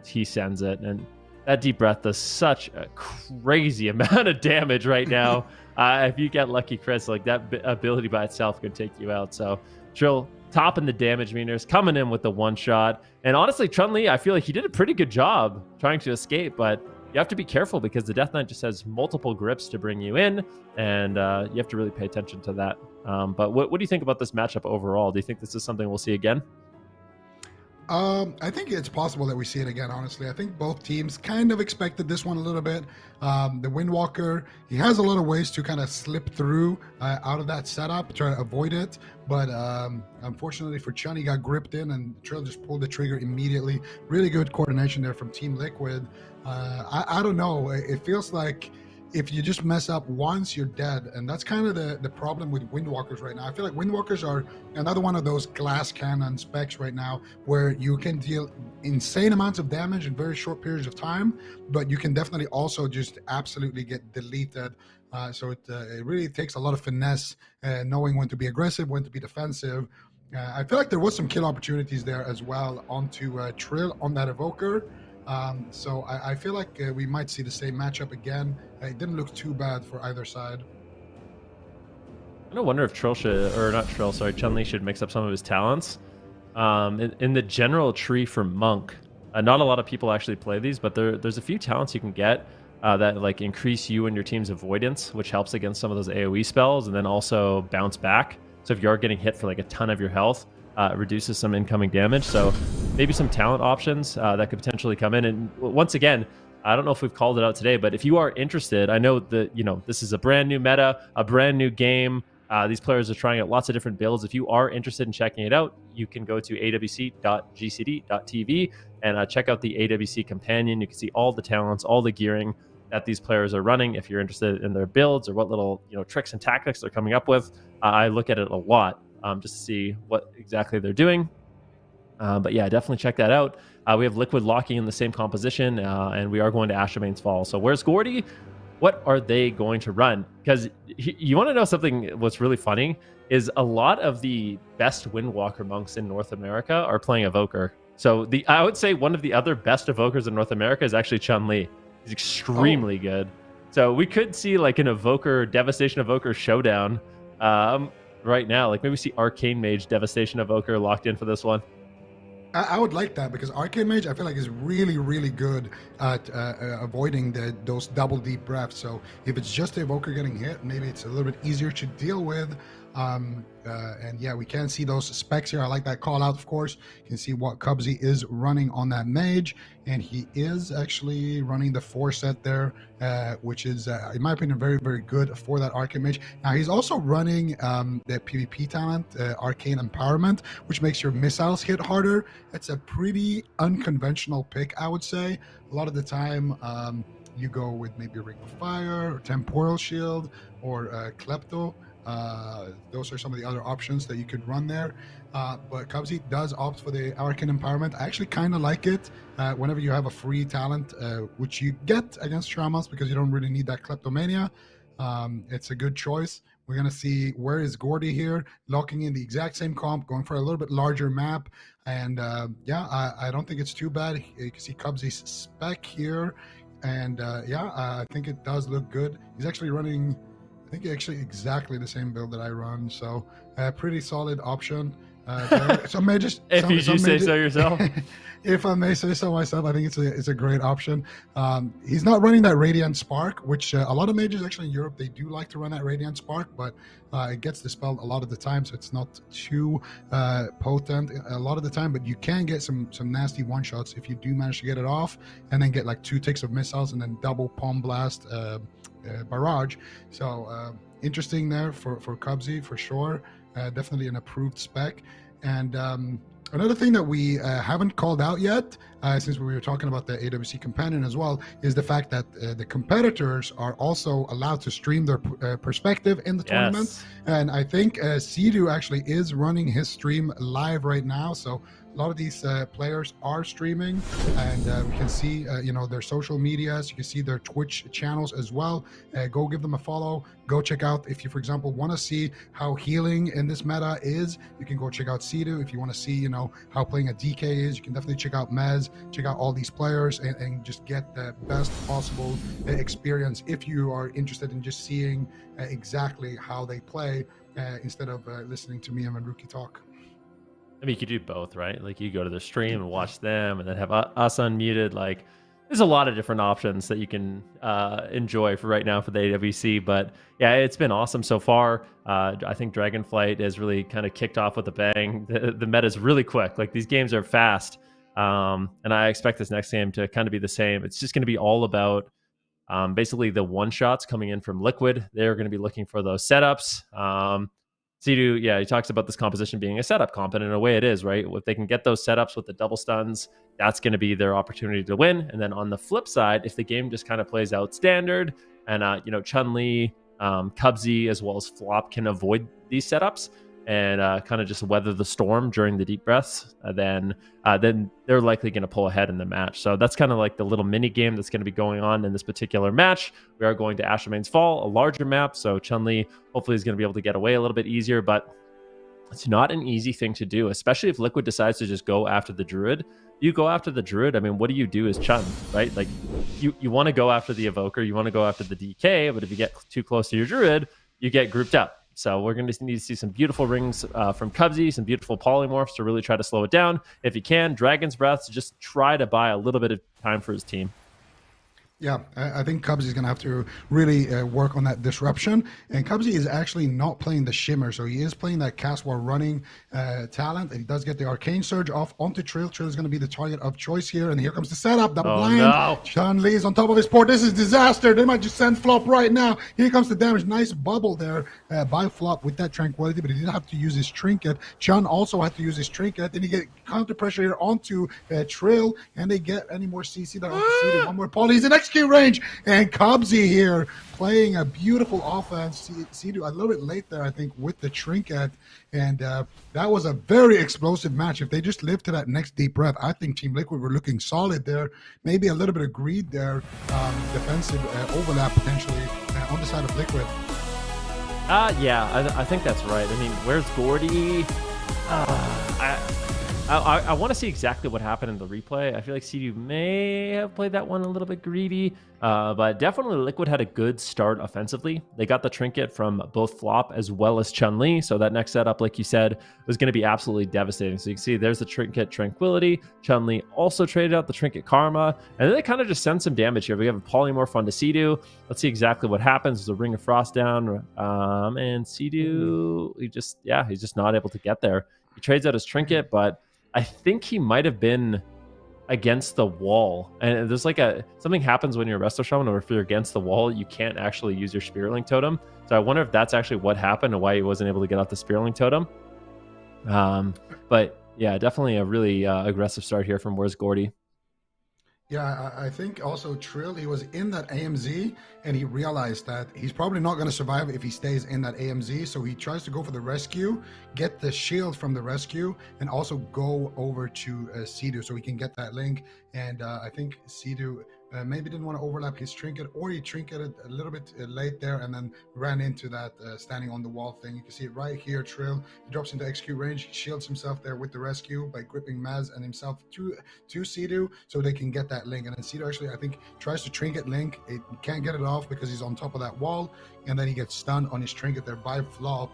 B: he sends it. And that deep breath does such a crazy amount of damage right now. If you get lucky, Chris, like that ability by itself could take you out. So Trill topping the damage meters, coming in with the one shot. And honestly, Chun-Li, I feel like he did a pretty good job trying to escape, but you have to be careful because the Death Knight just has multiple grips to bring you in, and you have to really pay attention to that. But what do you think about this matchup overall? Do you think this is something we'll see again?
E: I think it's possible that we see it again, honestly. I think both teams kind of expected this one a little bit. The Windwalker, he has a lot of ways to kind of slip through out of that setup, try to avoid it. But unfortunately for Chun, he got gripped in and Trill just pulled the trigger immediately. Really good coordination there from Team Liquid. I don't know. It feels like if you just mess up once, you're dead. And that's kind of the problem with Windwalkers right now. I feel like Windwalkers are another one of those glass cannon specs right now where you can deal insane amounts of damage in very short periods of time, but you can definitely also just absolutely get deleted. So it really takes a lot of finesse, knowing when to be aggressive, when to be defensive. I feel like there was some kill opportunities there as well onto Trill on that Evoker. So I feel like we might see the same matchup again. It didn't look too bad for either side.
B: I wonder if Chun-Li should mix up some of his talents. In the general tree for Monk, not a lot of people actually play these, but there's a few talents you can get that like increase you and your team's avoidance, which helps against some of those AoE spells, and then also bounce back. So if you are getting hit for like a ton of your health, it reduces some incoming damage. So maybe some talent options that could potentially come in. And once again, I don't know if we've called it out today, but if you are interested, I know that, this is a brand new meta, a brand new game. These players are trying out lots of different builds. If you are interested in checking it out, you can go to awc.gcd.tv and check out the AWC companion. You can see all the talents, all the gearing that these players are running. If you're interested in their builds or what little tricks and tactics they're coming up with, I look at it a lot just to see what exactly they're doing. But yeah, definitely check that out. We have Liquid locking in the same composition, and we are going to Ashamane's Fall. So where's Gordy? What are they going to run? Because you want to know something what's really funny is a lot of the best Windwalker monks in North America are playing Evoker. So I would say one of the other best Evokers in North America is actually Chun-Li. He's extremely good. So we could see like an Evoker, Devastation Evoker showdown right now. Like maybe see Arcane Mage, Devastation Evoker locked in for this one.
E: I would like that because Arcane Mage, I feel like, is really, really good at avoiding those double deep breaths. So if it's just the Evoker getting hit, maybe it's a little bit easier to deal with. And yeah, we can see those specs here. I like that call out, of course. You can see what Cubsy is running on that mage, and he is actually running the 4-set there, which is, in my opinion, very, very good for that Arcane Mage. Now, he's also running the PvP talent, Arcane Empowerment, which makes your missiles hit harder. It's a pretty unconventional pick, I would say. A lot of the time, you go with maybe Ring of Fire, or Temporal Shield, or Klepto. Those are some of the other options that you could run there, but Cubsy does opt for the Arcane Empowerment. I actually kind of like it whenever you have a free talent, which you get against Shamans because you don't really need that Kleptomania. It's a good choice. We're going to see where is Gordy here, locking in the exact same comp, going for a little bit larger map, and yeah, I don't think it's too bad. You can see Cubsy's spec here, and yeah, I think it does look good. He's actually running, I think actually exactly the same build that I run, so a pretty solid option. Some mages,
B: if you do say so yourself.
E: If I may say so myself, I think it's a great option. He's not running that Radiant Spark, which a lot of mages actually in Europe, they do like to run that Radiant Spark, but it gets dispelled a lot of the time, so it's not too potent a lot of the time, but you can get some nasty one-shots if you do manage to get it off, and then get like 2 ticks of missiles and then double Palm Blast barrage. So interesting there for Cubsy for sure. Definitely an approved spec. And another thing that we haven't called out yet, since we were talking about the AWC Companion as well, is the fact that the competitors are also allowed to stream their perspective in the tournament. And I think Sea-Doo actually is running his stream live right now. So a lot of these players are streaming, and we can see their social medias. You can see their Twitch channels as well. Go give them a follow. Go check out, if you, for example, want to see how healing in this meta is, you can go check out Sea-Doo. If you want to see how playing a DK is, you can definitely check out Mez, check out all these players, and just get the best possible experience if you are interested in just seeing exactly how they play instead of listening to me and Rookie talk.
B: I mean, you could do both, right? Like you go to the stream and watch them and then have us unmuted. Like there's a lot of different options that you can enjoy for right now for the AWC. But yeah, it's been awesome so far. I think Dragonflight has really kind of kicked off with a bang. The meta is really quick. Like these games are fast. And I expect this next game to kind of be the same. It's just going to be all about basically the one-shots coming in from Liquid. They're going to be looking for those setups. Sea-Doo, yeah, he talks about this composition being a setup comp, and in a way it is, right? If they can get those setups with the double stuns, that's going to be their opportunity to win. And then on the flip side, if the game just kind of plays out standard and, Chun-Li, Cubsy, as well as Flop can avoid these setups and kind of just weather the storm during the deep breaths, then they're likely going to pull ahead in the match. So that's kind of like the little mini game that's going to be going on in this particular match. We are going to Ash Remains Fall, a larger map, so Chun-Li hopefully is going to be able to get away a little bit easier, but it's not an easy thing to do, especially if Liquid decides to just go after the Druid. You go after the Druid, I mean, what do you do as Chun, right? Like, you want to go after the Evoker, you want to go after the DK, but if you get too close to your Druid, you get grouped up. So we're going to need to see some beautiful rings from Cubsy, some beautiful polymorphs to really try to slow it down. If you can, Dragon's Breath, to just try to buy a little bit of time for his team.
E: Yeah, I think Cubsy is going to have to really work on that disruption. And Cubsy is actually not playing the Shimmer, so he is playing that cast while running talent. And he does get the Arcane Surge off onto Trill. Trill is going to be the target of choice here. And here comes the setup. Double blind.
B: No.
E: Chun-Li is on top of his port. This is disaster. They might just send Flop right now. Here comes the damage. Nice bubble there by Flop with that Tranquility, but he did have to use his Trinket. Chun also had to use his Trinket. Then he get counter pressure here onto Trill, and they get any more CC. They're onto CD. One more poly. He's in XQ range, and Cubsy here playing a beautiful offense. Sea-Doo a little bit late there, I think, with the Trinket, and that was a very explosive match. If they just lived to that next deep breath, I think Team Liquid were looking solid there. Maybe a little bit of greed there, defensive overlap potentially on the side of Liquid.
B: Yeah, I think that's right. I mean, where's GORDY? I want to see exactly what happened in the replay. I feel like Sea-Doo may have played that one a little bit greedy, but definitely Liquid had a good start offensively. They got the Trinket from both Flop as well as Chun-Li, so that next setup, like you said, was going to be absolutely devastating. So you can see there's the Trinket Tranquility. Chun-Li also traded out the Trinket Karma, and then they kind of just send some damage here. We have a Polymorph onto Sea-Doo. Let's see exactly what happens. There's a Ring of Frost down, and Sea-Doo, he's just not able to get there. He trades out his Trinket, but I think he might have been against the wall. And there's like something happens when you're a Resto Shaman, or if you're against the wall, you can't actually use your Spirit Link Totem. So I wonder if that's actually what happened and why he wasn't able to get off the Spirit Link Totem. But yeah, definitely a really aggressive start here from Where's GORDY.
E: Yeah, I think also Trill, he was in that AMZ, and he realized that he's probably not going to survive if he stays in that AMZ, so he tries to go for the rescue, get the shield from the rescue, and also go over to Sea-Doo so he can get that link. And I think Sea-Doo maybe didn't want to overlap his Trinket, or he Trinketed a little bit late there and then ran into that standing on the wall thing. You can see it right here. Trill, he drops into XQ range, he shields himself there with the rescue by gripping Maz and himself to Sea-Doo so they can get that link. And then Sea-Doo actually, I think, tries to Trinket link. It can't get it off because he's on top of that wall, and then he gets stunned on his Trinket there by Flop.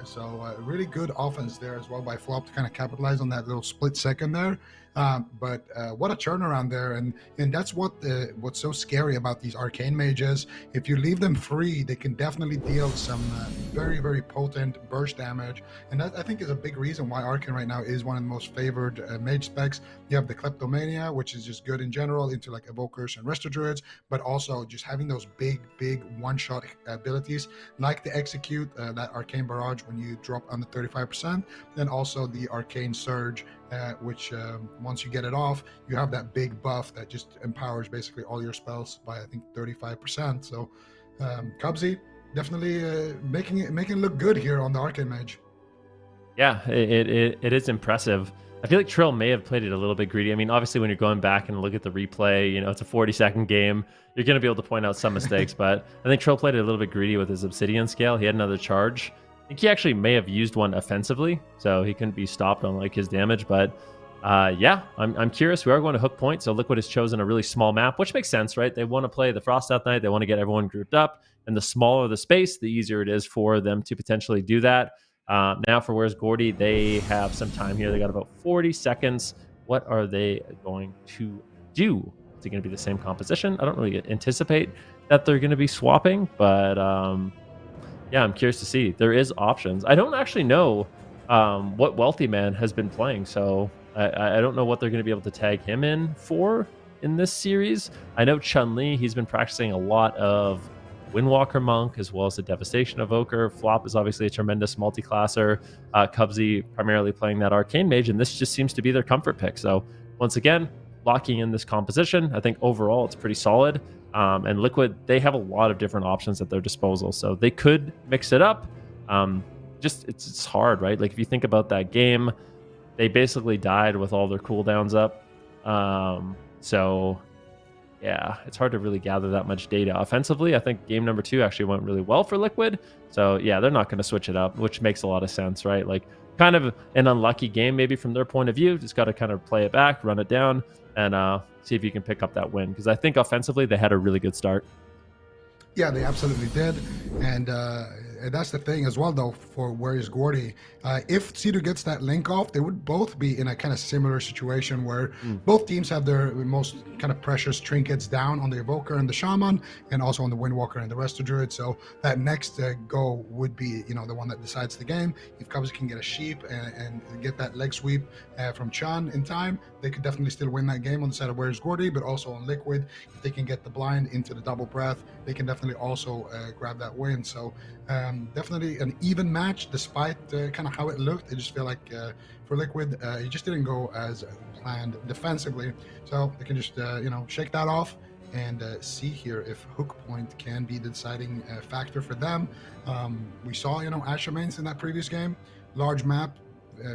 E: So really good offense there as well by Flop to kind of capitalize on that little split second there. But what a turnaround there, and that's what's so scary about these arcane mages. If you leave them free, they can definitely deal some very, very potent burst damage, and that I think is a big reason why Arcane right now is one of the most favored mage specs. You have the Kleptomania, which is just good in general into like Evokers and Resto Druids, but also just having those big one-shot abilities like the Execute, that Arcane Barrage when you drop under 35%, and also the Arcane Surge, which once you get it off, you have that big buff that just empowers basically all your spells by I think 35%. So Cubsy definitely making it look good here on the Arcane Mage.
B: Yeah, it is impressive. I feel like Trill may have played it a little bit greedy. I mean, obviously, when you're going back and look at the replay, it's a 40-second game. You're going to be able to point out some mistakes, but I think Trill played it a little bit greedy with his Obsidian Scale. He had another charge. I think he actually may have used one offensively, so he couldn't be stopped on like his damage. But yeah, I'm curious. We are going to Hook Point, so Liquid has chosen a really small map, which makes sense, right? They want to play the Frost Death Knight. They want to get everyone grouped up, and the smaller the space, the easier it is for them to potentially do that. Now for Where's Gordy, they have some time here. They got about 40 seconds. What are they going to do? Is it going to be the same composition? I don't really anticipate that they're going to be swapping, but yeah, I'm curious to see. There is options. I don't actually know what Wealthy Man has been playing, so I don't know what they're going to be able to tag him in for in this series. I know Chun-Li, he's been practicing a lot of Windwalker Monk as well as the Devastation Evoker. Flop is obviously a tremendous multi-classer. Cubsy primarily playing that Arcane Mage, and this just seems to be their comfort pick. So once again, locking in this composition, I think overall it's pretty solid. And Liquid, they have a lot of different options at their disposal, so they could mix it up. Just it's hard, right? Like if you think about that game, they basically died with all their cooldowns up. So yeah, it's hard to really gather that much data. Offensively, I think game number 2 actually went really well for Liquid. So yeah, they're not going to switch it up, which makes a lot of sense, right? Like kind of an unlucky game maybe from their point of view. Just got to kind of play it back, run it down, and see if you can pick up that win. Because I think offensively, they had a really good start.
E: Yeah, they absolutely did. And that's the thing as well, though, for Where is Gordy. If Cedo gets that link off, they would both be in a kind of similar situation where both teams have their most kind of precious trinkets down on the Evoker and the Shaman, and also on the Windwalker and the Resto Druid. So that next go would be, the one that decides the game. If Cubs can get a Sheep and get that leg sweep from Chun in time, they could definitely still win that game on the side of Where's Gordy, but also on Liquid. If they can get the blind into the double breath, they can definitely also grab that win. So definitely an even match despite kind of how it looked. I just feel like for Liquid, it just didn't go as planned defensively. So they can just, shake that off and see here if Hook Point can be the deciding factor for them. We saw, Asher Mains in that previous game. Large map,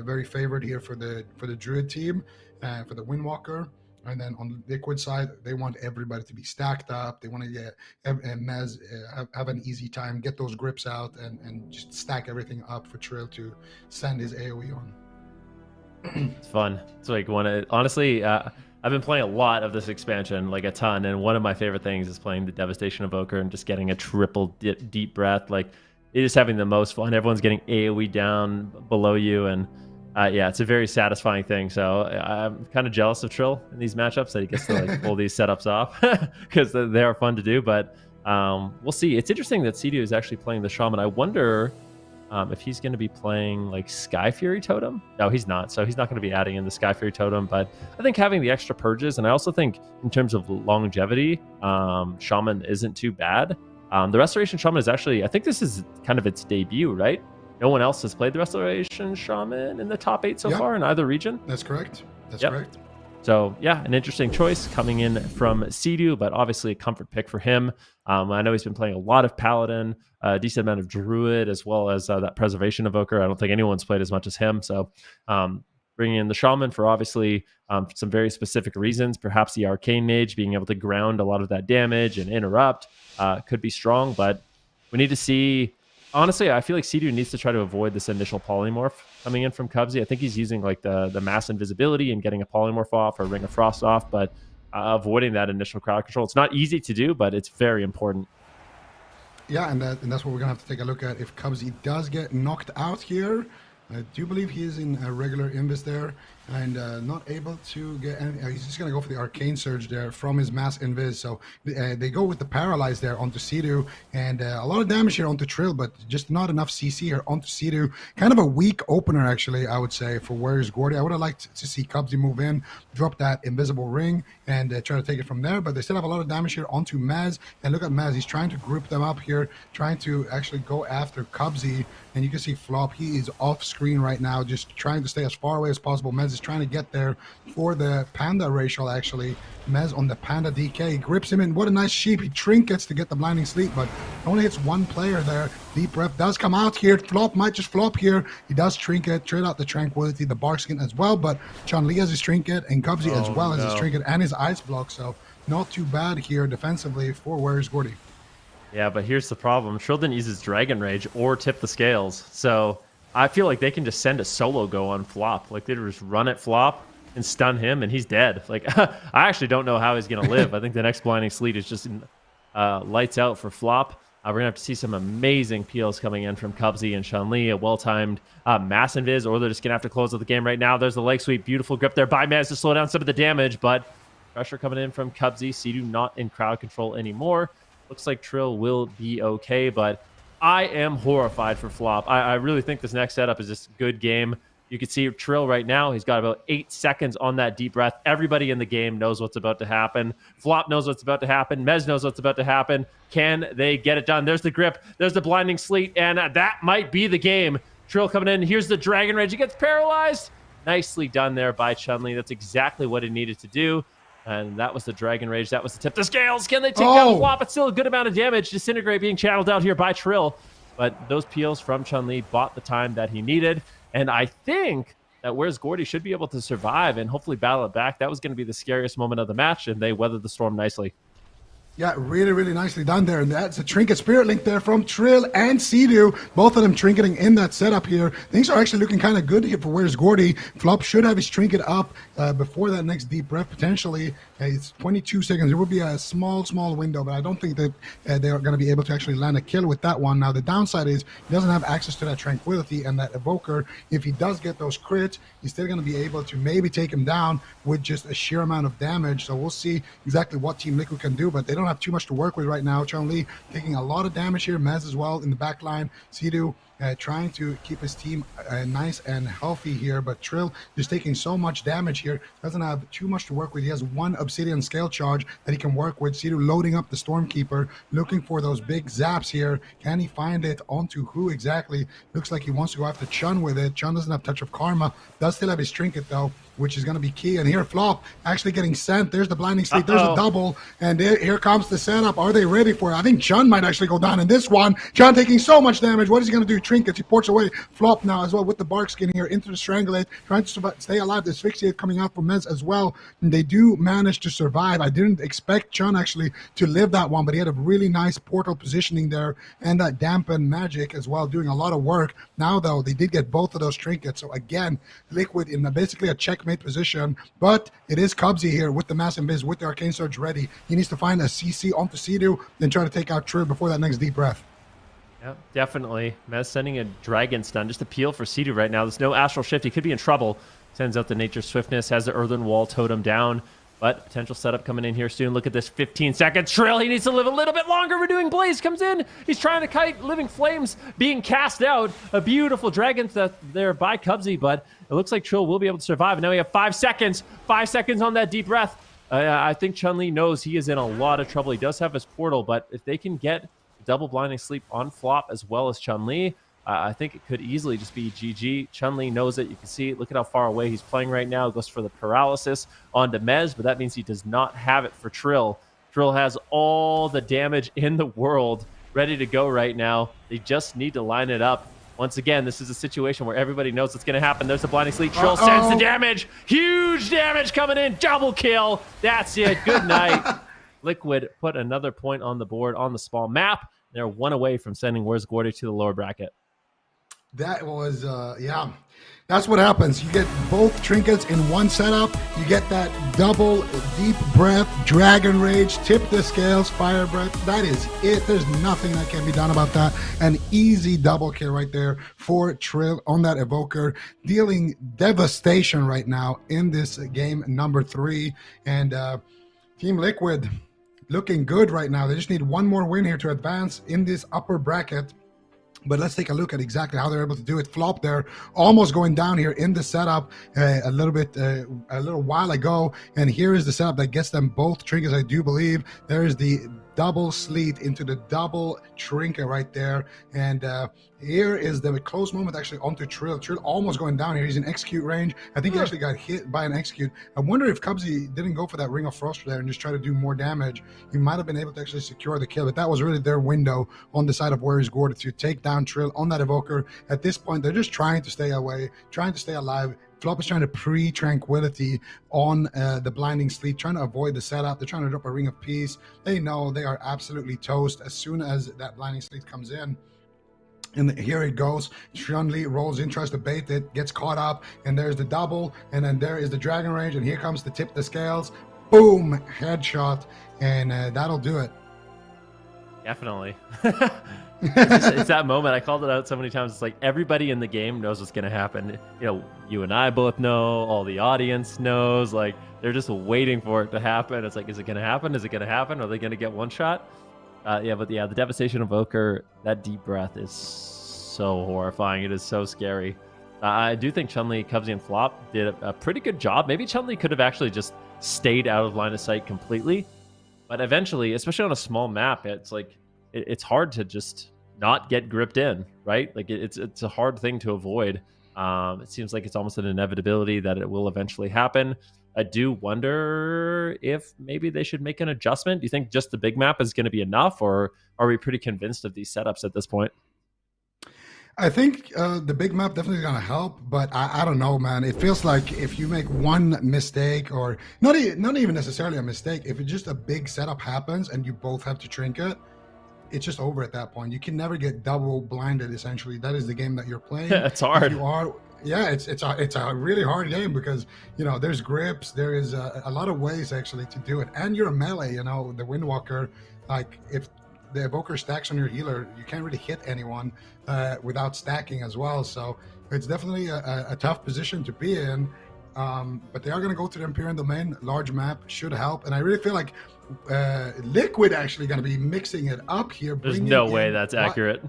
E: very favored here for the Druid team, for the Windwalker. And then on the Liquid side, they want everybody to be stacked up. They want to get Mez have an easy time, get those grips out, and just stack everything up for Trill to send his AoE on.
B: It's fun. It's like honestly, I've been playing a lot of this expansion, like a ton, and one of my favorite things is playing the Devastation Evoker and just getting a triple deep breath. Like, it is having the most fun. Everyone's getting AoE down below you, and yeah, it's a very satisfying thing. So I'm kind of jealous of Trill in these matchups that he gets to like pull these setups off because they are fun to do. But we'll see. It's interesting that Cedo is actually playing the Shaman. I wonder if he's going to be playing like Sky Fury Totem. No, he's not. So he's not going to be adding in the Sky Fury Totem. But I think having the extra purges, and I also think in terms of longevity, Shaman isn't too bad. The Restoration Shaman is actually, I think this is kind of its debut, right? No one else has played the Restoration Shaman in the top 8 so far in either region.
E: That's correct. That's correct.
B: So yeah, an interesting choice coming in from Cedo, but obviously a comfort pick for him. I know he's been playing a lot of Paladin, a decent amount of Druid, as well as that Preservation Evoker. I don't think anyone's played as much as him. So bringing in the Shaman for obviously some very specific reasons. Perhaps the Arcane Mage being able to ground a lot of that damage and interrupt could be strong, but we need to see. Honestly, I feel like Cedo needs to try to avoid this initial polymorph coming in from Cubsy. I think he's using like the mass invisibility and getting a polymorph off or Ring of Frost off, but avoiding that initial crowd control. It's not easy to do, but it's very important.
E: Yeah, and that's what we're going to have to take a look at. If Cubsy does get knocked out here, I do believe he is in a regular invis there. and not able to get anything. He's just going to go for the Arcane Surge there from his Mass Invis. So they go with the Paralyze there onto Sidu, and a lot of damage here onto Trill, but just not enough CC here onto Sidu. Kind of a weak opener, actually, I would say, for Where's Gordy. I would have liked to see Cubsy move in, drop that Invisible Ring, and try to take it from there, but they still have a lot of damage here onto Maz. And look at Maz, he's trying to group them up here, trying to actually go after Cubsy, and you can see Flop, he is off screen right now, just trying to stay as far away as possible. Mez is trying to get there for the Panda racial, actually. Mez on the Panda DK, he grips him in. What a nice sheep. He trinkets to get the Blinding Sleep, but only hits one player there. Deep Breath does come out here. Flop might just flop here. He does trinket, trade out the Tranquility, the Bark Skin as well, but Chun-Li has his trinket, and Cubsy as well as his trinket and his Ice Block, so not too bad here defensively for Where's Gordy.
B: Yeah, but here's the problem. Trill didn't use his Dragon Rage or tip the scales, so I feel like they can just send a solo go on Flop. Like, they just run at Flop and stun him, and he's dead. Like, I actually don't know how he's going to live. I think the next Blinding Sleet is just lights out for Flop. We're going to have to see some amazing peels coming in from Cubsy and Chun-Li, a well-timed Mass Invis, or they're just going to have to close out the game right now. There's the leg sweep. Beautiful grip there by Maz to slow down some of the damage, but pressure coming in from Cubsy. Sidu not in crowd control anymore. Looks like Trill will be okay, but I am horrified for Flop. I really think this next setup is just a good game. You can see Trill right now. He's got about 8 seconds on that deep breath. Everybody in the game knows what's about to happen. Flop knows what's about to happen. Mez knows what's about to happen. Can they get it done? There's the grip. There's the Blinding Sleet, and that might be the game. Trill coming in. Here's the Dragon Rage. He gets paralyzed. Nicely done there by Chun-Li. That's exactly what he needed to do. And that was the Dragon Rage. That was the tip. The scales. Can they take down Flop? It's still a good amount of damage. Disintegrate being channeled out here by Trill. But those peels from Chun-Li bought the time that he needed. And I think that Where's Gordy should be able to survive and hopefully battle it back. That was going to be the scariest moment of the match, and they weathered the storm nicely.
E: Yeah, really, really nicely done there. And that's a Trinket Spirit Link there from Trill and Sidu. Both of them trinketing in that setup here. Things are actually looking kind of good here for Where's Gordy. Flop should have his trinket up before that next deep breath, potentially. It's 22 seconds. It would be a small window, but I don't think that they're going to be able to actually land a kill with that one. Now, the downside is he doesn't have access to that Tranquility and that Evoker. If he does get those crits, he's still going to be able to maybe take him down with just a sheer amount of damage. So we'll see exactly what Team Liquid can do, but they don't have too much to work with right now. Chun-Li taking a lot of damage here. Maz as well in the back line. Sidu trying to keep his team nice and healthy here, but Trill just taking so much damage here. Doesn't have too much to work with. He has one Obsidian Scale Charge that he can work with. Sidu loading up the Stormkeeper, looking for those big zaps here. Can he find it onto who exactly? Looks like he wants to go after Chun with it. Chun doesn't have Touch of Karma. Does still have his trinket though, which is going to be key. And here Flop actually getting sent. There's the Blinding Sleep. There's a double. And here comes the setup. Are they ready for it? I think Chun might actually go down in this one. Chun taking so much damage. What is he going to do? Trinkets. He ports away Flop now as well with the Bark Skin here into the Strangulate. Trying to stay alive. The Asphyxiate coming out from Mez as well. And they do manage to survive. I didn't expect Chun actually to live that one, but he had a really nice portal positioning there and that Dampen Magic as well, doing a lot of work. Now, though, they did get both of those trinkets. So, again, Liquid in basically a checkmate position, but it is Cubsy here with the Mass Invis, with the Arcane Surge ready. He needs to find a CC onto Sidu, then try to take out Trill before that next deep breath.
B: Yeah, definitely. Mez sending a Dragon Stun, just a peel for Sidu right now. There's no Astral Shift. He could be in trouble. Sends out the Nature Swiftness, has the Earthen Wall totem down, but potential setup coming in here soon. Look at this, 15 seconds. Trill, he needs to live a little bit longer. Renewing Blaze comes in. He's trying to kite Living Flames being cast out. A beautiful Dragon there by Cubsy, but it looks like Trill will be able to survive. And now we have 5 seconds. 5 seconds on that deep breath. I think Chun-Li knows he is in a lot of trouble. He does have his portal, but if they can get double Blinding Sleep on Flop as well as Chun-Li, I think it could easily just be GG. Chun-Li knows it. You can see, look at how far away he's playing right now. Goes for the paralysis onto Mez, but that means he does not have it for Trill. Trill has all the damage in the world ready to go right now. They just need to line it up. Once again, this is a situation where everybody knows what's going to happen. There's the Blinding Sleep. Trill sends the damage. Huge damage coming in. Double kill. That's it. Good night. Liquid put another point on the board on the small map. They're one away from sending Where's Gordy to the lower bracket.
E: That was, yeah. That's what happens. You get both trinkets in one setup. You get that double deep breath, dragon rage, tip the scales, fire breath. That is it. There's nothing that can be done about that. An easy double kill right there for Trill on that evoker, dealing devastation right now in this game number 3. And Team Liquid looking good right now. They just need one more win here to advance in this upper bracket. But let's take a look at exactly how they're able to do it. Flop there, almost going down here in the setup a little while ago. And here is the setup that gets them both trinkets, I do believe. There is the double sleet into the double trinket right there. And here is the close moment actually onto Trill. Trill almost going down here. He's in execute range. I think he actually got hit by an execute. I wonder if Cubsy didn't go for that Ring of Frost there and just try to do more damage. He might have been able to actually secure the kill, but that was really their window on the side of Where is Gordy to take down Trill on that evoker. At this point, they're just trying to stay away, trying to stay alive. Flop is trying to pre-tranquility on the blinding sleep, trying to avoid the setup. They're trying to drop a Ring of Peace. They know they are absolutely toast as soon as that blinding sleep comes in. And here it goes. Chun-Li rolls in, tries to bait it, gets caught up, and there's the double, and then there is the dragon rage, and here comes the tip the scales. Boom, headshot, and that'll do it.
B: Definitely. It's that moment. I called it out so many times. It's like everybody in the game knows what's going to happen. You know, you and I both know. All the audience knows. Like, they're just waiting for it to happen. It's like, is it going to happen? Is it going to happen? Are they going to get one shot? The devastation evoker, that deep breath is so horrifying. It is so scary. I do think Chun-Li, Cubsy, and Flop did a pretty good job. Maybe Chun-Li could have actually just stayed out of line of sight completely. But eventually, especially on a small map, it's like it's hard to just not get gripped in, right? Like it's a hard thing to avoid. It seems like it's almost an inevitability that it will eventually happen. I do wonder if maybe they should make an adjustment. Do you think just the big map is going to be enough, or are we pretty convinced of these setups at this point?
E: I think the big map definitely is going to help, but I don't know, man. It feels like if you make one mistake, or not even necessarily a mistake, if it's just a big setup happens and you both have to trinket, it's just over at that point. You can never get double blinded, essentially. That is the game that you're playing.
B: It's hard.
E: It's a really hard game because, you know, there's grips, there is a lot of ways actually to do it. And you're a melee, you know, the Windwalker, like if the evoker stacks on your healer, you can't really hit anyone without stacking as well. So it's definitely a tough position to be in. But they are going to go to the Imperial Domain. Large map should help. And I really feel like Liquid actually going to be mixing it up here.
B: There's no way that's accurate.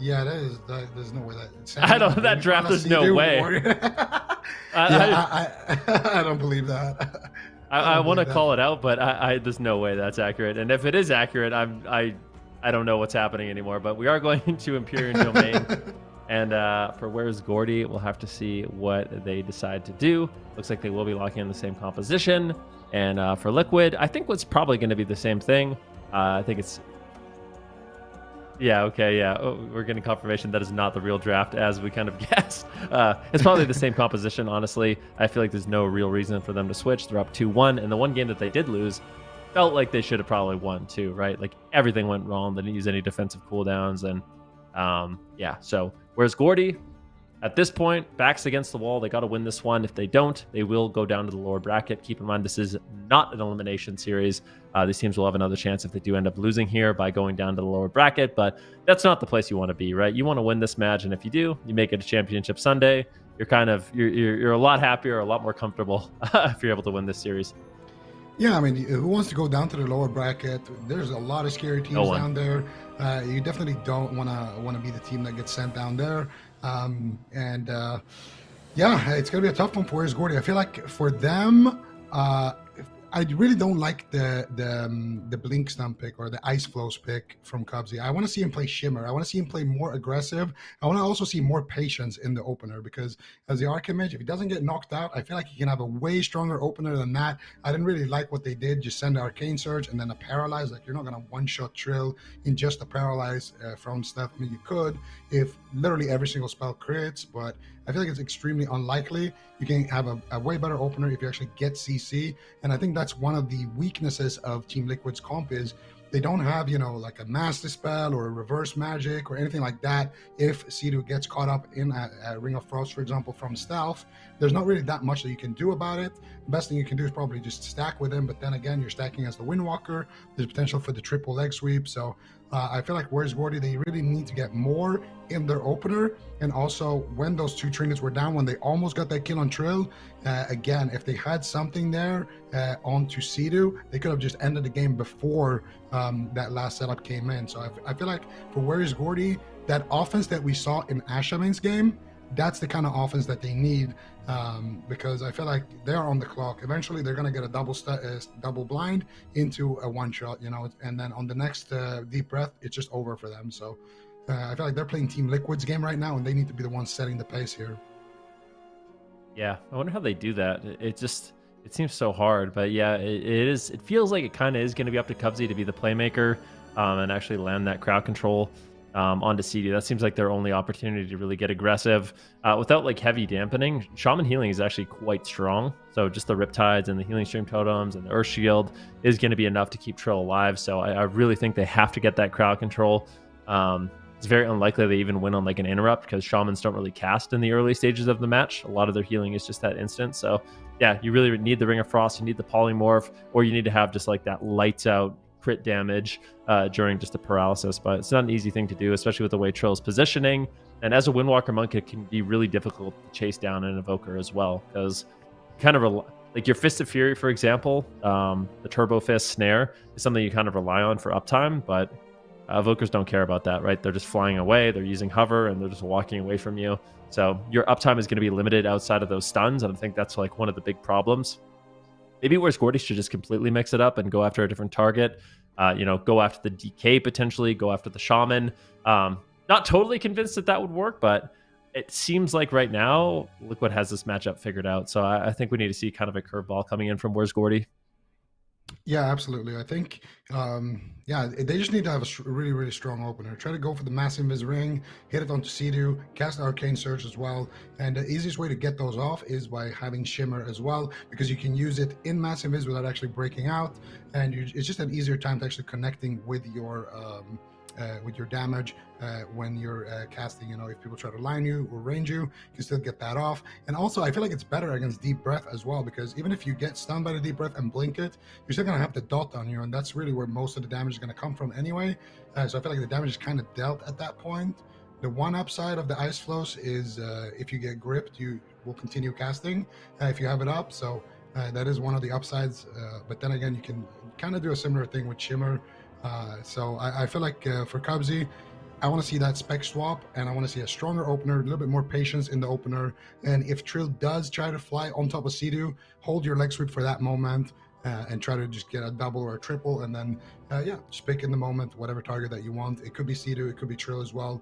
E: Yeah, there's no way that.
B: I don't. That draft. There's no way.
E: I don't believe that.
B: I want to call it out, but there's no way that's accurate. And if it is accurate, I don't know what's happening anymore. But we are going into Imperial Domain, and for Where's Gordy, we'll have to see what they decide to do. Looks like they will be locking in the same composition. And for Liquid, I think what's probably going to be the same thing. I think it's. Yeah, okay, yeah. Oh, we're getting confirmation that is not the real draft, as we kind of guessed. It's probably the same composition, honestly. I feel like there's no real reason for them to switch. They're up 2-1, and the one game that they did lose felt like they should have probably won too, right? Like, everything went wrong. They didn't use any defensive cooldowns, and yeah. So, whereas Gordy, at this point, backs against the wall. They got to win this one. If they don't, they will go down to the lower bracket. Keep in mind, this is not an elimination series. These teams will have another chance if they do end up losing here by going down to the lower bracket, but that's not the place you want to be, right? You want to win this match, and if you do, you make it a championship Sunday. You're a lot happier, a lot more comfortable if you're able to win this series.
E: Yeah, I mean, who wants to go down to the lower bracket? There's a lot of scary teams down there. You definitely don't want to be the team that gets sent down there. Yeah, it's gonna be a tough one for Where's Gordy. I feel like for them, I really don't like the Blink Stump pick or the Ice Flows pick from Cubsy. I want to see him play Shimmer. I want to see him play more aggressive. I want to also see more patience in the opener, because as the Archimage, if he doesn't get knocked out, I feel like he can have a way stronger opener than that. I didn't really like what they did. Just send the Arcane Surge and then a Paralyze. Like, you're not going to one-shot Trill in just a Paralyze from stuff. I mean, you could if literally every single spell crits, but I feel like it's extremely unlikely. You can have a way better opener if you actually get CC, and I think that's one of the weaknesses of Team Liquid's comp is they don't have, like a Master Spell or a Reverse Magic or anything like that. If Sea-Doo gets caught up in a Ring of Frost, for example, from stealth, there's not really that much that you can do about it. The best thing you can do is probably just stack with him, but then again, you're stacking as the Windwalker. There's potential for the triple leg sweep. So I feel like Where's Gordy, they really need to get more in their opener. And also, when those 2 trinkets were down, when they almost got that kill on Trill, again, if they had something there onto Sea-Doo, they could have just ended the game before that last setup came in. So I feel like for Where's Gordy, that offense that we saw in Ashamin's game, that's the kind of offense that they need, because I feel like they're on the clock. Eventually, they're going to get a double blind into a one-shot, and then on the next deep breath, it's just over for them. So I feel like they're playing Team Liquid's game right now, and they need to be the ones setting the pace here.
B: Yeah, I wonder how they do that. It seems so hard, but yeah, it is. It feels like it kind of is going to be up to Cubsy to be the playmaker and actually land that crowd control onto CD. That seems like their only opportunity to really get aggressive without like heavy dampening. Shaman healing is actually quite strong, so just the Riptides and the Healing Stream Totems and the Earth Shield is going to be enough to keep Trill alive. So I really think they have to get that crowd control. It's very unlikely they even win on like an interrupt, because Shamans don't really cast in the early stages of the match. A lot of their healing is just that instant. So yeah, you really need the Ring of Frost, you need the Polymorph, or you need to have just like that lights out crit damage during just a paralysis. But it's not an easy thing to do, especially with the way Trill's positioning. And as a Windwalker monk, it can be really difficult to chase down an Evoker as well, because kind of like your Fist of Fury, for example, the Turbo Fist snare is something you kind of rely on for uptime, but Evokers don't care about that, right? They're just flying away, they're using hover, and they're just walking away from you. So your uptime is going to be limited outside of those stuns, and I think that's like one of the big problems. Maybe Where's Gordy should just completely mix it up and go after a different target. Go after the DK potentially, go after the Shaman. Not totally convinced that would work, but it seems like right now Liquid has this matchup figured out. So I think we need to see kind of a curveball coming in from Where's Gordy.
E: Yeah, absolutely. I think, they just need to have a really, really strong opener. Try to go for the Massive Invis Ring, hit it onto Sea-Doo, cast Arcane Surge as well. And the easiest way to get those off is by having Shimmer as well, because you can use it in Massive Invis without actually breaking out. And it's just an easier time to actually connecting with your damage when you're casting. If people try to line you or range you, you can still get that off. And also, I feel like it's better against Deep Breath as well, because even if you get stunned by the Deep Breath and blink it, you're still going to have the dot on you, and that's really where most of the damage is going to come from anyway. So I feel like the damage is kind of dealt at that point. The one upside of the Ice Flows is if you get gripped, you will continue casting if you have it up. So that is one of the upsides. But then again, you can kind of do a similar thing with Shimmer. So I feel like for Cubsy, I want to see that spec swap, and I want to see a stronger opener, a little bit more patience in the opener. And if Trill does try to fly on top of Sea-Doo, hold your leg sweep for that moment and try to just get a double or a triple, and then just pick in the moment whatever target that you want. It could be Sea-Doo, it could be Trill as well,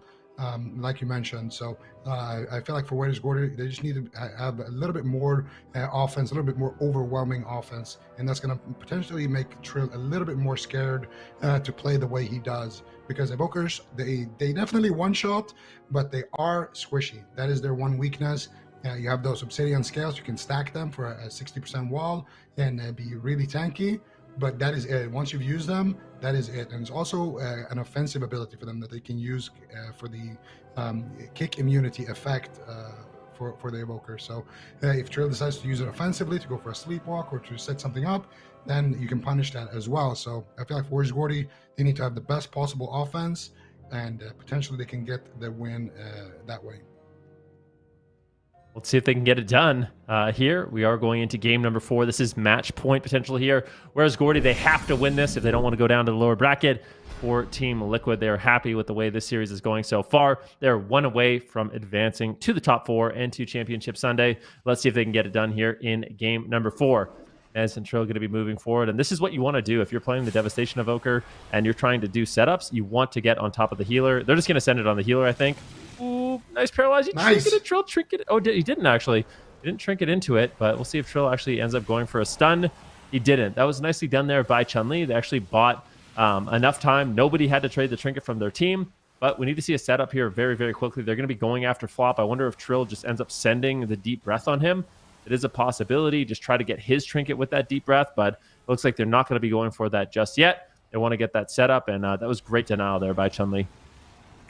E: like you mentioned. So I feel like for Where's Gordy, they just need to have a little bit more offense, a little bit more overwhelming offense, and that's going to potentially make Trill a little bit more scared to play the way he does. Because Evokers, they definitely one-shot, but they are squishy. That is their one weakness. You have those Obsidian Scales, you can stack them for a 60% wall and be really tanky, but that is it. Once you've used them, that is it. And it's also an offensive ability for them that they can use for the kick immunity effect for the Evoker. So if Trill decides to use it offensively, to go for a sleepwalk or to set something up, then you can punish that as well. So I feel like for Where's Gordy, they need to have the best possible offense, and potentially they can get the win that way.
B: Let's see if they can get it done. Here we are going into game number 4. This is match point potential here. Whereas Gordy, they have to win this if they don't want to go down to the lower bracket. For Team Liquid, they're happy with the way this series is going so far. They're one away from advancing to the top 4 and to Championship Sunday. Let's see if they can get it done here in game number 4. As Trill going to be moving forward, and this is what you want to do if you're playing the Devastation Evoker and you're trying to do setups. You want to get on top of the healer. They're just going to send it on the healer, I think. Ooh, nice paralyze.
E: Nice.
B: Trill trinket. Oh, he didn't actually. He didn't trinket into it, but we'll see if Trill actually ends up going for a stun. He didn't. That was nicely done there by Chun-Li. They actually bought enough time. Nobody had to trade the trinket from their team, but we need to see a setup here very, very quickly. They're going to be going after Flop. I wonder if Trill just ends up sending the Deep Breath on him. It is a possibility. Just try to get his trinket with that Deep Breath, but it looks like they're not going to be going for that just yet. They want to get that set up, and that was great denial there by Chun-Li.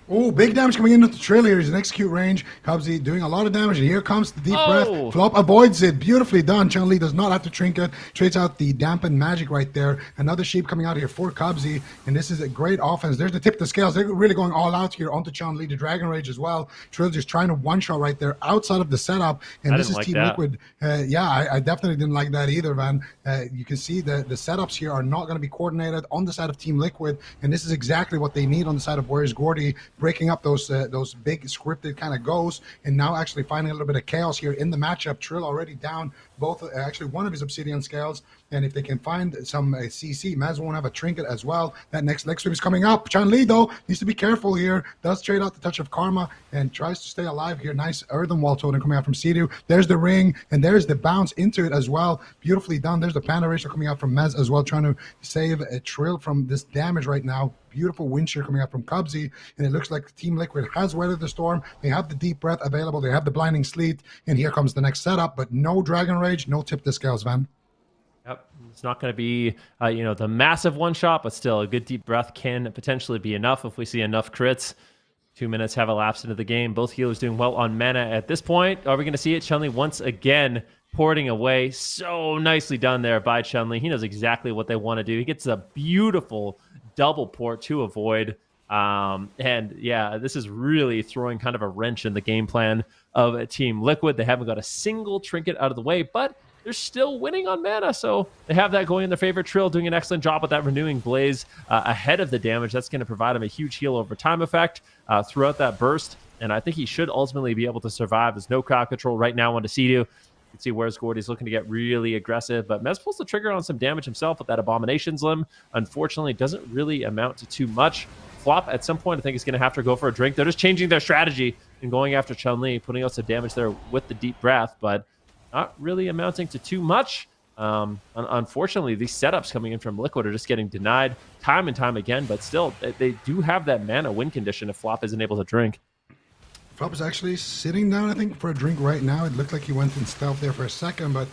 E: Oh, big damage coming into the trail here. He's an execute range. Cubsy doing a lot of damage, and here comes the deep breath. Flop avoids it. Beautifully done. Chun-Li does not have to trinket. Trades out the dampened magic right there. Another sheep coming out here for Cubsy, and this is a great offense. There's the tip of the scales. They're really going all out here onto Chun-Li. The Dragon Rage as well. Trill just trying to one-shot right there outside of the setup, and this is Team Liquid. I definitely didn't like that either, Van. You can see the setups here are not going to be coordinated on the side of Team Liquid, and this is exactly what they need on the side of Where's Gordy, breaking up those big scripted kind of goes, and now actually finding a little bit of chaos here in the matchup. Trill already down both, actually one of his obsidian scales, and if they can find some CC, Maz won't have a trinket as well. That next leg sweep is coming up. Chun-Li though needs to be careful here. Does trade out the touch of karma and tries to stay alive here. Nice earthen wall totem coming out from Sidu. There's the ring, and there's the bounce into it as well. Beautifully done. There's the panda ratio coming out from Mez as well, trying to save a Trill from this damage right now. Beautiful wind shear coming out from Cubsy, and it looks like Team Liquid has weathered the storm. They have the deep breath available. They have the blinding sleet, and here comes the next setup, but no Dragon Rage, no tip the scales, Van.
B: Yep, it's not going to be, the massive one shot, but still a good deep breath can potentially be enough if we see enough crits. 2 minutes have elapsed into the game. Both healers doing well on mana at this point. Are we going to see it? Chun-Li once again porting away. So nicely done there by Chun-Li. He knows exactly what they want to do. He gets a beautiful double port to avoid. This is really throwing kind of a wrench in the game plan of Team Liquid. They haven't got a single trinket out of the way, but they're still winning on mana, so they have that going in their favor. Trill doing an excellent job with that Renewing Blaze ahead of the damage. That's going to provide him a huge heal over time effect throughout that burst, and I think he should ultimately be able to survive. There's no crowd control right now on Sidu. You can see Where's Gordy's looking to get really aggressive, but Mez pulls the trigger on some damage himself with that Abominations Limb. Unfortunately, doesn't really amount to too much. Flop at some point I think is going to have to go for a drink. They're just changing their strategy and going after Chun-Li, putting out some damage there with the deep breath, but not really amounting to too much. Unfortunately, these setups coming in from Liquid are just getting denied time and time again, but still, they do have that mana win condition if Flop isn't able to drink.
E: Flop is actually sitting down, I think, for a drink right now. It looked like he went in stealth there for a second, but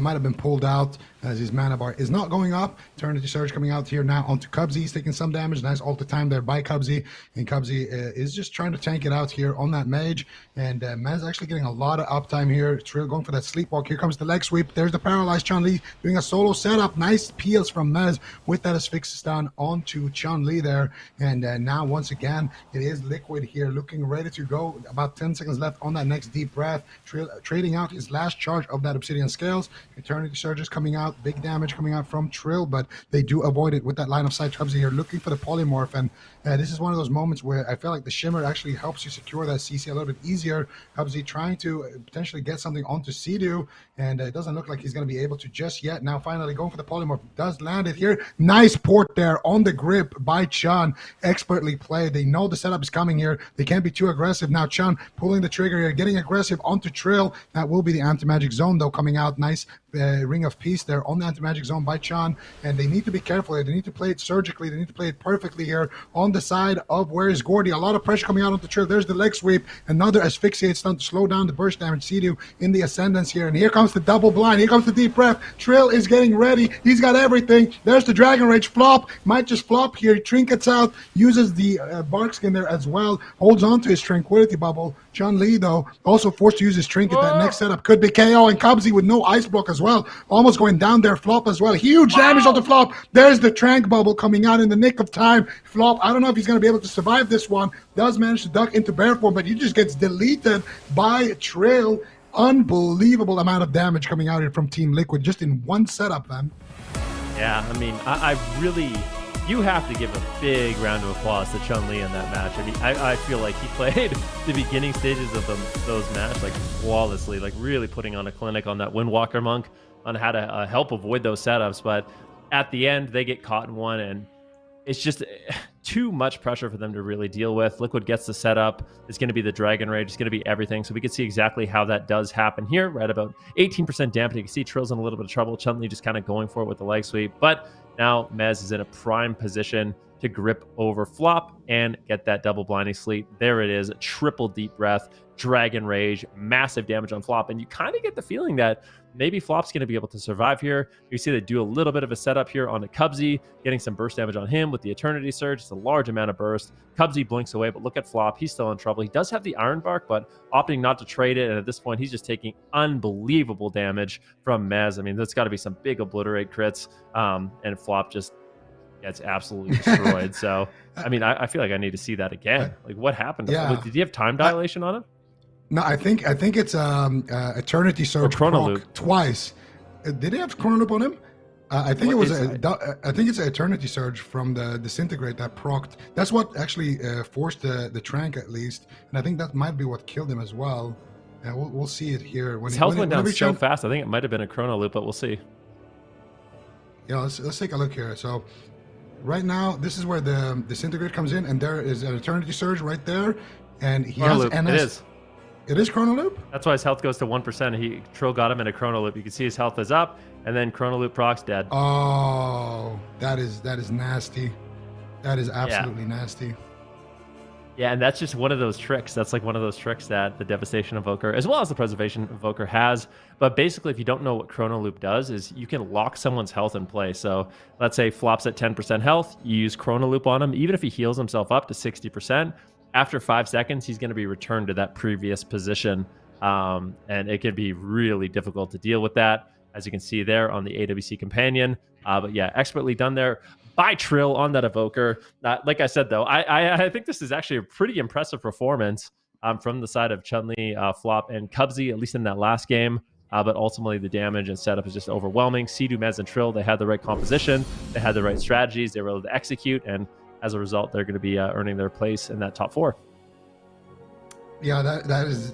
E: might have been pulled out as his mana bar is not going up. Eternity Surge coming out here now onto Cubsy. He's taking some damage. Nice ult time there by Cubsy. And Cubsy is just trying to tank it out here on that mage. And Mez actually getting a lot of uptime here. Trill going for that sleepwalk. Here comes the leg sweep. There's the paralyzed Chun-Li doing a solo setup. Nice peels from Mez with that asphyxis down onto Chun-Li there. And now once again, it is Liquid here looking ready to go. About 10 seconds left on that next deep breath. Trill trading out his last charge of that Obsidian Scales. Eternity Surges coming out. Big damage coming out from Trill, but they do avoid it with that line of sight. Cubsy here looking for the polymorph, and this is one of those moments where I feel like the Shimmer actually helps you secure that CC a little bit easier. Cubsy trying to potentially get something onto Sidu, and it doesn't look like he's going to be able to just yet. Now finally going for the polymorph. Does land it here. Nice port there on the grip by Chun. Expertly played. They know the setup is coming here. They can't be too aggressive. Now Chun pulling the trigger here, getting aggressive onto Trill. That will be the anti-magic zone though coming out. Nice Ring of Peace there on the anti-magic zone by Chun, and they need to be careful here. They need to play it surgically. They need to play it perfectly here on the side of Where's Gordy. A lot of pressure coming out onto Trill. There's the leg sweep. Another asphyxiate stun to slow down the burst damage. Sidu in the ascendance here, and here comes the double blind. Here comes the deep breath. Trill is getting ready. He's got everything. There's the Dragon Rage. Flop might just flop here. Trinkets out. Uses the bark skin there as well. Holds on to his tranquility bubble. Chun-Li though also forced to use his trinket. That next setup could be KO, and Cubsy with no ice block as well. Almost going down there. Flop as well. Huge damage on the Flop. There's the trank bubble coming out in the nick of time. Flop, I don't know if he's going to be able to survive this one. Does manage to duck into bear form, but he just gets deleted by Trill. Unbelievable amount of damage coming out here from Team Liquid just in one setup, man.
B: Yeah, I mean, I really... You have to give a big round of applause to Chun-Li in that match. I mean, I feel like he played the beginning stages of those matches like flawlessly, like really putting on a clinic on that Windwalker Monk on how to help avoid those setups. But at the end, they get caught in one, and it's just too much pressure for them to really deal with. Liquid gets the setup. It's going to be the Dragon Rage. It's going to be everything. So we can see exactly how that does happen here. Right about 18% dampening. You can see Trill's in a little bit of trouble. Chun-Li just kind of going for it with the leg sweep. But now Mez is in a prime position to grip over Flop and get that double blinding sleep. There it is, triple deep breath, Dragon Rage, massive damage on Flop, and you kind of get the feeling that maybe Flop's going to be able to survive here. You see they do a little bit of a setup here on the Cubsy, getting some burst damage on him with the Eternity Surge. It's a large amount of burst. Cubsy blinks away, but look at Flop. He's still in trouble. He does have the Iron Bark, but opting not to trade it, and at this point, he's just taking unbelievable damage from Mez. I mean, that's got to be some big Obliterate crits, and Flop just gets absolutely destroyed. So, I mean, I feel like I need to see that again. Like, what happened to Flop? Did he have time dilation on him?
E: No, I think it's Eternity Surge
B: Chrono Loop
E: twice. Did he have Chrono Loop on him? I think I think it's an Eternity Surge from the Disintegrate that procced. That's what actually forced the Trank at least, and I think that might be what killed him as well. And we'll see it here.
B: His health went down so fast. I think it might have been a Chrono Loop, but we'll see.
E: Yeah, let's take a look here. So right now, this is where the Disintegrate comes in, and there is an Eternity Surge right there, and he has NS. It is Chrono Loop?
B: That's why his health goes to 1%. Trill got him in a Chrono Loop. You can see his health is up, and then Chrono Loop procs dead.
E: Oh, that is nasty. That is absolutely nasty.
B: Yeah, and that's just one of those tricks. That's like one of those tricks that the Devastation Evoker, as well as the Preservation Evoker, has. But basically, if you don't know what Chrono Loop does, is you can lock someone's health in place. So let's say Flop's at 10% health. You use Chrono Loop on him. Even if he heals himself up to 60%, after 5 seconds, he's going to be returned to that previous position. And it can be really difficult to deal with that, as you can see there on the AWC Companion. But yeah, expertly done there by Trill on that Evoker. Like I said, though, I think this is actually a pretty impressive performance from the side of Chun-Li, Flop, and Cubsy, at least in that last game. But ultimately, the damage and setup is just overwhelming. Sidu, Mez, and Trill, they had the right composition. They had the right strategies. They were able to execute, and as a result, they're going to be earning their place in that top 4.
E: Yeah, that is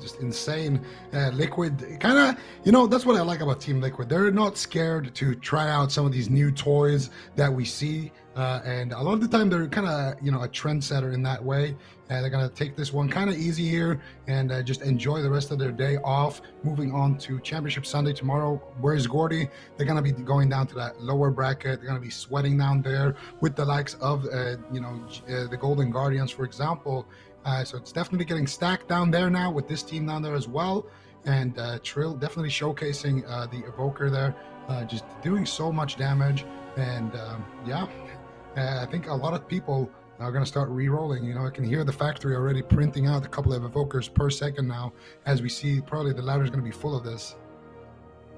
E: just insane. Liquid, kind of, that's what I like about Team Liquid. They're not scared to try out some of these new toys that we see, and a lot of the time they're kind of, a trendsetter in that way. They're gonna take this one kind of easy here and just enjoy the rest of their day off. Moving on to Championship Sunday tomorrow. Where's Gordy? They're gonna be going down to that lower bracket. They're gonna be sweating down there with the likes of, the Golden Guardians, for example. So it's definitely getting stacked down there now with this team down there as well. And Trill definitely showcasing the Evoker there, just doing so much damage. And I think a lot of people are going to start re-rolling. I can hear the factory already printing out a couple of Evokers per second now, as we see probably the ladder is going to be full of this.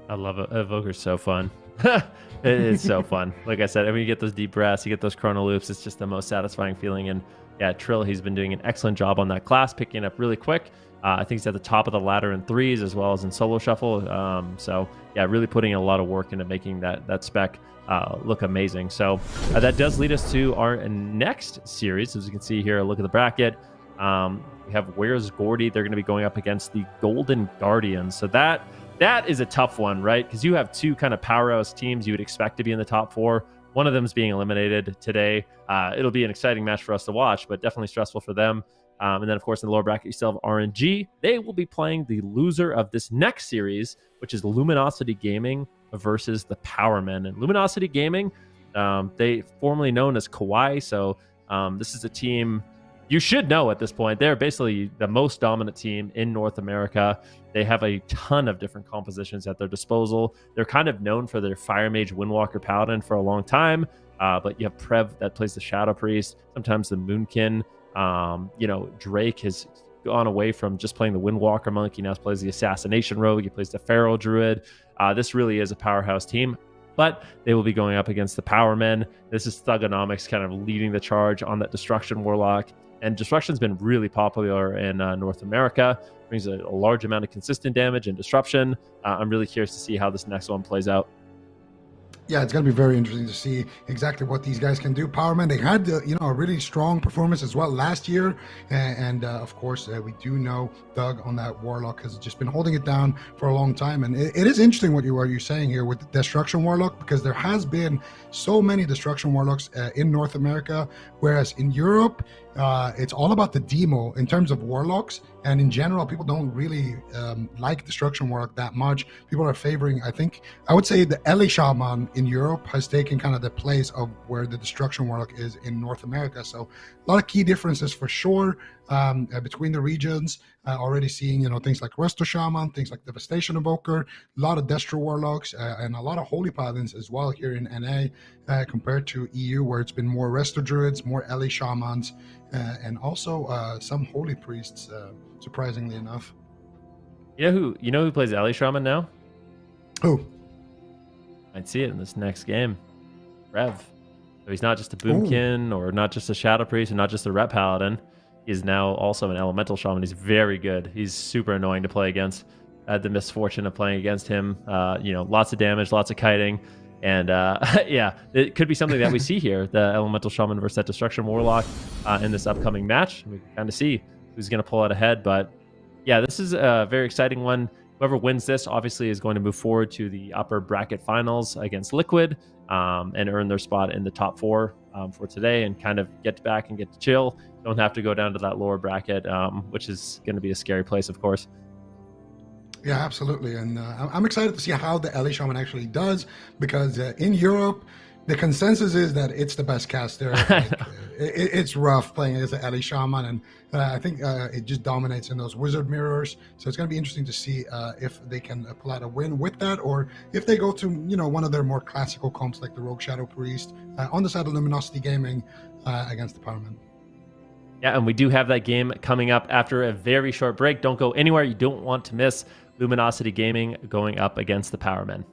B: I love it. Evoker's so fun. It is so fun. Like I said, I mean, you get those deep breaths, you get those Chrono Loops. It's just the most satisfying feeling. And yeah, Trill, he's been doing an excellent job on that class, picking up really quick. I think he's at the top of the ladder in threes as well as in solo shuffle. So yeah, really putting a lot of work into making that spec look amazing. So that does lead us to our next series. As you can see here, look at the bracket. We have Where's Gordy? They're going to be going up against the Golden Guardians. So that is a tough one, right? Because you have two kind of powerhouse teams you would expect to be in the top 4. One of them is being eliminated today. It'll be an exciting match for us to watch, but definitely stressful for them. And then, of course, in the lower bracket, you still have RNG. They will be playing the loser of this next series, which is Luminosity Gaming versus the Powermen. And Luminosity Gaming, they formerly known as Kawaii. So this is a team you should know at this point. They're basically the most dominant team in North America. They have a ton of different compositions at their disposal. They're kind of known for their Fire Mage, Windwalker, Paladin for a long time. But you have Prev that plays the Shadow Priest, sometimes the Moonkin. Drake has gone away from just playing the Windwalker monk. He now plays the Assassination Rogue. He plays the Feral Druid. This really is a powerhouse team, but they will be going up against the Powermen. This is Thugonomics kind of leading the charge on that Destruction Warlock. And Destruction's been really popular in North America. Brings a large amount of consistent damage and disruption. I'm really curious to see how this next one plays out.
E: Yeah, it's going to be very interesting to see exactly what these guys can do. Powerman, they had a really strong performance as well last year, and of course we do know Doug on that Warlock has just been holding it down for a long time. And it is interesting what you're saying here with the Destruction Warlock, because there has been so many Destruction Warlocks in North America, whereas in Europe it's all about the demo in terms of Warlocks. And in general, people don't really like Destruction Warlock that much. People are favoring, I would say, the Eli Shaman in Europe has taken kind of the place of where the Destruction Warlock is in North America. So a lot of key differences for sure between the regions. Already seeing things like Resto Shaman, things like Devastation Evoker, a lot of Destro Warlocks, and a lot of Holy Paladins as well here in NA compared to EU, where it's been more Resto Druids, more Ellie Shamans, and also some Holy Priests, surprisingly enough.
B: You know who plays Ellie Shaman now?
E: Who?
B: I'd see it in this next game. Rev. So he's not just a Boomkin or not just a Shadow Priest or not just a Rep Paladin. He's now also an Elemental Shaman. He's very good. He's super annoying to play against. I had the misfortune of playing against him. Lots of damage, lots of kiting. And yeah, it could be something that we see here, the Elemental Shaman versus that Destruction Warlock in this upcoming match. We can kind of see who's going to pull it ahead. But yeah, this is a very exciting one. Whoever wins this obviously is going to move forward to the upper bracket finals against Liquid and earn their spot in the top 4 for today and kind of get back and get to chill. Don't have to go down to that lower bracket, which is going to be a scary place, of course.
E: Yeah, absolutely. And I'm excited to see how the Ellie Shaman actually does, because in Europe, the consensus is that it's the best caster. It's rough playing as the Ellie Shaman, and I think it just dominates in those wizard mirrors. So it's going to be interesting to see if they can pull out a win with that, or if they go to one of their more classical comps like the Rogue Shadow Priest on the side of Luminosity Gaming against the Powerman.
B: Yeah, and we do have that game coming up after a very short break. Don't go anywhere. You don't want to miss Luminosity Gaming going up against the Powermen.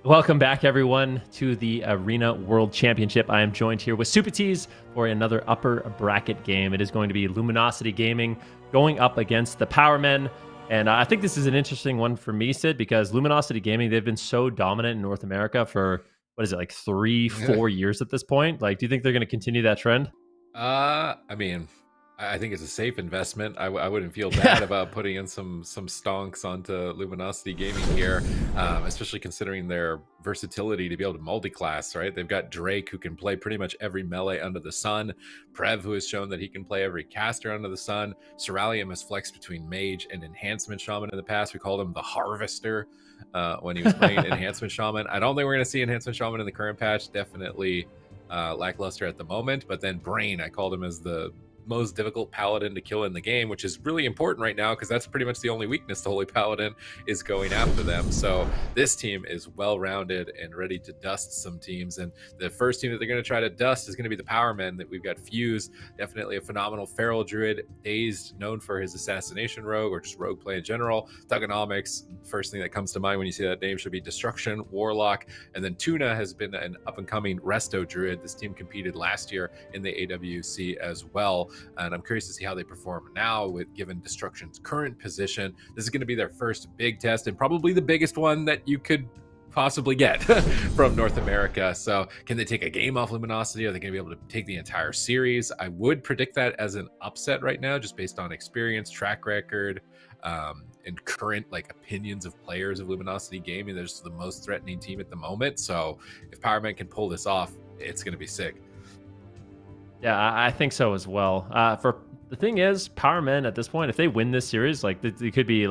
B: Welcome back, everyone, to the Arena World Championship. I am joined here with Super Tees for another upper bracket game. It is going to be Luminosity Gaming going up against the Power Men. And I think this is an interesting one for me, Sid, because Luminosity Gaming, they've been so dominant in North America for, what is it, like 3-4 years at this point? Like, do you think they're going to continue that trend?
C: I mean, I think it's a safe investment. I wouldn't feel bad about putting in some stonks onto Luminosity Gaming here, especially considering their versatility to be able to multi-class, right? They've got Drake, who can play pretty much every melee under the sun. Prev, who has shown that he can play every caster under the sun. Ceralium has flexed between Mage and Enhancement Shaman in the past. We called him the Harvester when he was playing Enhancement Shaman. I don't think we're going to see Enhancement Shaman in the current patch. Definitely lackluster at the moment. But then Brain, I called him as the most difficult paladin to kill in the game, which is really important right now because that's pretty much the only weakness the Holy Paladin is going after them. So this team is well-rounded and ready to dust some teams, and the first team that they're going to try to dust is going to be the Power Men. That we've got Fuse, definitely a phenomenal feral druid, Dazed, known for his assassination rogue or just rogue play in general. Thugonomics, first thing that comes to mind when you see that name should be Destruction Warlock, and then Tuna has been an up-and-coming resto druid. This team competed last year in the AWC as well, and I'm curious to see how they perform now with given Destruction's current position. This is going to be their first big test and probably the biggest one that you could possibly get from North America. So can they take a game off Luminosity? Are they going to be able to take the entire series? I would predict that as an upset right now, just based on experience, track record, and current opinions of players of Luminosity Gaming. They're just the most threatening team at the moment. So if Power Man can pull this off, it's going to be sick.
B: Yeah, I think so as well. For the thing is, Power Men at this point, if they win this series, they could be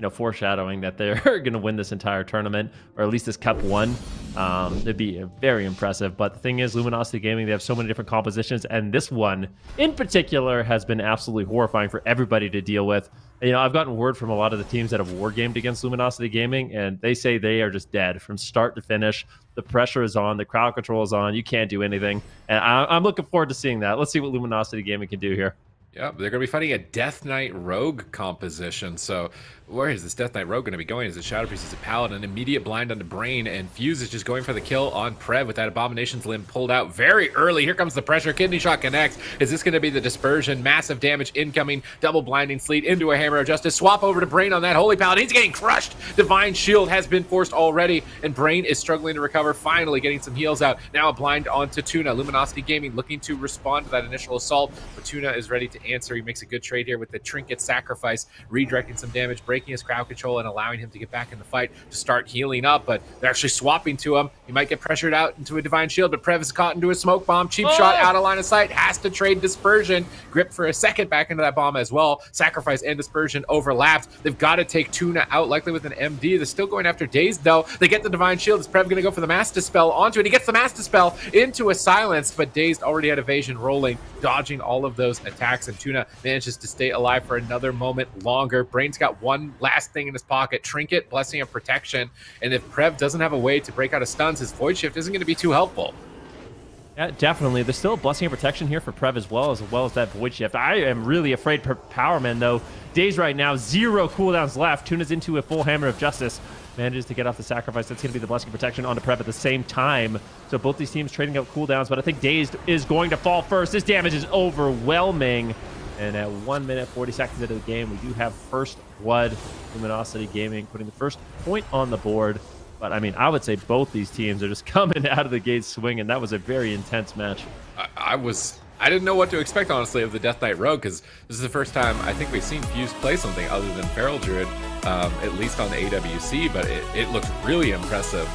B: foreshadowing that they're going to win this entire tournament, or at least this Cup 1. It'd be very impressive. But the thing is, Luminosity Gaming, they have so many different compositions, and this one in particular has been absolutely horrifying for everybody to deal with. I've gotten word from a lot of the teams that have wargamed against Luminosity Gaming, and they say they are just dead from start to finish. The pressure is on, the crowd control is on, you can't do anything. And I'm looking forward to seeing that. Let's see what Luminosity Gaming can do here.
C: Yeah, they're going to be fighting a Death Knight Rogue composition. So where is this Death Knight Rogue going to be going? Is it Shadow Priest? Is it Paladin? Immediate blind on the Brain, and Fuse is just going for the kill on Prev with that Abomination's Limb pulled out very early. Here comes the pressure. Kidney Shot connects. Is this going to be the dispersion? Massive damage incoming. Double blinding sleet into a Hammer of Justice. Swap over to Brain on that Holy Paladin. He's getting crushed. Divine Shield has been forced already, and Brain is struggling to recover, finally getting some heals out. Now a blind onto Tuna. Luminosity Gaming looking to respond to that initial assault, but Tuna is ready to answer. He makes a good trade here with the Trinket Sacrifice, redirecting some damage, breaking his crowd control, and allowing him to get back in the fight to start healing up. But they're actually swapping to him. He might get pressured out into a Divine Shield, but Prev is caught into a Smoke Bomb. Cheap shot out of line of sight. Has to trade Dispersion. Grip for a second back into that bomb as well. Sacrifice and Dispersion overlapped. They've got to take Tuna out, likely with an MD. They're still going after Dazed, though. They get the Divine Shield. Is Prev going to go for the Mass Dispel onto it? He gets the Mass Dispel into a Silence, but Dazed already had evasion rolling, dodging all of those attacks, and Tuna manages to stay alive for another moment longer. Brain's got one last thing in his pocket, Trinket, Blessing of Protection, and if Prev doesn't have a way to break out of stuns, his Void Shift isn't going to be too helpful.
B: Yeah, definitely. There's still a Blessing of Protection here for Prev as well as that Void Shift. I am really afraid for Power Man, though. Daze right now, 0 cooldowns left. Tuna's into a full Hammer of Justice. Manages to get off the Sacrifice. That's going to be the Blessing of Protection onto Prev at the same time. So both these teams trading out cooldowns, but I think Dazed is going to fall first. This damage is overwhelming. And at 1 minute, 40 seconds into the game, we do have first blood. Luminosity Gaming putting the first point on the board. But, I mean, I would say both these teams are just coming out of the gate swinging. That was a very intense match.
C: I didn't know what to expect, honestly, of the Death Knight Rogue, because this is the first time I think we've seen Fuse play something other than Feral Druid, at least on the AWC, but it looked really impressive.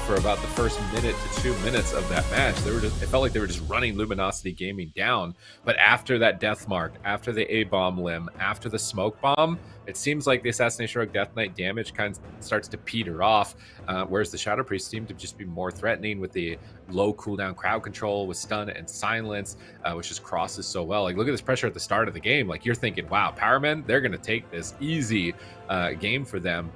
C: For about the first minute to 2 minutes of that match. It felt like they were just running Luminosity Gaming down. But after that Death Mark, after the A-Bomb limb, after the Smoke Bomb, it seems like the Assassination Rogue Death Knight damage kind of starts to peter off, whereas the Shadow Priest seemed to just be more threatening with the low cooldown crowd control, with stun and silence, which just crosses so well. Like, look at this pressure at the start of the game. Like, you're thinking, wow, Power Men, they're going to take this easy game for them.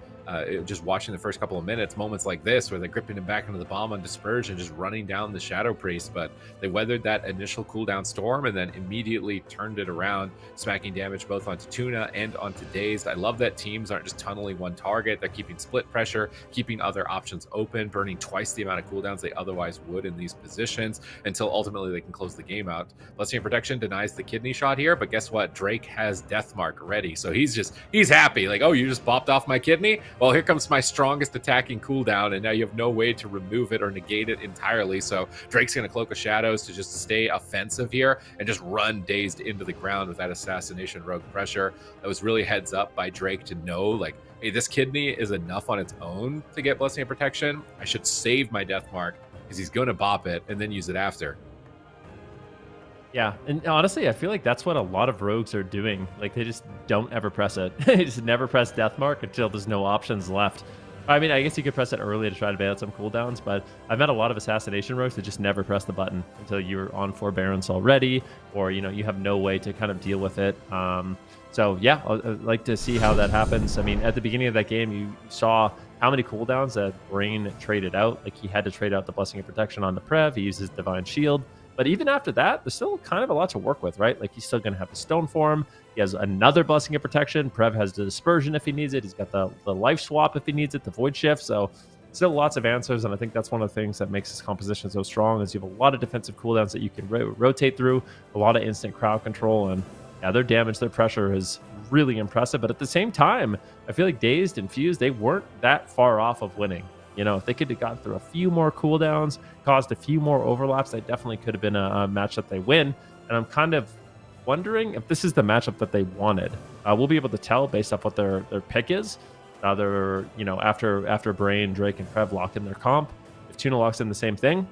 C: just watching the first couple of minutes, moments like this where they're gripping him back into the bomb on Dispersion, just running down the Shadow Priest. But they weathered that initial cooldown storm and then immediately turned it around, smacking damage both onto Tuna and onto Dazed. I love that teams aren't just tunneling one target. They're keeping split pressure, keeping other options open, burning twice the amount of cooldowns they otherwise would in these positions until ultimately they can close the game out. Blessing of Protection denies the kidney shot here, but guess what? Drake has Deathmark ready. So he's happy. Like, oh, you just popped off my kidney? Well, here comes my strongest attacking cooldown, and now you have no way to remove it or negate it entirely. So Drake's going to Cloak of Shadows to just stay offensive here and just run Dazed into the ground with that Assassination Rogue pressure. That was really heads up by Drake to know, like, hey, this kidney is enough on its own to get Blessing of Protection. I should save my Deathmark because he's going to bop it and then use it after.
B: Yeah, and honestly, I feel like that's what a lot of rogues are doing. Like, they just don't ever press it. They just never press Deathmark until there's no options left. I mean, I guess you could press it early to try to bail out some cooldowns, but I've met a lot of Assassination rogues that just never press the button until you're on Forbearance already, or, you know, you have no way to kind of deal with it. So, yeah, I'd like to see how that happens. I mean, at the beginning of that game, you saw how many cooldowns that Brain traded out. Like, he had to trade out the Blessing of Protection on the Prev. He uses Divine Shield. But even after that, there's still kind of a lot to work with, right? Like, he's still going to have the Stone Form. He has another Blessing of Protection. Prev has the Dispersion if he needs it. He's got the Life Swap if he needs it, the Void Shift. So still lots of answers, and I think that's one of the things that makes his composition so strong is you have a lot of defensive cooldowns that you can rotate through, a lot of instant crowd control, and yeah, their damage, their pressure is really impressive. But at the same time, I feel like Dazed and Fused, they weren't that far off of winning. You know, if they could have gotten through a few more cooldowns, caused a few more overlaps, that definitely could have been a match that they win. And I'm kind of wondering if this is the matchup that they wanted. We'll be able to tell based off what their pick is. They're, you know, after Brain, Drake, and Prev lock in their comp. If Tuna locks in the same thing,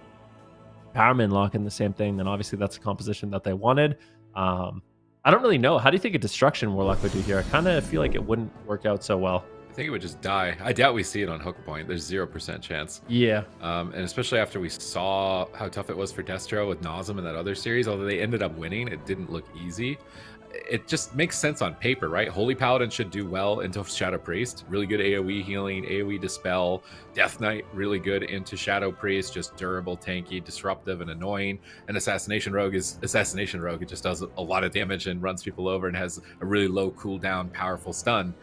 B: Powerman lock in the same thing, then obviously that's a composition that they wanted. I don't really know. How do you think a Destruction Warlock would do here? I kind of feel like it wouldn't work out so well.
C: I think it would just die. I doubt we see it on Hook Point. There's 0% chance.
B: Yeah.
C: And especially after we saw how tough it was for Destro with Nazem in that other series, although they ended up winning, it didn't look easy. It just makes sense on paper, right? Holy Paladin should do well into Shadow Priest. Really good AoE healing, AoE Dispel. Death Knight, really good into Shadow Priest. Just durable, tanky, disruptive, and annoying. And Assassination Rogue is Assassination Rogue. It just does a lot of damage and runs people over and has a really low cooldown, powerful stun.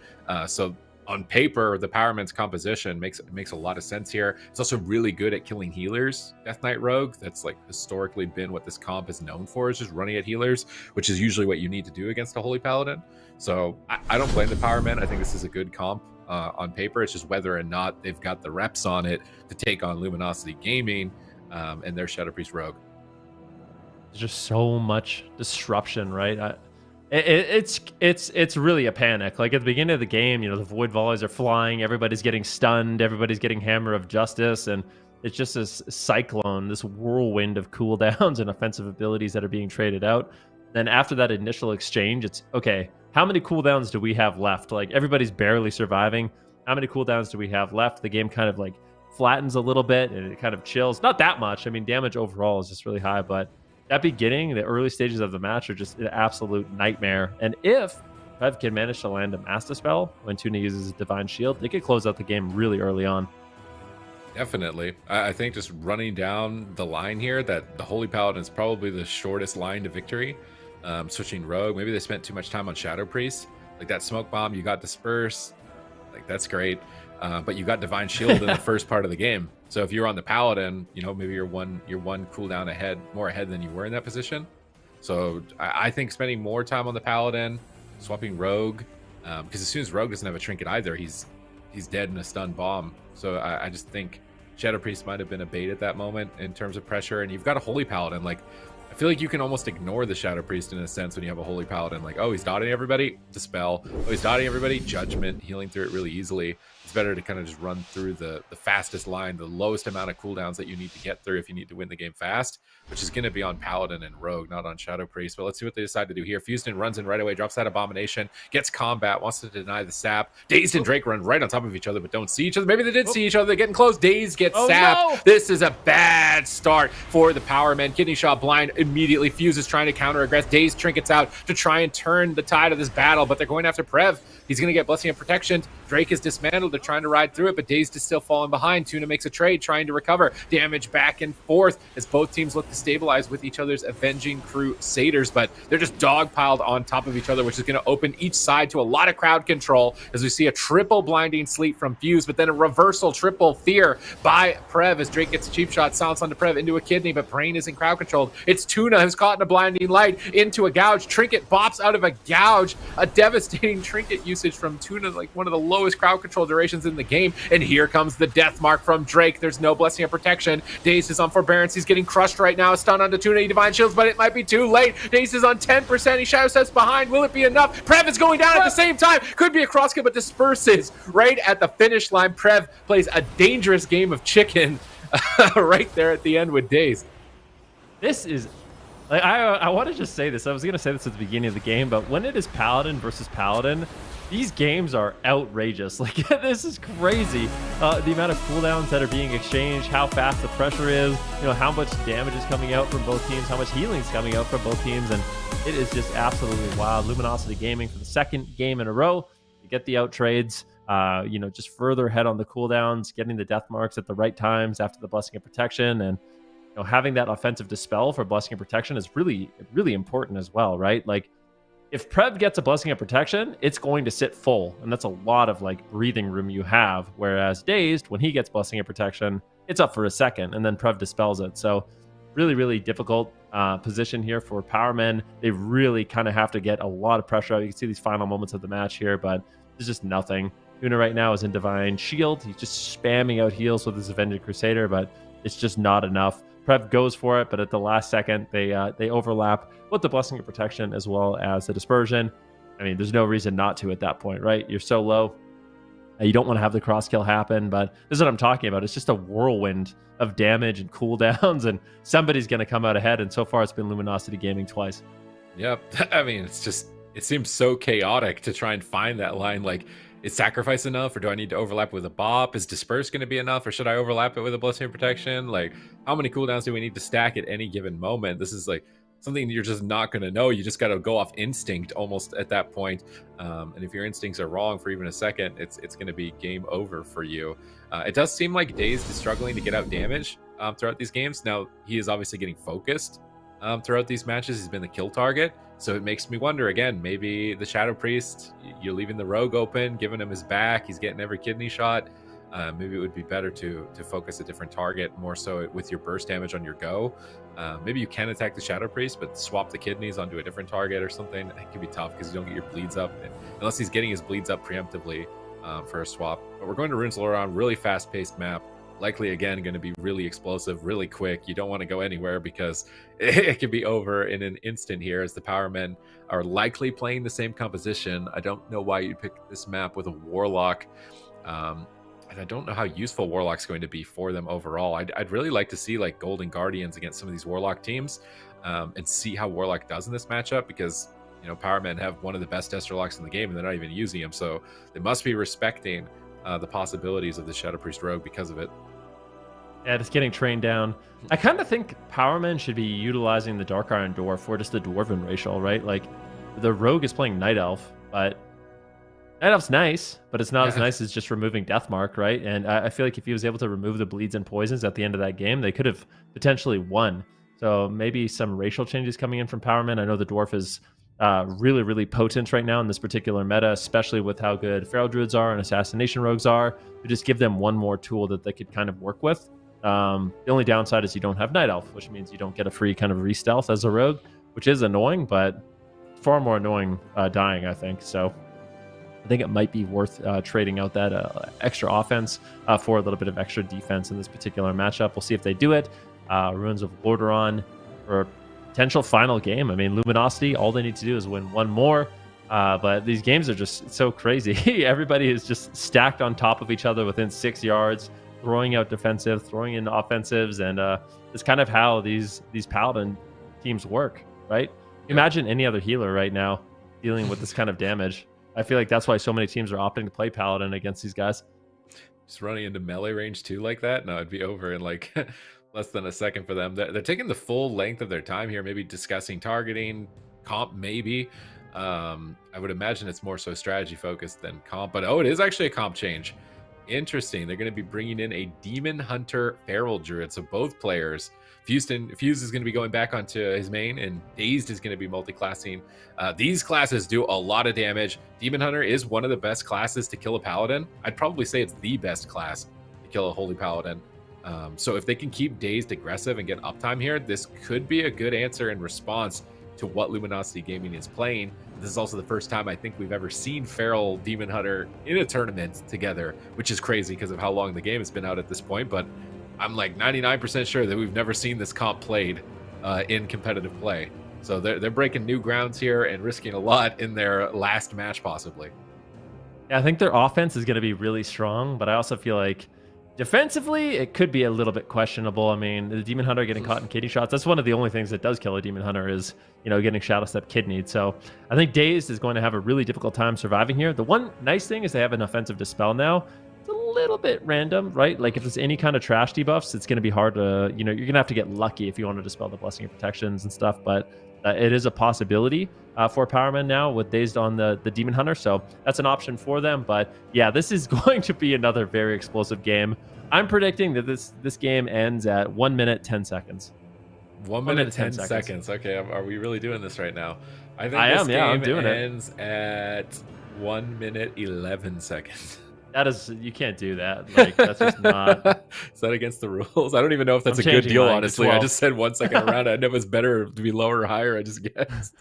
C: So on paper, the Powerman's composition makes a lot of sense here. It's also really good at killing healers. Death Knight Rogue, that's like historically been what this comp is known for, is just running at healers, which is usually what you need to do against a Holy Paladin. So I don't blame the Powerman. I think this is a good comp on paper. It's just whether or not they've got the reps on it to take on Luminosity Gaming and their Shadow Priest Rogue.
B: There's just so much disruption, right? It's really a panic. Like at the beginning of the game, you know, the void volleys are flying, everybody's getting stunned, everybody's getting Hammer of Justice, and it's just this cyclone, this whirlwind of cooldowns and offensive abilities that are being traded out. Then after that initial exchange, it's okay, how many cooldowns do we have left? Like everybody's barely surviving. How many cooldowns do we have left? The game kind of like flattens a little bit and it kind of chills. Not that much. I mean, damage overall is just really high, but that beginning, the early stages of the match are just an absolute nightmare. And if Prev can manage to land a Master Spell when Tuna uses his Divine Shield, they could close out the game really early on.
C: Definitely. I think just running down the line here, that the Holy Paladin is probably the shortest line to victory. Switching Rogue, maybe they spent too much time on Shadow Priest. Like that Smoke Bomb, you got Disperse. Like that's great. But you got Divine Shield in the first part of the game. So if you're on the Paladin, you know, maybe you're one cooldown more ahead than you were in that position. So I think spending more time on the Paladin, swapping Rogue, because as soon as Rogue doesn't have a trinket either, he's dead in a stun bomb. So I just think Shadow Priest might have been a bait at that moment in terms of pressure. And you've got a Holy Paladin. Like, I feel like you can almost ignore the Shadow Priest in a sense when you have a Holy Paladin. Like, oh, he's dotting everybody, Dispel. Oh, he's dotting everybody, Judgment, healing through it really easily. It's better to kind of just run through the fastest line, the lowest amount of cooldowns that you need to get through if you need to win the game fast, which is going to be on Paladin and Rogue, not on Shadow Priest. But let's see what they decide to do here. Fused runs in right away, drops that Abomination, gets combat, wants to deny the sap. Dazed and Drake run right on top of each other, but don't see each other. Maybe they did see each other. They're getting close. Dazed gets sapped. No. This is a bad start for the Power Men. Kidney Shot blind immediately. Fuse is trying to counter aggress. Dazed trinkets out to try and turn the tide of this battle, but they're going after Prev. He's going to get Blessing of Protection. Drake is dismantled. They're trying to ride through it, but Dazed is still falling behind. Tuna makes a trade, trying to recover. Damage back and forth as both teams look to stabilize with each other's Avenging Crusaders, but they're just dogpiled on top of each other, which is going to open each side to a lot of crowd control as we see a triple Blinding Sleep from Fuse, but then a reversal triple Fear by Prev as Drake gets a cheap shot, silence onto Prev into a kidney, but Brain isn't crowd controlled. It's Tuna who's caught in a Blinding Light into a gouge. Trinket bops out of a gouge. A devastating Trinket usage from Tuna, like one of the lowest crowd control durations in the game. And here comes the death mark from Drake. There's no Blessing of Protection. Dazed is on forbearance. He's getting crushed right now. Stun onto Tuna. He Divine Shields, but it might be too late. Dazed is on 10%. He Shadow Steps behind. Will it be enough? Prev is going down at the same time. Could be a cross kill, but disperses right at the finish line. Prev plays a dangerous game of chicken right there at the end with Dazed.
B: This is, like, I want to just say this. I was going to say this at the beginning of the game, but when it is Paladin versus Paladin, these games are outrageous. Like, this is crazy. The amount of cooldowns that are being exchanged, how fast the pressure is, you know, how much damage is coming out from both teams, how much healing is coming out from both teams, and it is just absolutely wild. Luminosity Gaming for the second game in a row. You get the out trades, you know, just further ahead on the cooldowns, getting the death marks at the right times after the Blessing of Protection, and you know, having that offensive dispel for Blessing of Protection is really, really important as well, right? Like, if Prev gets a Blessing of Protection, it's going to sit full, and that's a lot of like breathing room you have. Whereas Dazed, when he gets Blessing of Protection, it's up for a second, and then Prev dispels it. So really, really difficult position here for Powermen. They really kind of have to get a lot of pressure out. You can see these final moments of the match here, but there's just nothing. Tuna right now is in Divine Shield. He's just spamming out heals with his Avenging Crusader, but it's just not enough. Prev goes for it, but at the last second, they overlap with the Blessing of Protection as well as the Dispersion. I mean, there's no reason not to at that point, right? You're so low. You don't want to have the cross kill happen, but this is what I'm talking about. It's just a whirlwind of damage and cooldowns, and somebody's going to come out ahead, and so far it's been Luminosity Gaming twice.
C: Yep. I mean, it seems so chaotic to try and find that line. Like, is Sacrifice enough, or do I need to overlap with a Bop? Is Disperse going to be enough, or should I overlap it with a Blessing of Protection? Like, how many cooldowns do we need to stack at any given moment? This is like something you're just not going to know. You just got to go off instinct almost at that point. And if your instincts are wrong for even a second, it's going to be game over for you. It does seem like Dazed is struggling to get out damage throughout these games. Now, he is obviously getting focused throughout these matches. He's been the kill target. So it makes me wonder, again, maybe the Shadow Priest, you're leaving the Rogue open, giving him his back. He's getting every kidney shot. Maybe it would be better to focus a different target, more so with your burst damage on your go. Maybe you can attack the Shadow Priest, but swap the kidneys onto a different target or something. It could be tough because you don't get your bleeds up, unless he's getting his bleeds up preemptively for a swap. But we're going to Runes Loran, really fast-paced map. Likely, again, going to be really explosive, really quick. You don't want to go anywhere because it could be over in an instant here, as the Powermen are likely playing the same composition. I don't know why you picked this map with a Warlock. And I don't know how useful Warlock's going to be for them overall. I'd really like to see like Golden Guardians against some of these Warlock teams and see how Warlock does in this matchup, because, you know, Powermen have one of the best Destrolocks in the game and they're not even using him. So they must be respecting the possibilities of the Shadow Priest Rogue because of it.
B: Yeah, just getting trained down. I kind of think Powermen should be utilizing the Dark Iron Dwarf for just the Dwarven racial, right? Like, the Rogue is playing Night Elf, but Night Elf's nice, but it's not as nice as just removing Deathmark, right? And I feel like if he was able to remove the bleeds and poisons at the end of that game, they could have potentially won. So maybe some racial changes coming in from Powermen. I know the Dwarf is really, really potent right now in this particular meta, especially with how good Feral Druids are and Assassination Rogues are. To just give them one more tool that they could kind of work with. The only downside is you don't have Night Elf, which means you don't get a free kind of re-stealth as a rogue, which is annoying, but far more annoying dying, I think. So I think it might be worth trading out that extra offense for a little bit of extra defense in this particular matchup. We'll see if they do it. Ruins of Lordaeron for a potential final game. I mean, Luminosity, all they need to do is win one more. But these games are just so crazy. Everybody is just stacked on top of each other within 6 yards, throwing out defensive, throwing in offensives, and it's kind of how these Paladin teams work, right? Imagine any other healer right now dealing with this kind of damage. I feel like that's why so many teams are opting to play Paladin against these guys.
C: Just running into melee range too like that? No, it'd be over in like less than a second for them. They're taking the full length of their time here, maybe discussing targeting, comp maybe. I would imagine it's more so strategy focused than comp, but oh, it is actually a comp change. Interesting. They're going to be bringing in a Demon Hunter Feral Druid. So both players, Fuse is going to be going back onto his main, and Dazed is going to be multi-classing. These classes do a lot of damage. Demon Hunter is one of the best classes to kill a Paladin. I'd probably say it's the best class to kill a Holy Paladin. So if they can keep Dazed aggressive and get uptime here, this could be a good answer in response to what Luminosity Gaming is playing. This is also the first time I think we've ever seen Feral Demon Hunter in a tournament together, which is crazy because of how long the game has been out at this point. But I'm like 99% sure that we've never seen this comp played in competitive play. So they're breaking new grounds here and risking a lot in their last match, possibly.
B: Yeah, I think their offense is going to be really strong, but I also feel like defensively, it could be a little bit questionable. I mean, the Demon Hunter getting caught in kidney shots, that's one of the only things that does kill a Demon Hunter is, getting Shadow Step kidneyed. So I think Dazed is going to have a really difficult time surviving here. The one nice thing is they have an offensive Dispel now. It's a little bit random, right? Like if there's any kind of trash debuffs, it's going to be hard to, you're going to have to get lucky if you want to dispel the Blessing of Protections and stuff. But it is a possibility for Powerman now with Dazed on the Demon Hunter. So that's an option for them. But yeah, this is going to be another very explosive game. I'm predicting that this game ends at 1 minute, 10 seconds.
C: 1 minute, 10 seconds. Okay, are we really doing this right now? I think
B: this game
C: ends at 1 minute, 11 seconds.
B: That is, you can't do that. Like, that's just not.
C: Is that against the rules? I don't even know if that's a good deal, honestly. I just said 1 second around. I know it's better to be lower or higher. I just guessed.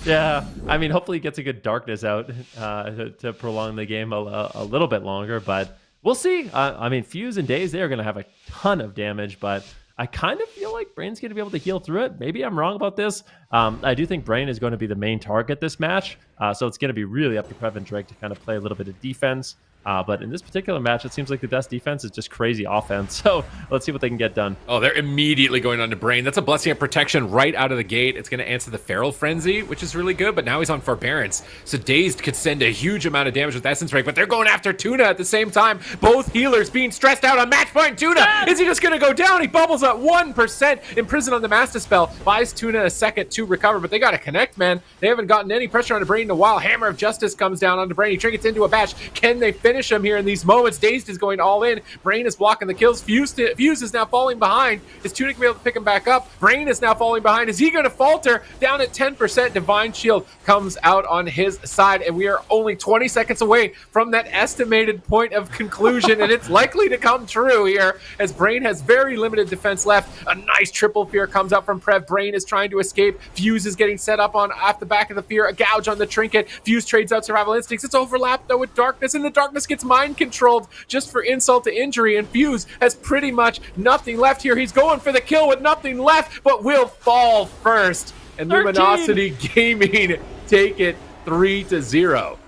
B: Yeah, I mean, hopefully it gets a good darkness out to prolong the game a little bit longer, but we'll see. I mean, Fuse and Daze, they're going to have a ton of damage, but I kind of feel like Brain's going to be able to heal through it. Maybe I'm wrong about this. I do think Brain is going to be the main target this match, so it's going to be really up to Prev and Drake to kind of play a little bit of defense. But in this particular match, it seems like the best defense is just crazy offense. So let's see what they can get done.
C: Oh, they're immediately going on to Brain. That's a Blessing of Protection right out of the gate. It's going to answer the Feral Frenzy, which is really good, but now he's on Forbearance. So Dazed could send a huge amount of damage with Essence Break, but they're going after Tuna at the same time. Both healers being stressed out on match point. Tuna, is he just going to go down? He bubbles at 1%. Imprisoned on the Master Spell. Buys Tuna a second to recover, but they got to connect, man. They haven't gotten any pressure on the Brain in a while. Hammer of Justice comes down onto Brain. He trinkets into a bash. Can they finish him here in these moments? Dazed is going all in. Brain is blocking the kills. Fuse is now falling behind. Is Tuna going to be able to pick him back up? Brain is now falling behind. Is he going to falter? Down at 10%. Divine Shield comes out on his side, and we are only 20 seconds away from that estimated point of conclusion, and it's likely to come true here as Brain has very limited defense left. A nice triple fear comes out from Prev. Brain is trying to escape. Fuse is getting set up on off the back of the fear. A gouge on the trinket. Fuse trades out survival instincts. It's overlapped though with darkness, and the darkness gets mind controlled just for insult to injury, and Fuse has pretty much nothing left here. He's going for the kill with nothing left, but will fall first. And 13. Luminosity Gaming take it 3-0.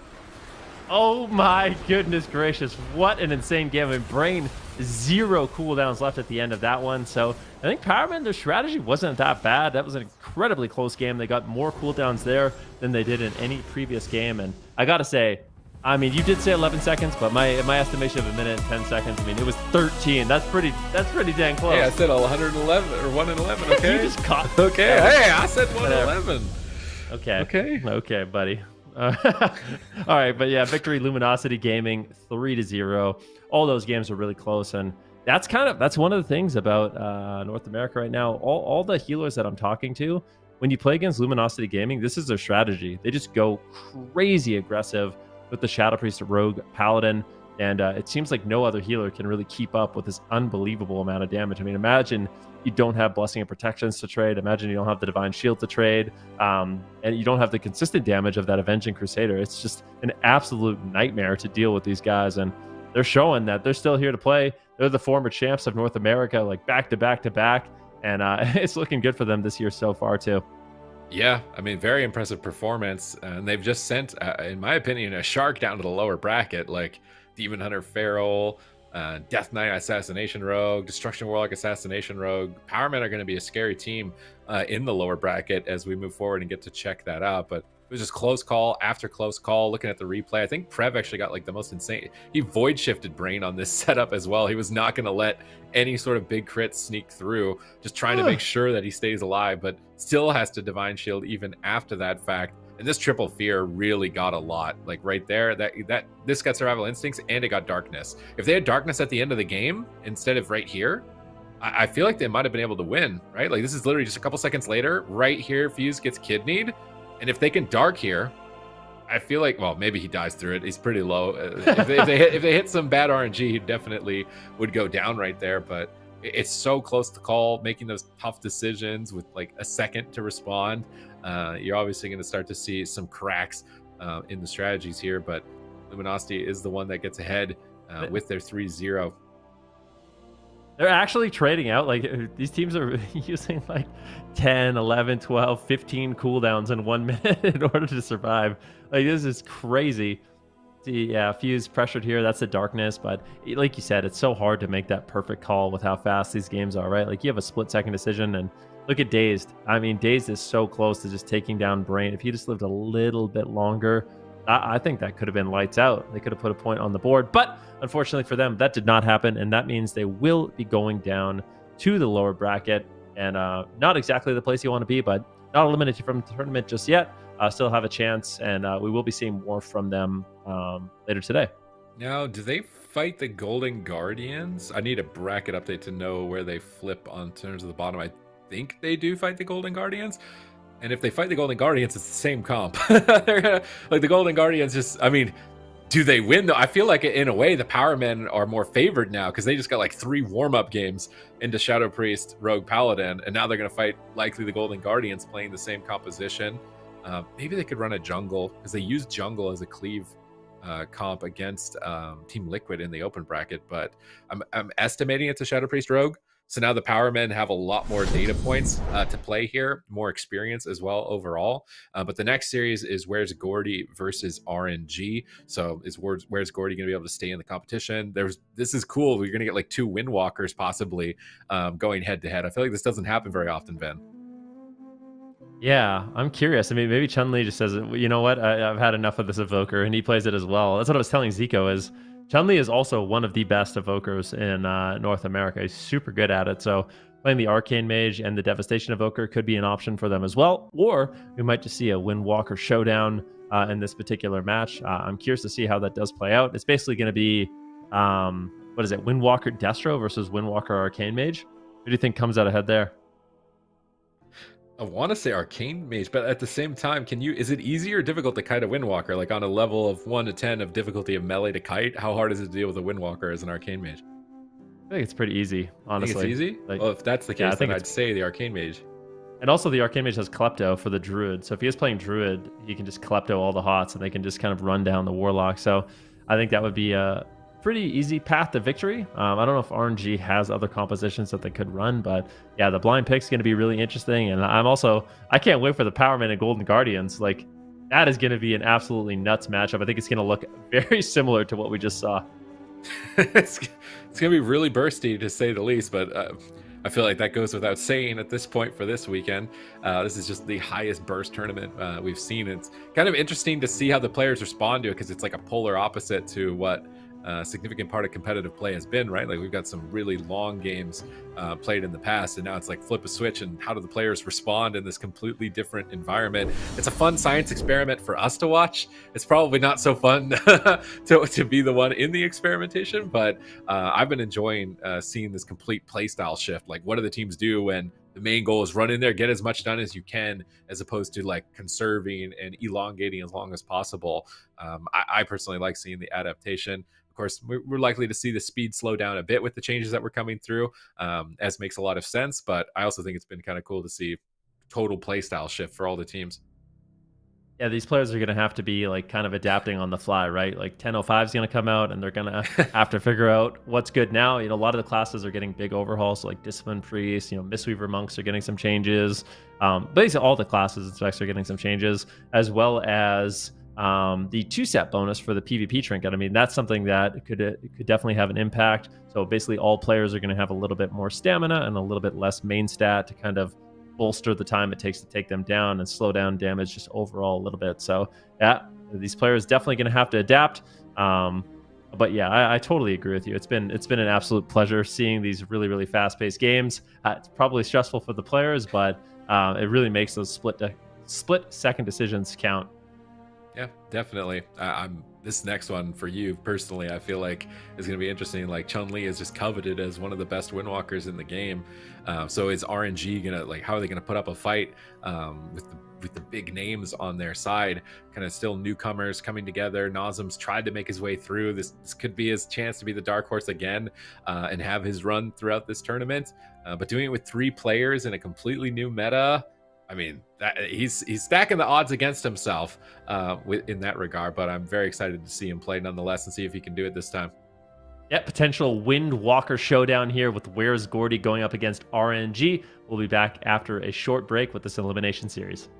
B: Oh my goodness gracious. What an insane game. I mean, Brain, 0 cooldowns left at the end of that one. So I think Powerman, their strategy wasn't that bad. That was an incredibly close game. They got more cooldowns there than they did in any previous game. And I got to say, I mean, you did say 11 seconds, but my estimation of 1 minute and 10 seconds, I mean, it was 13. That's pretty dang close.
C: Hey, I said 111 or 1 in 11. Okay.
B: You just caught.
C: Okay. Hey, I said 1 in 11.
B: Okay, buddy. All right, but yeah, victory Luminosity Gaming 3-0. All those games were really close, and that's one of the things about North America right now. All the healers that I'm talking to, when you play against Luminosity Gaming, this is their strategy. They just go crazy aggressive with the Shadow Priest, Rogue, Paladin, and it seems like no other healer can really keep up with this unbelievable amount of damage. I mean, imagine you don't have Blessing of Protections to trade. Imagine you don't have the Divine Shield to trade, and you don't have the consistent damage of that Avenging Crusader. It's just an absolute nightmare to deal with these guys, and they're showing that they're still here to play. They're the former champs of North America, like back to back to back, and it's looking good for them this year so far too.
C: Yeah, I mean, very impressive performance. And they've just sent, in my opinion, a shark down to the lower bracket, like Demon Hunter Feral, Death Knight Assassination Rogue, Destruction Warlock Assassination Rogue. Powermen are going to be a scary team in the lower bracket as we move forward and get to check that out. But It was just close call after close call. Looking at the replay, I think Prev actually got like the most insane. He void shifted Brain on this setup as well. He was not going to let any sort of big crit sneak through, just trying to make sure that he stays alive, but still has to Divine Shield even after that fact. And this triple fear really got a lot. Like right there, this got Survival Instincts and it got Darkness. If they had Darkness at the end of the game instead of right here, I feel like they might have been able to win, right? Like this is literally just a couple seconds later, right here, Fuse gets kidneyed. And if they can Dark here, I feel like, well, maybe he dies through it. He's pretty low. If they hit some bad RNG, he definitely would go down right there. But it's so close to call, making those tough decisions with like a second to respond. You're obviously going to start to see some cracks in the strategies here. But Luminosity is the one that gets ahead with their 3-0.
B: They're actually trading out. Like these teams are using like 10, 11, 12, 15 cooldowns in 1 minute in order to survive. Like this is crazy. See, yeah, Fuse pressured here. That's the Darkness. But like you said, it's so hard to make that perfect call with how fast these games are, right? Like you have a split-second decision and look at Dazed. I mean, Dazed is so close to just taking down Brain. If he just lived a little bit longer, I think that could have been lights out. They could have put a point on the board, but unfortunately for them, that did not happen, and that means they will be going down to the lower bracket, and not exactly the place you want to be, but not eliminated from the tournament just yet. Still have a chance, and we will be seeing more from them later today.
C: Now, do they fight the Golden Guardians? I need a bracket update to know where they flip on terms of the bottom. I think they do fight the Golden Guardians. And if they fight the Golden Guardians, it's the same comp. They're gonna, like the Golden Guardians just, I mean, do they win though? I feel like in a way the Power Men are more favored now because they just got like 3 warm-up games into Shadow Priest, Rogue, Paladin, and now they're going to fight likely the Golden Guardians playing the same composition. Maybe they could run a jungle because they use jungle as a cleave comp against Team Liquid in the open bracket, but I'm estimating it's a Shadow Priest Rogue. So now the Power Men have a lot more data points to play here, more experience as well overall. But the next series is Where's Gordy versus RNG. So is Where's Gordy going to be able to stay in the competition? This is cool. We're going to get like 2 Windwalkers possibly going head to head. I feel like this doesn't happen very often, Ben.
B: Yeah, I'm curious. I mean, maybe Chun-Li just says, you know what? I've had enough of this evoker, and he plays it as well. That's what I was telling Zico is Chun-Li is also one of the best evokers in North America. He's super good at it. So playing the Arcane Mage and the Devastation Evoker could be an option for them as well. Or we might just see a Windwalker showdown in this particular match. I'm curious to see how that does play out. It's basically going to be, what is it, Windwalker Destro versus Windwalker Arcane Mage? Who do you think comes out ahead there?
C: I want to say Arcane Mage, but at the same time, is it easy or difficult to kite a Windwalker? Like on a level of 1 to 10 of difficulty of melee to kite, how hard is it to deal with a Windwalker as an Arcane Mage?
B: I think it's pretty easy, honestly.
C: Think it's easy?
B: Like,
C: well, if that's the case, then I'd say the Arcane Mage.
B: And also the Arcane Mage has Klepto for the Druid. So if he is playing Druid, he can just Klepto all the hots and they can just kind of run down the Warlock. So I think that would be a pretty easy path to victory. I don't know if RNG has other compositions that they could run, but yeah, the blind pick's going to be really interesting. And I can't wait for the Power Man and Golden Guardians. Like that is going to be an absolutely nuts matchup. I think it's going to look very similar to what we just saw.
C: It's going to be really bursty to say the least, but I feel like that goes without saying at this point for this weekend. This is just the highest burst tournament we've seen. It's kind of interesting to see how the players respond to it because it's like a polar opposite to what significant part of competitive play has been, right? Like we've got some really long games played in the past, and now it's like flip a switch and how do the players respond in this completely different environment? It's a fun science experiment for us to watch. It's probably not so fun to be the one in the experimentation, but I've been enjoying seeing this complete playstyle shift. Like what do the teams do when the main goal is run in there, get as much done as you can, as opposed to like conserving and elongating as long as possible. I personally like seeing the adaptation. Of course, we're likely to see the speed slow down a bit with the changes that were coming through, as makes a lot of sense. But I also think it's been kind of cool to see total playstyle shift for all the teams.
B: Yeah, these players are going to have to be like kind of adapting on the fly, right? Like 1005 is going to come out and they're going to have to figure out what's good now. You know, a lot of the classes are getting big overhauls, so like Discipline Priest, Mistweaver Monks are getting some changes. Basically all the classes and specs are getting some changes, as well as the 2-set bonus for the PvP trinket. I mean, that's something that could definitely have an impact. So basically all players are going to have a little bit more stamina and a little bit less main stat to kind of bolster the time it takes to take them down and slow down damage just overall a little bit. So yeah, these players definitely going to have to adapt. But yeah, I totally agree with you. It's been an absolute pleasure seeing these really, really fast-paced games. It's probably stressful for the players, but it really makes those split-second decisions count.
C: Yeah, definitely. This next one for you personally, I feel like is going to be interesting. Like Chun-Li is just coveted as one of the best windwalkers in the game. So is RNG gonna, like, how are they going to put up a fight with the big names on their side? Kind of still newcomers coming together. Nazem's tried to make his way through. This could be his chance to be the dark horse again and have his run throughout this tournament. But doing it with 3 players in a completely new meta, I mean, he's stacking the odds against himself in that regard, but I'm very excited to see him play nonetheless and see if he can do it this time.
B: Yeah, potential Windwalker showdown here with Where's Gordy going up against RNG. We'll be back after a short break with this elimination series.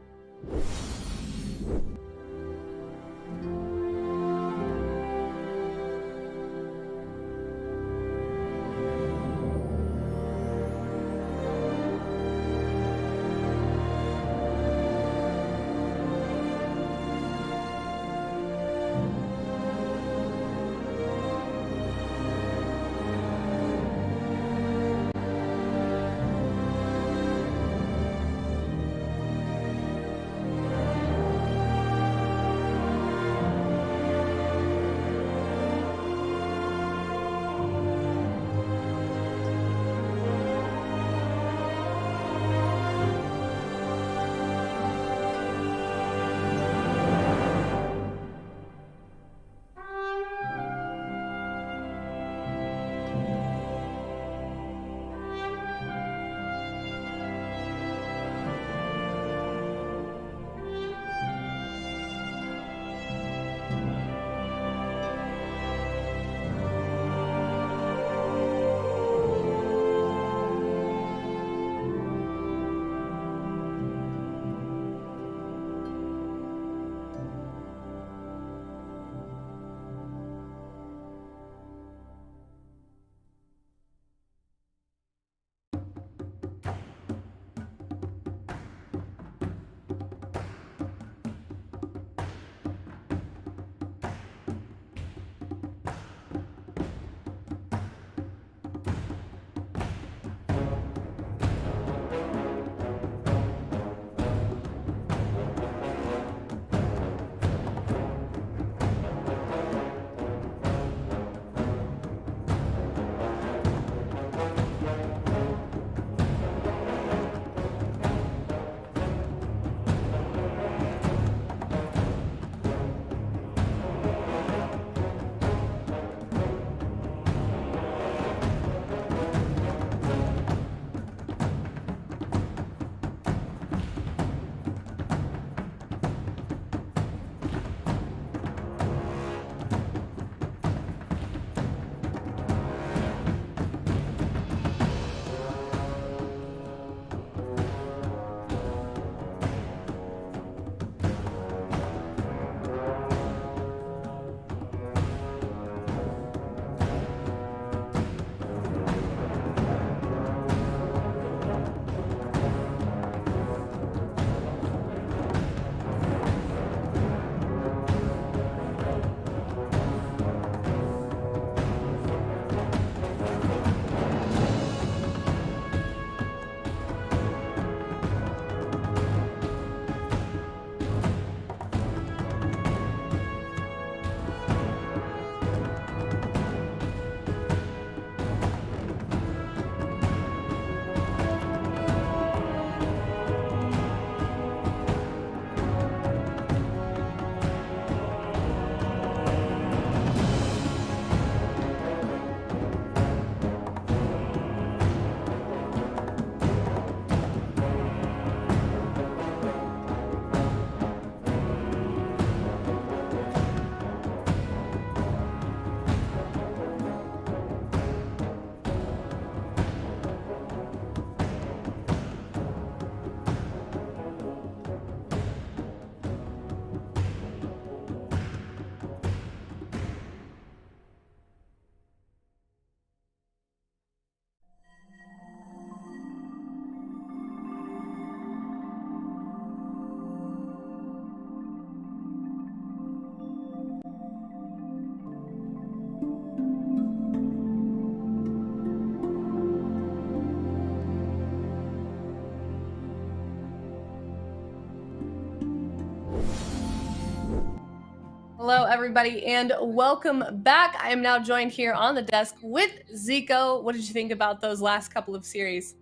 A: Hello, everybody, and welcome back. I am now joined here on the desk with Zico. What did you think about those last couple of series?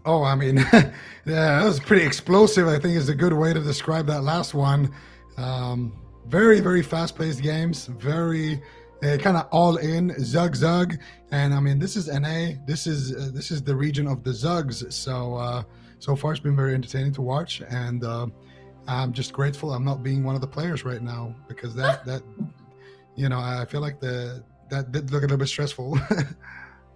E: Oh, I mean, yeah, that was pretty explosive. I think is a good way to describe that last one. Very, very fast-paced games. Very kind of all in, zug. And I mean, this is NA. This is the region of the Zugs. So far it's been very entertaining to watch, and I'm just grateful I'm not being one of the players right now, because that I feel like that did look a little bit stressful.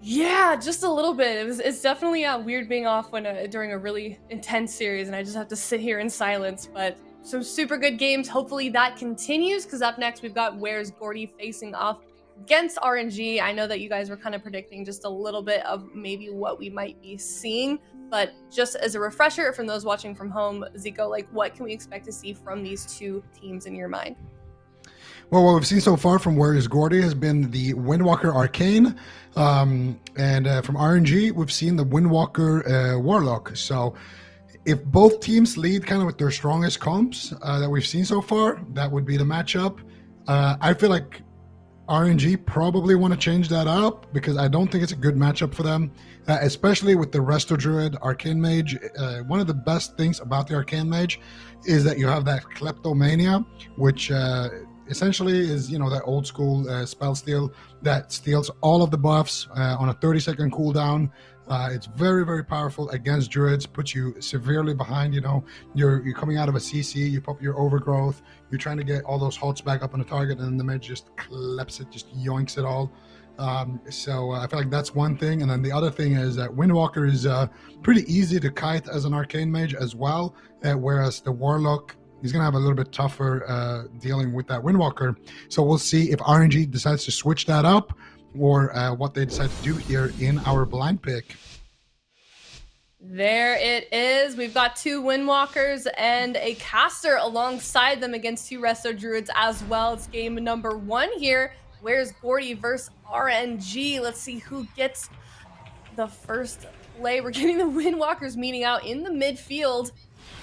A: Yeah, just a little bit. It's definitely weird being off during a really intense series, and I just have to sit here in silence. But some super good games. Hopefully that continues, because up next we've got Where's Gordy facing off against RNG. I know that you guys were kind of predicting just a little bit of maybe what we might be seeing, but just as a refresher from those watching from home, Zico, like, what can we expect to see from these two teams in your mind?
E: Well, what we've seen so far from Where's Gordy has been the Windwalker Arcane, and from RNG, we've seen the Windwalker Warlock. So if both teams lead kind of with their strongest comps that we've seen so far, that would be the matchup. I feel like RNG probably want to change that up, because I don't think it's a good matchup for them, especially with the Resto Druid Arcane Mage. One of the best things about the Arcane Mage is that you have that Kleptomania, which essentially is, that old school spell steal that steals all of the buffs on a 30-second cooldown. It's very, very powerful against druids, puts you severely behind. You're coming out of a CC, you pop your overgrowth, you're trying to get all those hots back up on the target, and then the mage just claps it, just yoinks it all. So I feel like that's one thing. And then the other thing is that Windwalker is pretty easy to kite as an arcane mage as well, whereas the Warlock, he's going to have a little bit tougher dealing with that Windwalker. So we'll see if RNG decides to switch that up, or what they decide to do here in our blind pick.
A: There it is. We've got two Windwalkers and a caster alongside them against two Resto Druids as well. It's game number 1 here. Where's Gordy versus RNG? Let's see who gets the first play. We're getting the Windwalkers meeting out in the midfield.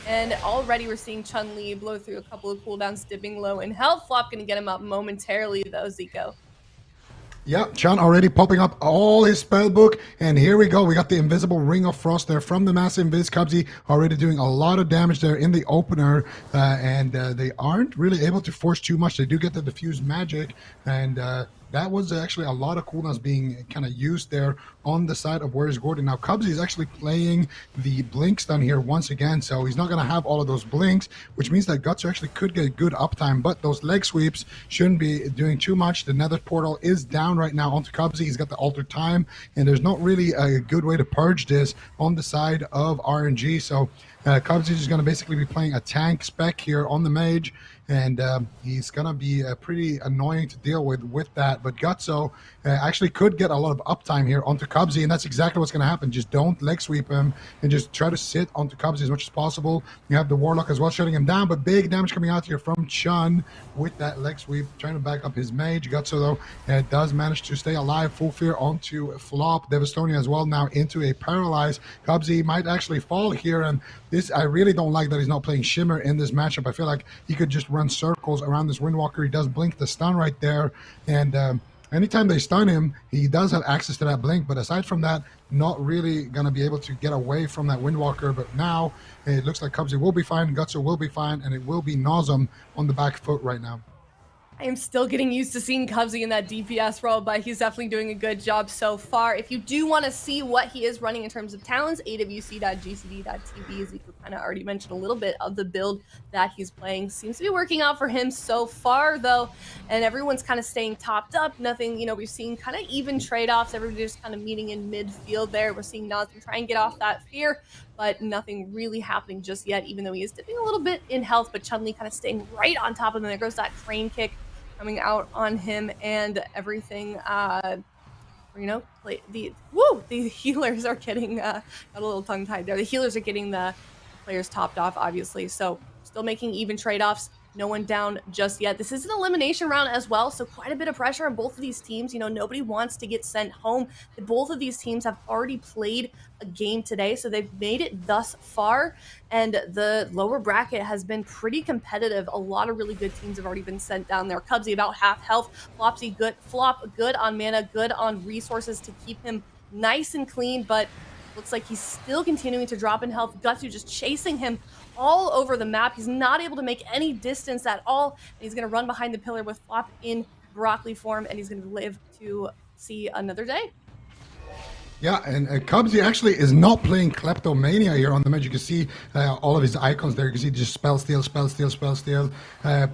A: And already we're seeing Chun-Li blow through a couple of cooldowns, dipping low in health. Flop gonna get him up momentarily though, Zico.
E: Yeah, Chun already popping up all his spell book, and here we go. We got the Invisible Ring of Frost there from the Massive Invis. Cubsy already doing a lot of damage there in the opener, and they aren't really able to force too much. They do get the diffuse magic, and that was actually a lot of cooldowns being kind of used there on the side of Where's Gordy. Now, Cubsy is actually playing the Blink Stun here once again, so he's not going to have all of those blinks, which means that Gutsu actually could get good uptime, but those leg sweeps shouldn't be doing too much. The Nether Portal is down right now onto Cubsy. He's got the Altered Time, and there's not really a good way to purge this on the side of RNG, so Cubsy is going to basically be playing a tank spec here on the mage, and he's going to be pretty annoying to deal with that. But Gutso actually could get a lot of uptime here onto Cubsy, and that's exactly what's going to happen. Just don't leg sweep him, and just try to sit onto Cubsy as much as possible. You have the Warlock as well shutting him down, but big damage coming out here from Chun with that leg sweep, trying to back up his mage. Gutso, though, does manage to stay alive. Full Fear onto Flop. Devastonia as well now into a Paralyze. Cubsy might actually fall here, and this, I really don't like that he's not playing Shimmer in this matchup. I feel like he could just run circles around this Windwalker. He does blink the stun right there, and anytime they stun him, he does have access to that blink, but aside from that, not really going to be able to get away from that Windwalker. But now it looks like Cubsy will be fine, Gutsu will be fine, and it will be Nosum on the back foot right now.
A: I am still getting used to seeing Cubsy in that DPS role, but he's definitely doing a good job so far. If you do want to see what he is running in terms of talents, awc.gcd.tv, as you kind of already mentioned a little bit of the build that he's playing. Seems to be working out for him so far, though, and everyone's kind of staying topped up. Nothing, we've seen kind of even trade-offs. Everybody's kind of meeting in midfield there. We're seeing Nosum try and get off that fear, but nothing really happening just yet, even though he is dipping a little bit in health, but Chun-Li kind of staying right on top of him. There goes that crane kick coming out on him, and everything, the healers are getting, got a little tongue-tied there. The healers are getting the players topped off, obviously, so still making even trade-offs. no one down just yet. This is an elimination round as well, so quite a bit of pressure on both of these teams. You know, nobody wants to get sent home. Both of these teams have already played a game today, so they've made it thus far, and the lower bracket has been pretty competitive. A lot of really good teams have already been sent down there. Cubsy about half health, Flop good on mana, good on resources to keep him nice and clean, but looks like he's still continuing to drop in health. Gutsu just chasing him all over the map. He's not able to make any distance at all, and he's going to run behind the pillar with Flop in broccoli form, and he's going to live to see another day.
E: Yeah, and Cubsy actually is not playing Kleptomania here on the map. You can see all of his icons there. You can see just spell steal,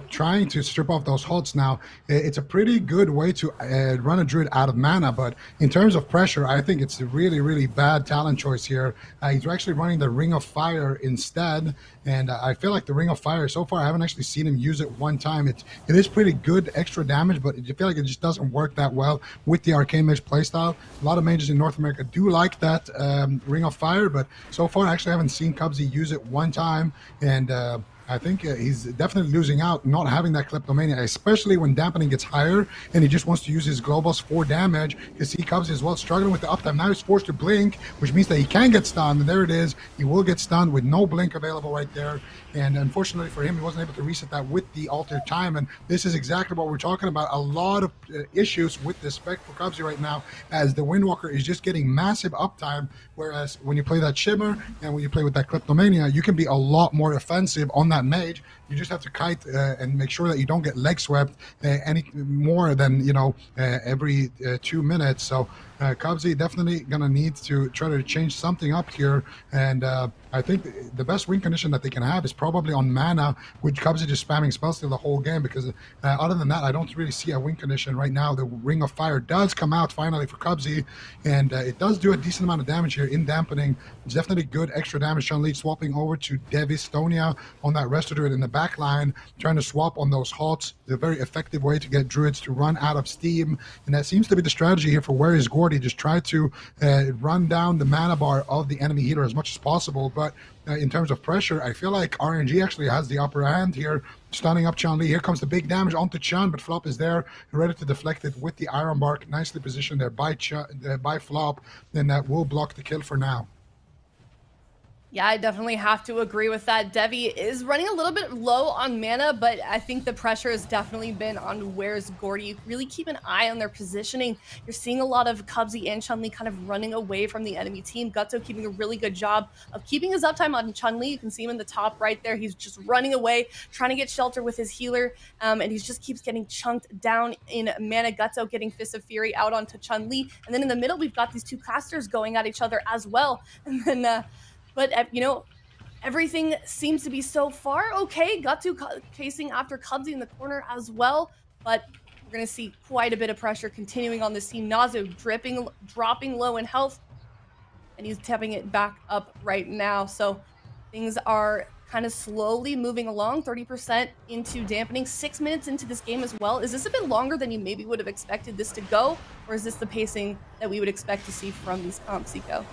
E: trying to strip off those HOTS. Now, it's a pretty good way to run a Druid out of mana, but in terms of pressure, I think it's a really, really bad talent choice here. He's actually running the Ring of Fire instead, and I feel like the Ring of Fire, so far, I haven't actually seen him use it one time. It is pretty good extra damage, but I feel like it just doesn't work that well with the Arcane Mage playstyle. A lot of mages in North America do like that Ring of Fire, but so far I actually haven't seen Cubsy use it one time, and I think he's definitely losing out not having that Kleptomania, especially when dampening gets higher and he just wants to use his globals for damage. You see Cubsy as well struggling with the uptime. Now he's forced to blink, which means that he can get stunned, and there it is. He will get stunned with no blink available right there, and unfortunately for him, he wasn't able to reset that with the altered time, and this is exactly what we're talking about. A lot of issues with the spec for Cubsy right now, as the Windwalker is just getting massive uptime, whereas when you play that Shimmer and when you play with that Kleptomania, you can be a lot more offensive on that mage. You just have to kite and make sure that you don't get leg swept any more than, you know, every 2 minutes. So Cubsy definitely gonna need to try to change something up here, and I think the best win condition that they can have is probably on mana, with Cubsy just spamming spell steal the whole game, because other than that, I don't really see a win condition right now. The Ring of Fire does come out finally for Cubsy, and it does do a decent amount of damage here in dampening. It's definitely good extra damage. Chun-Li swapping over to Devistonia on that Resto Druid in the back line, trying to swap on those HOTS. It's a very effective way to get Druids to run out of steam, and that seems to be the strategy here for Where is Gordy. Just try to run down the mana bar of the enemy healer as much as possible. But in terms of pressure, I feel like RNG actually has the upper hand here, stunning up Chun-Li. Here comes the big damage onto Chun, but Flop is there, ready to deflect it with the Iron Bark. Nicely positioned there by Flop, and that will block the kill for now.
A: Yeah, I definitely have to agree with that. Devi is running a little bit low on mana, but I think the pressure has definitely been on Where's Gordy. Really keep an eye on their positioning. You're seeing a lot of Cubsy and Chun-Li kind of running away from the enemy team. Gutso keeping a really good job of keeping his uptime on Chun-Li. You can see him in the top right there. He's just running away, trying to get shelter with his healer, and he just keeps getting chunked down in mana. Gutso getting Fist of Fury out onto Chun-Li. And then in the middle, we've got these two casters going at each other as well. And then... But, you know, everything seems to be so far okay. Gutsu chasing after Cubsy in the corner as well. But we're going to see quite a bit of pressure continuing on this team. Nazu dropping low in health. And he's tapping it back up right now. So things are kind of slowly moving along. 30% into dampening. 6 minutes into this game as well. Is this a bit longer than you maybe would have expected this to go? Or is this the pacing that we would expect to see from these comps, Zico?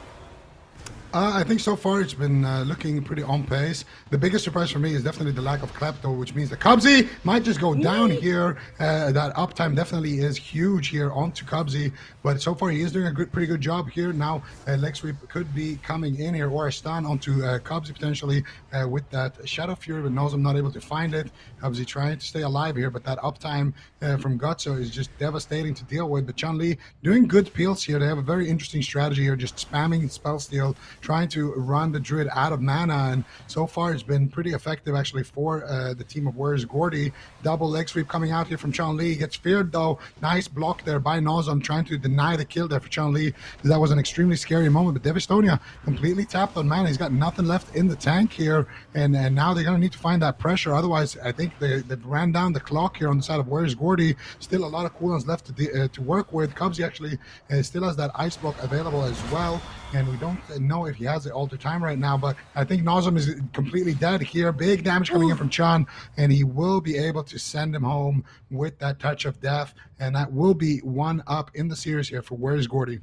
E: I think so far it's been looking pretty on pace. The biggest surprise for me is definitely the lack of Klepto, which means the Cubsy might just go down here. That uptime definitely is huge here onto Cubsy, but so far he is doing a pretty good job here. Now leg sweep could be coming in here, or a stun onto Cubsy potentially with that Shadow Fury, but knows I'm not able to find it. Cubsy trying to stay alive here, but that uptime from Gutso is just devastating to deal with. But Chun-Li doing good peels here. They have a very interesting strategy here, just spamming spell steal, trying to run the Druid out of mana, and so far it's been pretty effective actually for the team of Where's Gordy. Double leg sweep coming out here from Chun-Li. Gets feared though. Nice block there by Nozom, trying to deny the kill there for Chun-Li. That was an extremely scary moment, but Devistonia completely tapped on mana. He's got nothing left in the tank here, and now they're going to need to find that pressure. Otherwise, I think they've ran down the clock here on the side of Where's Gordy. Still a lot of cooldowns left to work with. Cubsy actually still has that ice block available as well, and we don't know if he has the alter time right now, but I think Nozom is completely dead here. Big damage coming in from Chun, and he will be able to send him home with that touch of death, and that will be one up in the series here for Where's Gordy.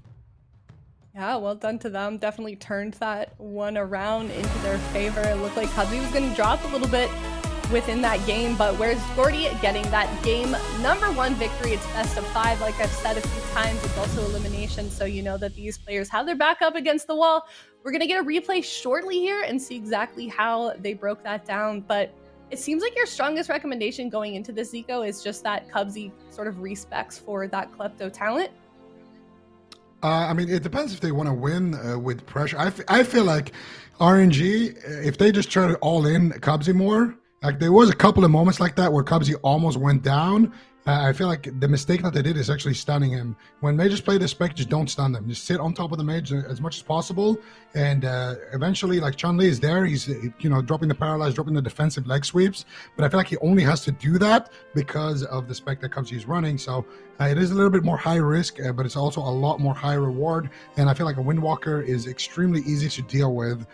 A: Yeah, well done to them. Definitely turned that one around into their favor. It looked like Cubsy was going to drop a little bit, within that game. But where's GORDY getting that game #1 victory? It's best of 5, like I've said a few times. It's also elimination, so you know that these players have their back up against the wall. We're gonna get a replay shortly here and see exactly how they broke that down. But it seems like your strongest recommendation going into this, Zico, is just that Cubsy sort of respects for that Klepto talent.
E: I mean, it depends if they want to win with pressure. I feel like RNG, if they just try to all in Cubsy more, like there was a couple of moments like that where Cubsy almost went down. I feel like the mistake that they did is actually stunning him. When mages play this spec, just don't stun them. Just sit on top of the mage as much as possible. And eventually, like Chun-Li is there. He's, dropping the paralyze, dropping the defensive leg sweeps. But I feel like he only has to do that because of the spec that Cubsy is running. So it is a little bit more high risk, but it's also a lot more high reward. And I feel like a Windwalker is extremely easy to deal with.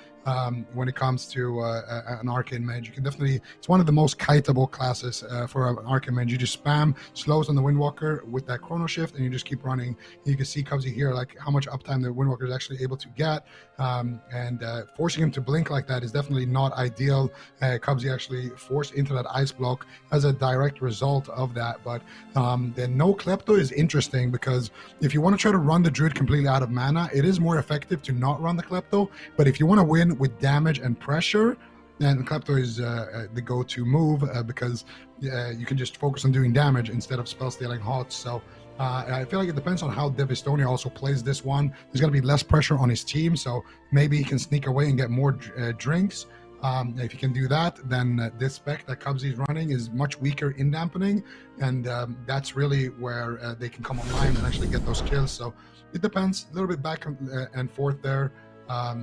E: When it comes to an arcane mage, you can definitely, it's one of the most kiteable classes for an arcane mage. You just spam slows on the Windwalker with that chrono shift and you just keep running. You can see Cubsy here, like how much uptime the Windwalker is actually able to get, and forcing him to blink like that is definitely not ideal. Cubsy actually forced into that ice block as a direct result of that. But the no Klepto is interesting because if you want to try to run the Druid completely out of mana, it is more effective to not run the Klepto. But if you want to win with damage and pressure, then Klepto is the go-to move because you can just focus on doing damage instead of spell stealing HOTS. So I feel like it depends on how Devastonia also plays this one. There's going to be less pressure on his team, so maybe he can sneak away and get more drinks. If he can do that, then this spec that Cubsy is running is much weaker in dampening, and that's really where they can come online and actually get those kills. So it depends, a little bit back and forth there.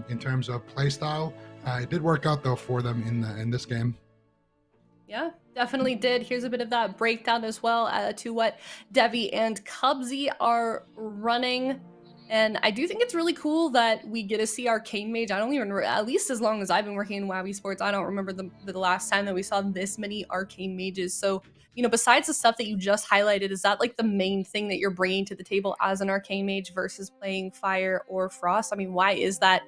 E: In terms of playstyle, it did work out though for them in this game.
A: Yeah, definitely did. Here's a bit of that breakdown as well to what Devi and Cubsy are running. And I do think it's really cool that we get to see Arcane Mage. I don't even, at least as long as I've been working in WoW Esports, I don't remember the last time that we saw this many Arcane Mages. So, besides the stuff that you just highlighted, is that like the main thing that you're bringing to the table as an Arcane Mage versus playing Fire or Frost? I mean, why is that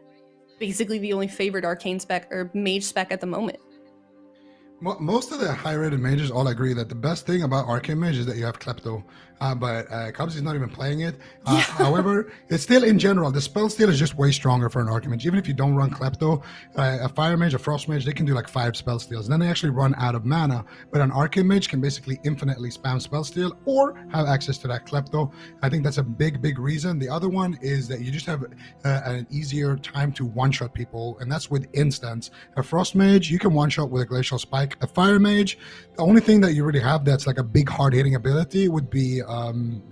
A: basically the only favored Arcane spec or Mage spec at the moment?
E: Most of the high-rated mages all agree that the best thing about Arcane Mage is that you have Klepto, but Cubsy's not even playing it. However, it's still, in general, the spell steal is just way stronger for an Arcane Mage. Even if you don't run Klepto, a Fire Mage, a Frost Mage, they can do like 5 spell steals. And then they actually run out of mana, but an Arcane Mage can basically infinitely spam spell steal or have access to that Klepto. I think that's a big reason. The other one is that you just have an easier time to one-shot people, and that's with instants. A Frost Mage, you can one-shot with a Glacial Spike. A Fire Mage, the only thing that you really have that's like a big hard-hitting ability would be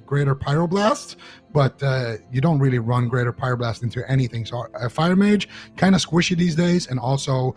E: Greater Pyroblast, but you don't really run Greater Pyroblast into anything. So a Fire Mage, kind of squishy these days, and also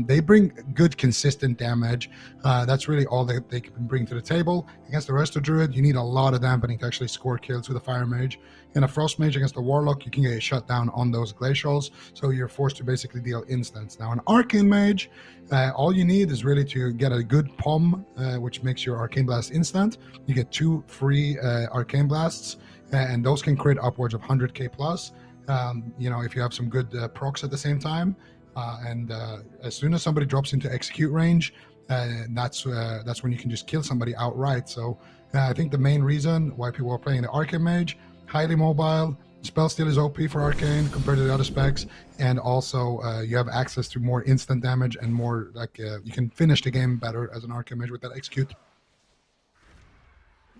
E: they bring good consistent damage. That's really all they can bring to the table. Against the Resto Druid, you need a lot of dampening to actually score kills with a Fire Mage. In a Frost Mage against a Warlock, you can get shut down on those Glacials, so you're forced to basically deal instants. Now, an Arcane Mage, all you need is really to get a good POM, which makes your Arcane Blast instant. You get 2 free Arcane Blasts, and those can crit upwards of 100k plus, if you have some good procs at the same time. And as soon as somebody drops into execute range, that's when you can just kill somebody outright. So I think the main reason why people are playing the Arcane Mage, highly mobile, spell steal is OP for Arcane compared to the other specs, and also you have access to more instant damage and more you can finish the game better as an Arcane Mage with that execute.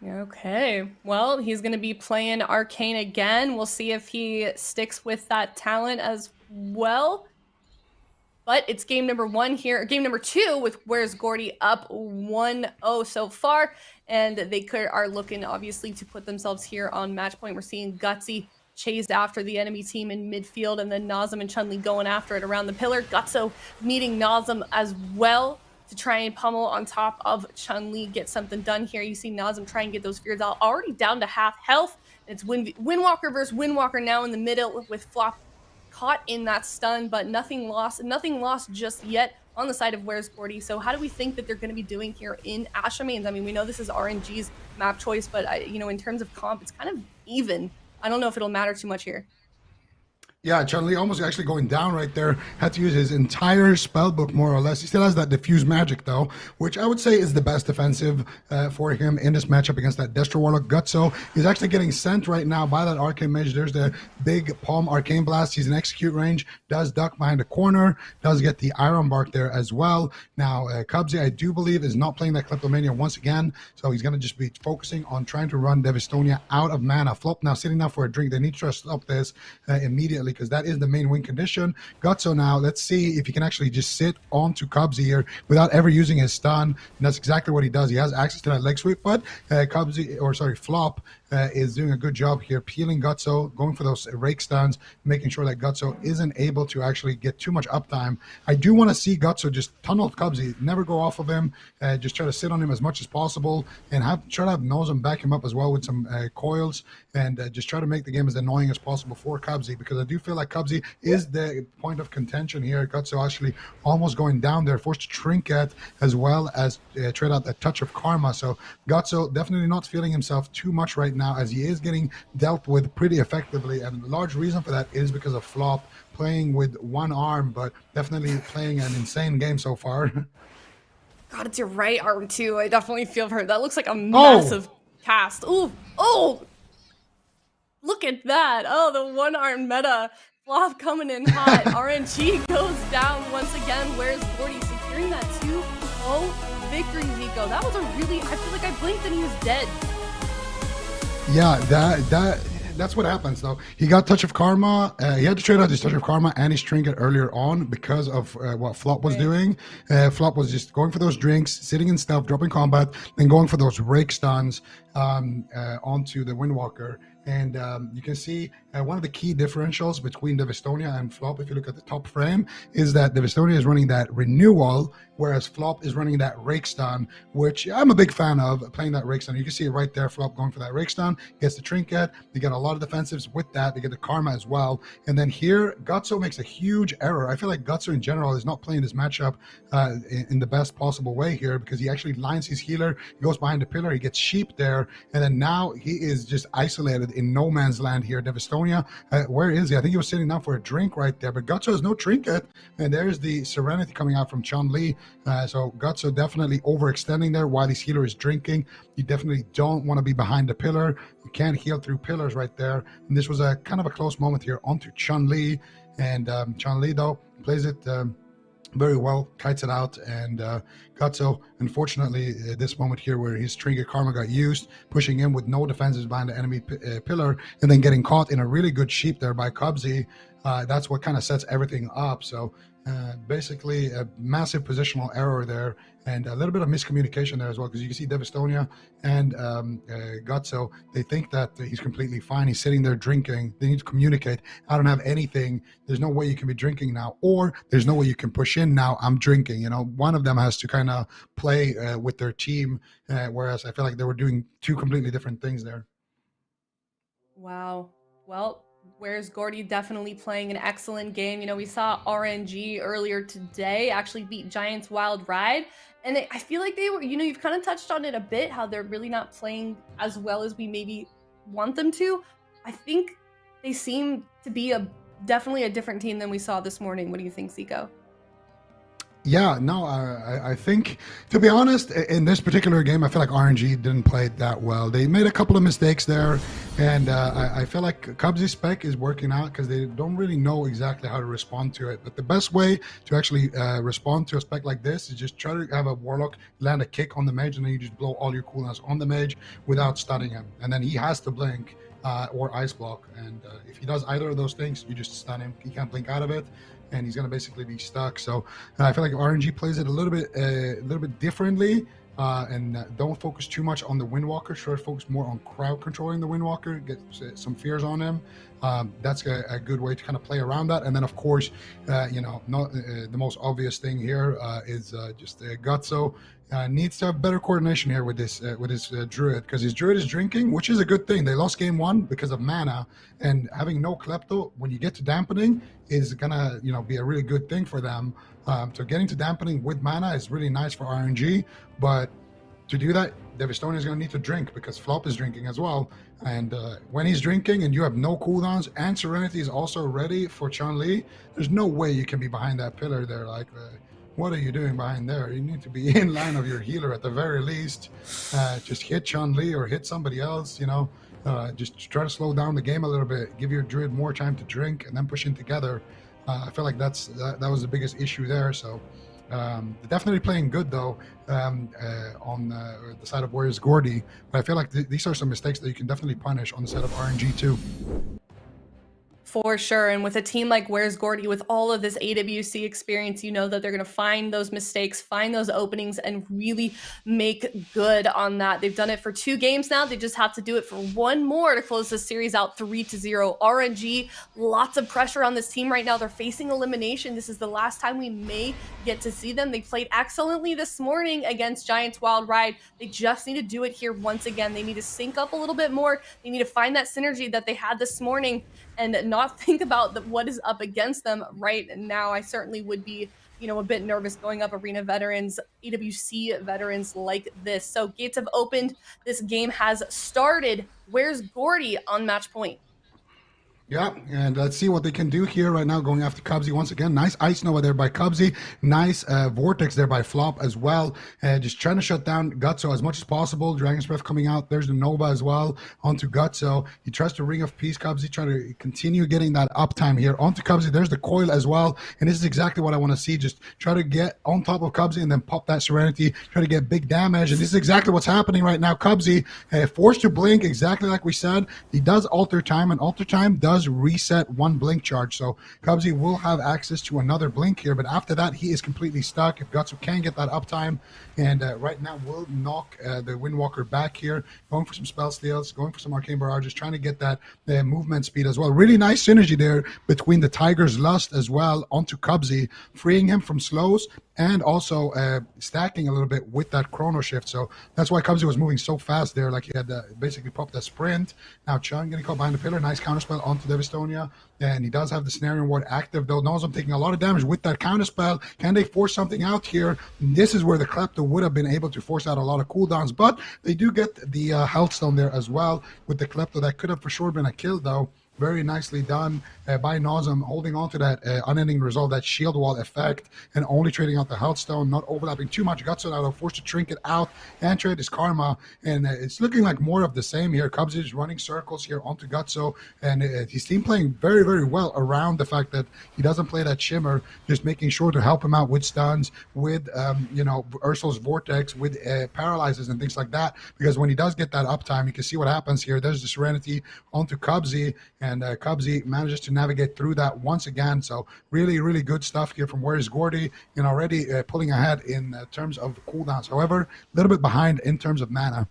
A: Okay, well, he's going to be playing Arcane again. We'll see if he sticks with that talent as well. But it's game number 1 here, game number 2 with Where's GORDY up 1-0 so far. And they are looking, obviously, to put themselves here on match point. We're seeing Gutsy chased after the enemy team in midfield, and then Nazem and Chun-Li going after it around the pillar. Gutso meeting Nazem as well to try and pummel on top of Chun-Li, get something done here. You see Nazem try and get those fears out, already down to half health. It's Windwalker versus Windwalker now in the middle with Flop caught in that stun, but nothing lost just yet on the side of Where's GORDY. So how do we think that they're going to be doing here in Ashamains? I mean, we know this is RNG's map choice, but in terms of comp, it's kind of even. I don't know if it'll matter too much here.
E: Yeah, Chun-Li almost actually going down right there. Had to use his entire spell book, more or less. He still has that diffuse magic, though, which I would say is the best defensive for him in this matchup against that Destro Warlock. Gutso is actually getting sent right now by that Arcane Mage. There's the big Palm Arcane Blast. He's in execute range. Does duck behind the corner. Does get the Iron Bark there as well. Now, Cubsy, I do believe, is not playing that Kleptomania once again, so he's going to just be focusing on trying to run Devastonia out of mana. Flop now sitting down for a drink. They need to stop this immediately, because that is the main win condition. Gutso now, let's see if he can actually just sit onto Cubsy here without ever using his stun. And that's exactly what he does. He has access to that leg sweep, but Flop is doing a good job here, peeling Gutso, going for those rake stuns, making sure that Gutso isn't able to actually get too much uptime. I do want to see Gutso just tunnel Cubsy, never go off of him, just try to sit on him as much as possible, and try to have Nosem back him up as well with some coils, and just try to make the game as annoying as possible for Cubsy, because I do feel like Cubsy is the point of contention here. Gutso actually almost going down there, forced to Trinket as well as trade out a touch of Karma. So Gutso definitely not feeling himself too much right now, as he is getting dealt with pretty effectively, and a large reason for that is because of Flop playing with one arm, but definitely playing an insane game so far.
A: God, it's your right arm too. I definitely feel for her. That looks like a massive cast. Ooh, oh, look at that. Oh, the one-arm meta. Flop coming in hot. RNG goes down once again. Where's GORDY securing that 2-0 victory, Zico? That was a really, I feel like I blinked and he was dead.
E: Yeah, that's what happens, though. He got Touch of Karma. He had to trade out his Touch of Karma and his Trinket earlier on because of what Flop was doing. Flop was just going for those drinks, sitting in stealth, dropping combat, then going for those rake stuns onto the Windwalker. And you can see one of the key differentials between Devastonia and Flop, if you look at the top frame, is that Devastonia is running that Renewal, whereas Flop is running that Rake Stun, which I'm a big fan of, playing that Rake Stun. You can see it right there, Flop going for that Rake Stun, gets the Trinket, they get a lot of defensives with that, they get the Karma as well. And then here, Gutso makes a huge error. I feel like Gutso in general is not playing this matchup in the best possible way here, because he actually lines his healer, he goes behind the pillar, he gets Sheep there, and then now he is just isolated in no man's land here. Devastonia, where is he? I think he was sitting down for a drink right there, but Gutso has no Trinket, and there's the Serenity coming out from Chun-Li. So Gutso definitely overextending there while his healer is drinking. You definitely don't want to be behind the pillar. You can't heal through pillars right there. And this was a kind of a close moment here onto Chun-Li, and Chun-Li though plays it very well, kites it out, and Gutso, unfortunately, this moment here where his Trinket Karma got used, pushing him with no defenses behind the enemy pillar, and then getting caught in a really good Sheep there by Cubsy. That's what kind of sets everything up. So basically a massive positional error there, and a little bit of miscommunication there as well, because you can see Devastonia and Gutso, they think that he's completely fine. He's sitting there drinking. They need to communicate. I don't have anything. There's no way you can be drinking now, or there's no way you can push in now. I'm drinking. You know, one of them has to kind of play with their team, whereas I feel like they were doing two completely different things there.
A: Wow. Well, where's GORDY definitely playing an excellent game. You know, we saw RNG earlier today actually beat Giants Wild Ride. And I feel like they were, you know, you've kind of touched on it a bit, how they're really not playing as well as we maybe want them to. I think they seem to be definitely a different team than we saw this morning. What do you think, Zico?
E: Yeah, no, I think, to be honest, in this particular game, I feel like RNG didn't play it that well. They made a couple of mistakes there, and I feel like Cubsy's spec is working out because they don't really know exactly how to respond to it. But the best way to actually respond to a spec like this is just try to have a Warlock land a kick on the mage, and then you just blow all your cooldowns on the mage without stunning him. And then he has to blink or ice block, and if he does either of those things, you just stun him. He can't blink out of it, and he's going to basically be stuck. So I feel like RNG plays it a little bit differently, and don't focus too much on the Windwalker. Try to focus more on crowd controlling the Windwalker, get some fears on him. That's a good way to kind of play around that. And then, of course, you know, not the most obvious thing here is just Gutso needs to have better coordination here with his Druid, because his Druid is drinking, which is a good thing. They lost game one because of mana, and having no Klepto when you get to dampening is gonna, you know, be a really good thing for them. So getting to dampening with mana is really nice for RNG, but to do that, Devastonia is going to need to drink because Flop is drinking as well. And when he's drinking and you have no cooldowns and Serenity is also ready for Chun-Li, there's no way you can be behind that pillar there. Like, what are you doing behind there? You need to be in line of your healer at the very least. Just hit Chun-Li or hit somebody else, you know. Just try to slow down the game a little bit. Give your Druid more time to drink and then push in together. I feel like that was the biggest issue there. So definitely playing good though on the side of Warriors GORDY. But I feel like these are some mistakes that you can definitely punish on the side of RNG too.
A: For sure. And with a team like Where's GORDY, with all of this AWC experience, you know that they're going to find those mistakes, find those openings, and really make good on that. They've done it for 2 games now. They just have to do it for 1 more to close the series out 3-0. RNG, lots of pressure on this team right now. They're facing elimination. This is the last time we may get to see them. They played excellently this morning against Giants Wild Ride. They just need to do it here once again. They need to sync up a little bit more. They need to find that synergy that they had this morning and not think about what is up against them right now. I certainly would be, you know, a bit nervous going up arena veterans, AWC veterans like this. So gates have opened. This game has started. Where's GORDY on match point?
E: Yeah, and let's see what they can do here right now, going after Cubsy once again. Nice Ice Nova there by Cubsy. Nice Vortex there by Flop as well. Just trying to shut down Gutso as much as possible. Dragon's Breath coming out. There's the Nova as well onto Gutso. He tries to Ring of Peace Cubsy, trying to continue getting that uptime here onto Cubsy. There's the Coil as well. And this is exactly what I want to see. Just try to get on top of Cubsy and then pop that Serenity. Try to get big damage. And this is exactly what's happening right now. Cubsy forced to blink exactly like we said. He does alter time, and alter time does reset 1 blink charge, so Cubsy will have access to another blink here, but after that he is completely stuck. If Gutsu can get that uptime, and right now we'll knock the Windwalker back here, going for some spell steals, going for some arcane barrages, trying to get that movement speed as well. Really nice synergy there between the Tiger's Lust as well onto Cubsy, freeing him from slows and also stacking a little bit with that chrono shift. So that's why Cubsy was moving so fast there, like he had basically popped a sprint. Now Chun getting caught behind the pillar, nice counterspell onto Devastonia, and he does have the Snaring Ward active though. Nozum taking a lot of damage with that counterspell. Can they force something out here? This is where the Klepto would have been able to force out a lot of cooldowns, but they do get the Health Stone there as well with the Klepto. That could have for sure been a kill though. Very nicely done by Nozum, holding on to that unending resolve, that shield wall effect, and only trading out the health stone, not overlapping too much. Gutso now forced to trinket out and trade his karma, and it's looking like more of the same here. Cubsy is running circles here onto Gutso, and his team playing very, very well around the fact that he doesn't play that shimmer, just making sure to help him out with stuns, with you know, Ursul's Vortex, with paralyzes and things like that, because when he does get that uptime, you can see what happens here. There's the Serenity onto Cubsy, and Cubsy manages to navigate through that once again. So really, really good stuff here from Where's GORDY, and already pulling ahead in terms of cooldowns. However, a little bit behind in terms of mana.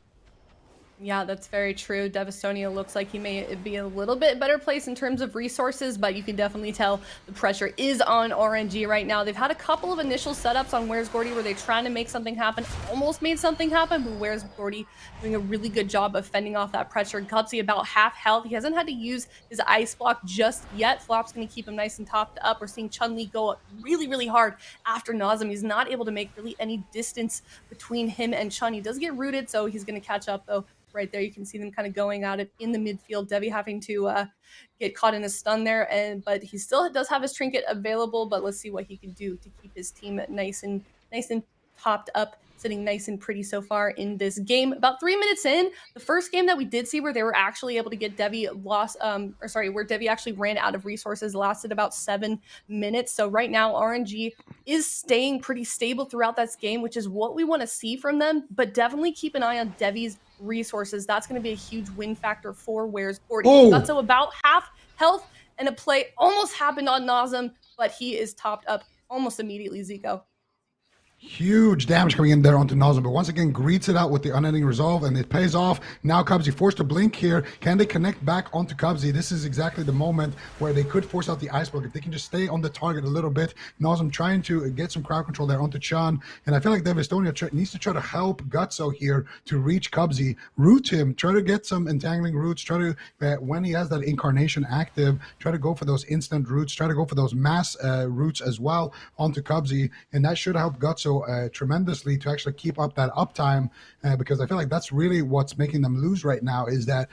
A: Yeah, that's very true. Devastonia looks like he may be a little bit better placed in terms of resources, but you can definitely tell the pressure is on RNG right now. They've had a couple of initial setups on Where's GORDY where they're trying to make something happen, almost made something happen, but Where's GORDY doing a really good job of fending off that pressure. Cubsy about half health. He hasn't had to use his ice block just yet. Flop's going to keep him nice and topped up. We're seeing Chun-Li go really, really hard after Nozum. He's not able to make really any distance between him and Chun. He does get rooted, so he's going to catch up though. Right there, you can see them kind of going at it in the midfield. Devi having to get caught in a stun there, but he still does have his trinket available. But let's see what he can do to keep his team nice and topped up, sitting nice and pretty so far in this game. About 3 minutes in, the first game that we did see where they were actually able to get Devi where Devi actually ran out of resources, lasted about 7 minutes. So right now, RNG is staying pretty stable throughout this game, which is what we want to see from them. But definitely keep an eye on Devi's resources. That's going to be a huge win factor for Where's GORDY. Gutso about half health, and a play almost happened on Nozum, but he is topped up almost immediately, Zico.
E: Huge damage coming in there onto Nozum, but once again greets it out with the unending resolve, and it pays off. Now Cubsy forced to blink here. Can they connect back onto Cubsy? This is exactly the moment where they could force out the ice block if they can just stay on the target a little bit. Nozum trying to get some crowd control there onto Chun, and I feel like Devastonia needs to try to help Gutso here to reach Cubsy, root him, try to get some entangling roots, try to when he has that incarnation active, try to go for those instant roots, try to go for those mass roots as well onto Cubsy, and that should help Gutso Gutso tremendously to actually keep up that uptime, because I feel like that's really what's making them lose right now, is that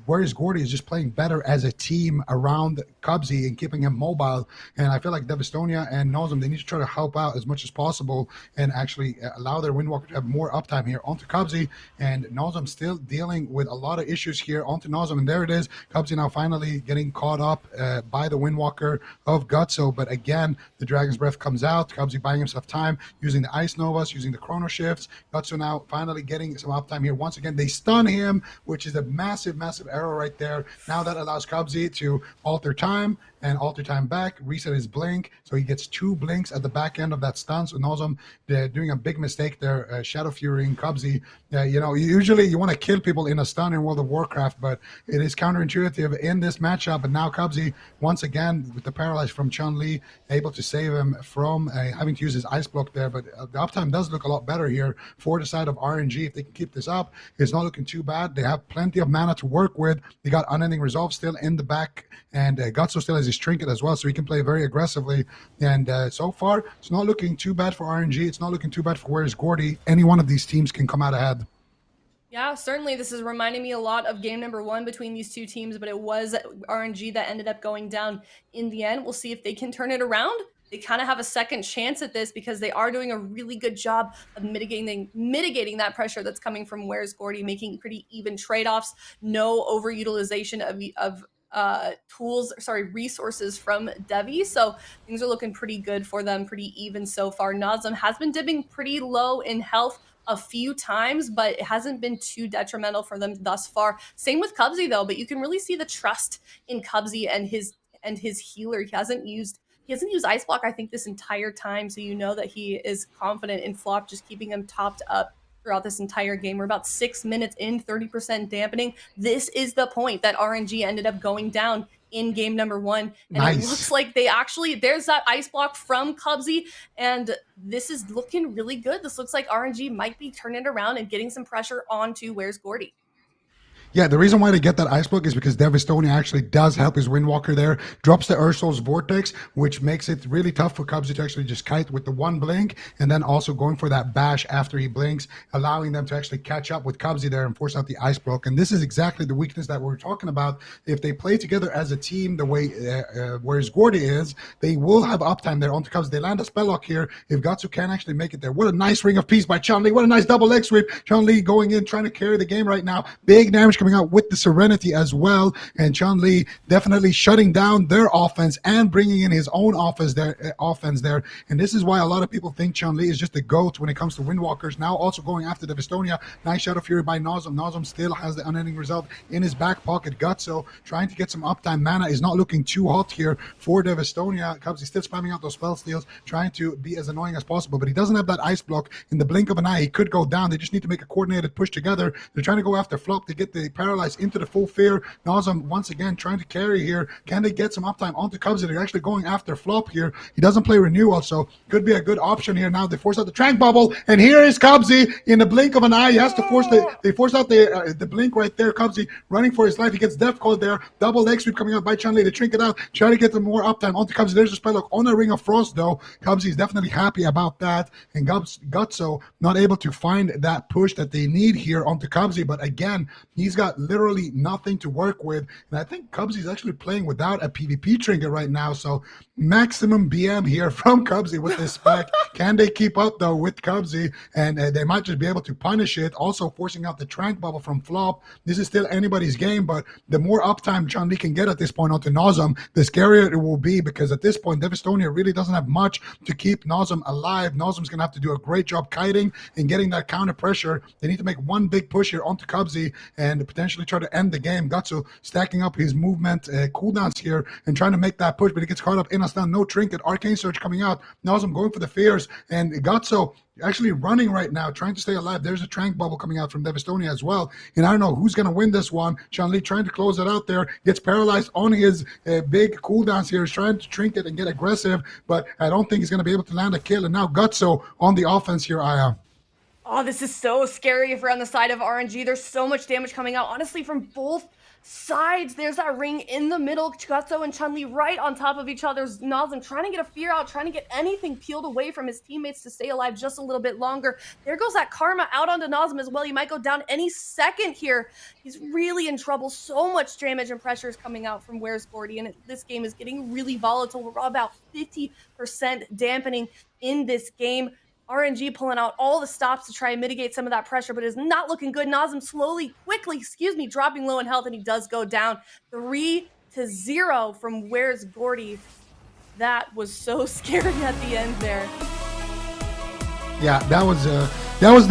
E: whereas GORDY is just playing better as a team around Cubsy and keeping him mobile. And I feel like Devastonia and Nozem, they need to try to help out as much as possible and actually allow their Windwalker to have more uptime here onto Cubsy. And Nozem still dealing with a lot of issues here onto Nozem. And there it is. Cubsy now finally getting caught up by the Windwalker of Gutso. But again, the Dragon's Breath comes out. Cubsy buying himself time, using the Ice Novas, using the Chrono Shifts. Gutso now finally getting some uptime here. Once again, they stun him, which is a massive, massive error right there. Now that allows Cubsy to alter time and alter time back, reset his blink, so he gets 2 blinks at the back end of that stun. So Nozem, they're doing a big mistake there, Shadow Fury and Cubsy. Usually you want to kill people in a stun in World of Warcraft, but it is counterintuitive in this matchup. But now Cubsy, once again, with the paralyze from Chun-Li, able to save him from having to use his ice block there. But the uptime does look a lot better here for the side of RNG. If they can keep this up, it's not looking too bad. They have plenty of mana to work with. They got Unending Resolve still in the back, and Gutso still has his Trinket as well, so he can play very aggressively. And so far, it's not looking too bad for RNG. It's not looking too bad for Where's GORDY. Any one of these teams can come out ahead.
A: Yeah, certainly. This is reminding me a lot of game number 1 between these two teams, but it was RNG that ended up going down in the end. We'll see if they can turn it around. They kind of have a second chance at this because they are doing a really good job of mitigating that pressure that's coming from Where's GORDY, making pretty even trade-offs, no overutilization of resources from Devi. So things are looking pretty good for them, pretty even so far. Nozem has been dipping pretty low in health a few times, but it hasn't been too detrimental for them thus far. Same with Cubsy though, but you can really see the trust in Cubsy and his healer. He hasn't used Ice Block, I think, this entire time, so you know that he is confident in Flop just keeping him topped up throughout this entire game. We're about 6 minutes in, 30% dampening. This is the point that RNG ended up going down in game number 1. And nice. It looks like there's that ice block from Cubsy, and this is looking really good. This looks like RNG might be turning it around and getting some pressure onto Where's GORDY.
E: Yeah, the reason why they get that ice block is because Devastonia actually does help his Windwalker there, drops the Ursol's Vortex, which makes it really tough for Cubsy to actually just kite with the 1 blink, and then also going for that bash after he blinks, allowing them to actually catch up with Cubsy there and force out the ice block. And this is exactly the weakness that we're talking about. If they play together as a team the way Where's GORDY is, they will have uptime there onto Cubsy. They land a spell lock here if Gutsu can actually make it there. What a nice Ring of Peace by Chun-Li. What a nice double leg sweep. Chun-Li going in, trying to carry the game right now. Big damage coming out with the Serenity as well, and Chun-Li definitely shutting down their offense and bringing in his own offense there. And this is why a lot of people think Chun-Li is just the GOAT when it comes to Windwalkers. Now also going after Devastonia. Nice Shadow Fury by Nozem. Nozem still has the Unending Resolve in his back pocket. Gutso trying to get some uptime. Mana is not looking too hot here for Devastonia. Cubsy still spamming out those spell steals, trying to be as annoying as possible, but he doesn't have that ice block. In the blink of an eye, he could go down. They just need to make a coordinated push together. They're trying to go after Flop to get the paralyzed into the full fear. Nozem once again trying to carry here. Can they get some uptime onto Cubsy? They're actually going after Flop here. He doesn't play Renewal, so could be a good option here. Now they force out the Trank Bubble, and here is Cubsy in the blink of an eye. He has to force they force out the blink right there. Cubsy running for his life. He gets Death Call there. Double leg sweep coming out by Chun-Li. They Trinket out, try to get some more uptime onto Cubsy. There's a spell lock on a Ring of Frost though. Cubsy is definitely happy about that, and Gutso not able to find that push that they need here onto Cubsy. But again, he's got literally nothing to work with, and I think Cubsy is actually playing without a PvP Trinket right now. So maximum BM here from Cubsy with this spec. Can they keep up though with Cubsy? And they might just be able to punish it. Also forcing out the Trank Bubble from Flop. This is still anybody's game, but the more uptime Chun-Li can get at this point onto Nozem, the scarier it will be, because at this point Devastonia really doesn't have much to keep Nozem alive. Nozem's gonna have to do a great job kiting and getting that counter pressure. They need to make one big push here onto Cubsy and potentially try to end the game. Gutsu stacking up his movement cooldowns here and trying to make that push, but he gets caught up in a stun. No Trinket. Arcane Surge coming out. Nozem going for the fears, and Gutsu actually running right now, trying to stay alive. There's a Trank Bubble coming out from Devastonia as well, and I don't know who's going to win this one. Chun-Li trying to close it out there, gets paralyzed on his big cooldowns here. He's trying to Trinket and get aggressive, but I don't think he's going to be able to land a kill. And now Gutsu on the offense here, Aya.
A: Oh, this is so scary if we're on the side of RNG. There's so much damage coming out, honestly, from both sides. There's that ring in the middle. Chukatsu and Chun-Li right on top of each other's Nazem, trying to get a fear out, trying to get anything peeled away from his teammates to stay alive just a little bit longer. There goes that karma out onto Nazem as well. He might go down any second here. He's really in trouble. So much damage and pressure is coming out from Where's Gordy, and this game is getting really volatile. We're about 50% dampening in this game. RNG pulling out all the stops to try and mitigate some of that pressure, but is not looking good. Nazem quickly, dropping low in health, and he does go down 3-0 from Where's Gordy. That was so scary at the end there.
E: Yeah, that was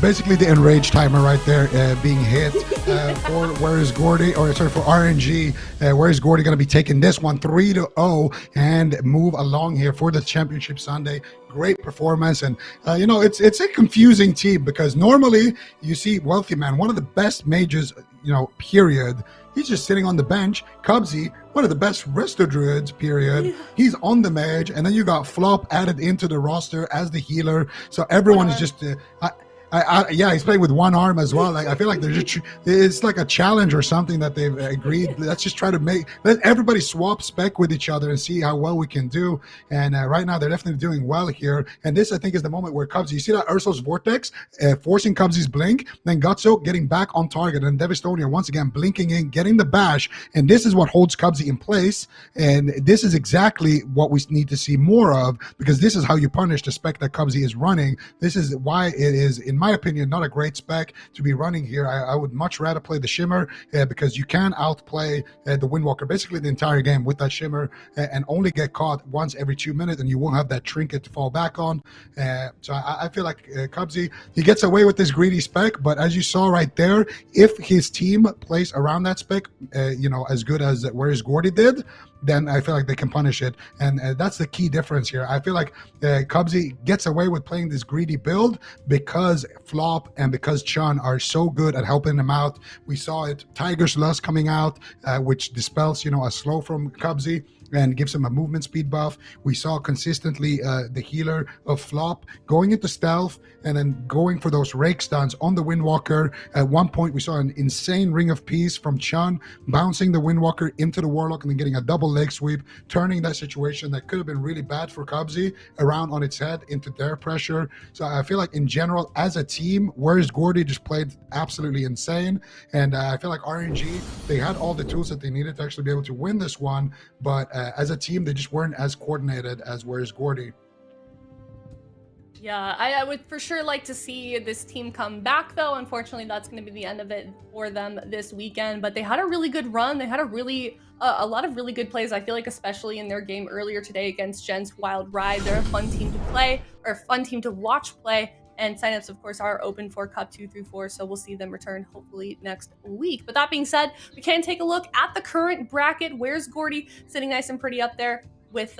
E: basically the enrage timer right there being hit for Where's Gordy, for RNG. Where's Gordy going to be taking this one 3-0 and move along here for the championship Sunday. Great performance, and it's a confusing team because normally you see Wealthy Man, one of the best mages, period. He's just sitting on the bench. Cubsy, one of the best resto druids, period. He's on the mage, and then you got Flop added into the roster as the healer. So everyone is just he's playing with one arm as well. Like I feel like it's like a challenge or something that they've agreed. Let's just try to let everybody swap spec with each other and see how well we can do. And right now they're definitely doing well here. And this I think is the moment where Cubsy, you see that Ursul's Vortex forcing Cubsy's blink, then Gutso getting back on target, and Devastonia once again blinking in, getting the bash. And this is what holds Cubsy in place. And this is exactly what we need to see more of, because this is how you punish the spec that Cubsy is running. This is why it is, in my opinion, not a great spec to be running here. I would much rather play the Shimmer because you can outplay the Windwalker basically the entire game with that Shimmer and only get caught once every 2 minutes, and you won't have that trinket to fall back on. So I feel like Cubsy, he gets away with this greedy spec, but as you saw right there, if his team plays around that spec, as good as Where's Gordy did, then I feel like they can punish it. And that's the key difference here. I feel like Cubsy gets away with playing this greedy build because Flop and because Chun are so good at helping him out. We saw it, Tiger's Lust coming out, which dispels, a slow from Cubsy and gives him a movement speed buff. We saw consistently the healer of Flop going into stealth and then going for those rake stuns on the Windwalker. At one point, we saw an insane Ring of Peace from Chun, bouncing the Windwalker into the Warlock and then getting a double leg sweep, turning that situation that could have been really bad for Cubsy around on its head into their pressure. So I feel like in general, as a team, Where's Gordy just played absolutely insane. And I feel like RNG, they had all the tools that they needed to actually be able to win this one, but as a team, they just weren't as coordinated as Where's Gordy.
A: Yeah, I would for sure like to see this team come back, though. Unfortunately, that's going to be the end of it for them this weekend. But they had a really good run. They had a lot of really good plays. I feel like especially in their game earlier today against GEENTZ Wild Ride. They're a fun team to play, or a fun team to watch play. And signups, of course, are open for Cup 2 through 4, so we'll see them return hopefully next week. But that being said, we can take a look at the current bracket. Where's Gordy sitting nice and pretty up there with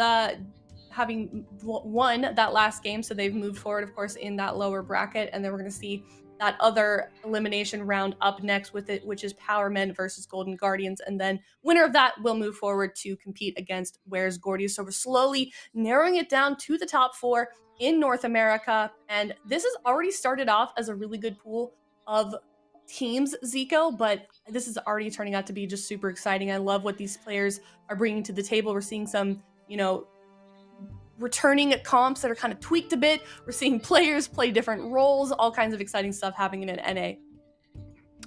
A: having won that last game, so they've moved forward, of course, in that lower bracket. And then we're going to see that other elimination round up next with it, which is Power Men versus Golden Guardians. And then winner of that will move forward to compete against Where's Gordy. So we're slowly narrowing it down to the top 4 in North America. And this has already started off as a really good pool of teams, Zico, but this is already turning out to be just super exciting. I love what these players are bringing to the table. We're seeing some, returning comps that are kind of tweaked a bit. We're seeing players play different roles, all kinds of exciting stuff happening in NA.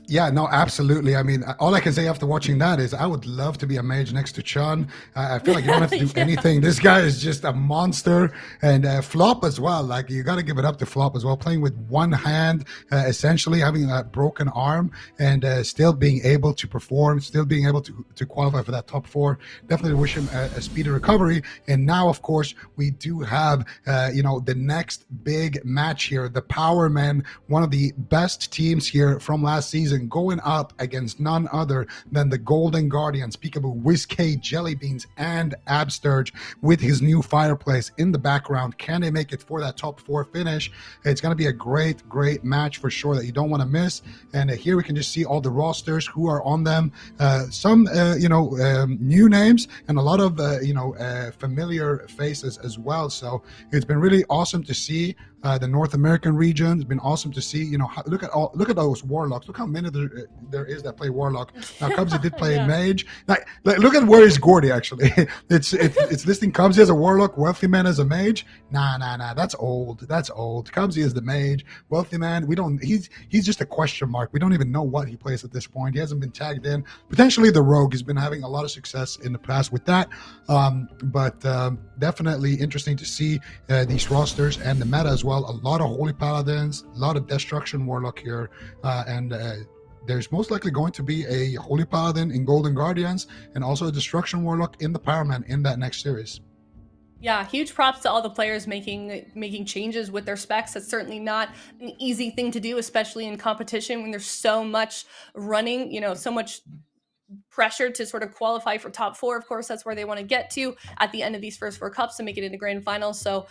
E: Yeah, no, absolutely. I mean, all I can say after watching that is I would love to be a mage next to Chun. I feel like you don't have to do anything. This guy is just a monster. And Flop as well. Like, you got to give it up to Flop as well. Playing with one hand, essentially having that broken arm and still being able to perform, still being able to qualify for that top 4. Definitely wish him a speedy recovery. And now, of course, we do have, the next big match here. The Power Men, one of the best teams here from last season, going up against none other than the Golden Guardians, Peekaboo, Whiskey, Jellybeans, and Absturge with his new fireplace in the background. Can they make it for that top 4 finish? It's going to be a great match for sure that you don't want to miss. And here we can just see all the rosters who are on them. Some, new names and a lot of, familiar faces as well. So it's been really awesome to see the North American region. It's been awesome to see, look at those Warlocks. Look how many unfortunate there is that play Warlock. Now Cubsy did play
A: Yeah.
E: Mage. Like, look at where is Gordy actually. it's listing Cubsy as a Warlock, Wealthy Man as a Mage. Nah. That's old. Cubsy is the Mage. Wealthy Man, he's just a question mark. We don't even know what he plays at this point. He hasn't been tagged in. Potentially the Rogue has been having a lot of success in the past with that. But definitely interesting to see these rosters and the meta as well. A lot of Holy Paladins, a lot of Destruction Warlock here, and there's most likely going to be a Holy Paladin in Golden Guardians and also a Destruction Warlock in the Powerman in that next series.
A: Yeah, huge props to all the players making changes with their specs. It's certainly not an easy thing to do, especially in competition when there's so much running, so much pressure to sort of qualify for top 4. Of course, that's where they want to get to at the end of these first 4 cups to make it into grand finals. So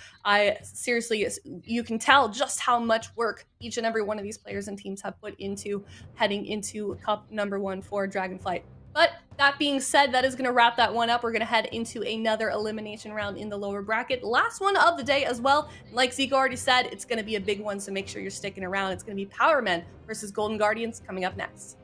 A: you can tell just how much work each and every one of these players and teams have put into heading into cup number 1 for Dragonflight. But that being said, that is going to wrap that one up. We're going to head into another elimination round in the lower bracket. Last one of the day as well. Like Zico already said, it's going to be a big one, so make sure you're sticking around. It's going to be Powermen versus Golden Guardians coming up next.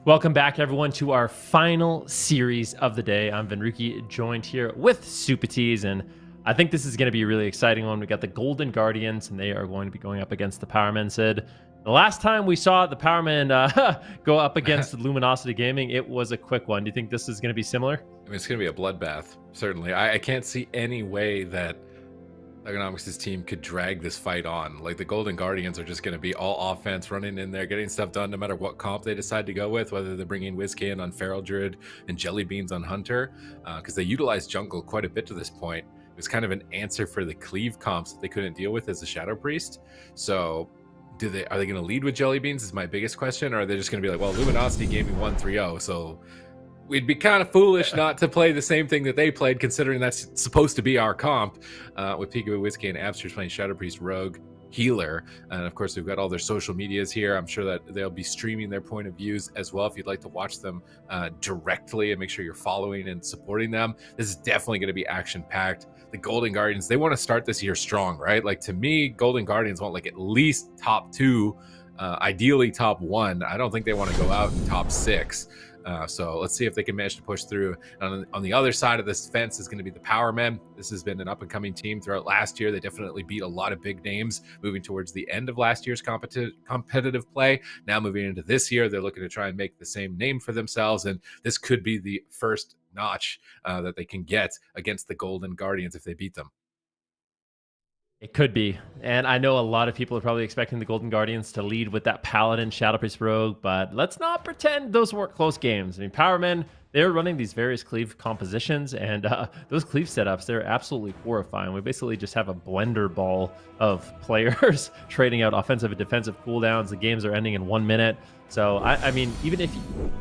B: Welcome back, everyone, to our final series of the day. I'm Venruki, joined here with Supatees, and I think this is going to be a really exciting one. We got the Golden Guardians, and they are going to be going up against the Powermen. Sid, the last time we saw the Powermen go up against Luminosity Gaming, it was a quick one. Do you think this is going to be similar?
C: I mean, it's going to be a bloodbath, certainly. I can't see any way that Economics' team could drag this fight on. Like, the Golden Guardians are just going to be all offense, running in there, getting stuff done no matter what comp they decide to go with, whether they're bringing WizK in on Feral Druid and Jelly Beans on Hunter, because they utilize jungle quite a bit to this point. It was kind of an answer for the cleave comps that they couldn't deal with as a Shadow Priest. So are they going to lead with Jelly Beans is my biggest question, or are they just going to be like, well, Luminosity gave me 1-3-0, so we'd be kind of foolish not to play the same thing that they played, considering that's supposed to be our comp, with Peekaboo, WizK, and Absters playing Shadow Priest, Rogue, Healer. And of course, we've got all their social medias here. I'm sure that they'll be streaming their point of views as well if you'd like to watch them directly, and make sure you're following and supporting them. This is definitely going to be action-packed. The Golden Guardians, they want to start this year strong, right? Like, to me, Golden Guardians want like at least top 2, ideally top 1. I don't think they want to go out in top 6. So let's see if they can manage to push through. On the other side of this fence is going to be the Powermen. This has been an up-and-coming team throughout last year. They definitely beat a lot of big names moving towards the end of last year's competitive play. Now moving into this year, they're looking to try and make the same name for themselves, and this could be the first notch that they can get against the Golden Guardians if they beat them.
B: It could be. And I know a lot of people are probably expecting the Golden Guardians to lead with that Paladin, Shadow Priest, Rogue, but let's not pretend those weren't close games. I mean, Powermen, they're running these various cleave compositions, and those cleave setups, they're absolutely horrifying. We basically just have a blender ball of players trading out offensive and defensive cooldowns. The games are ending in 1 minute. So, I mean, even if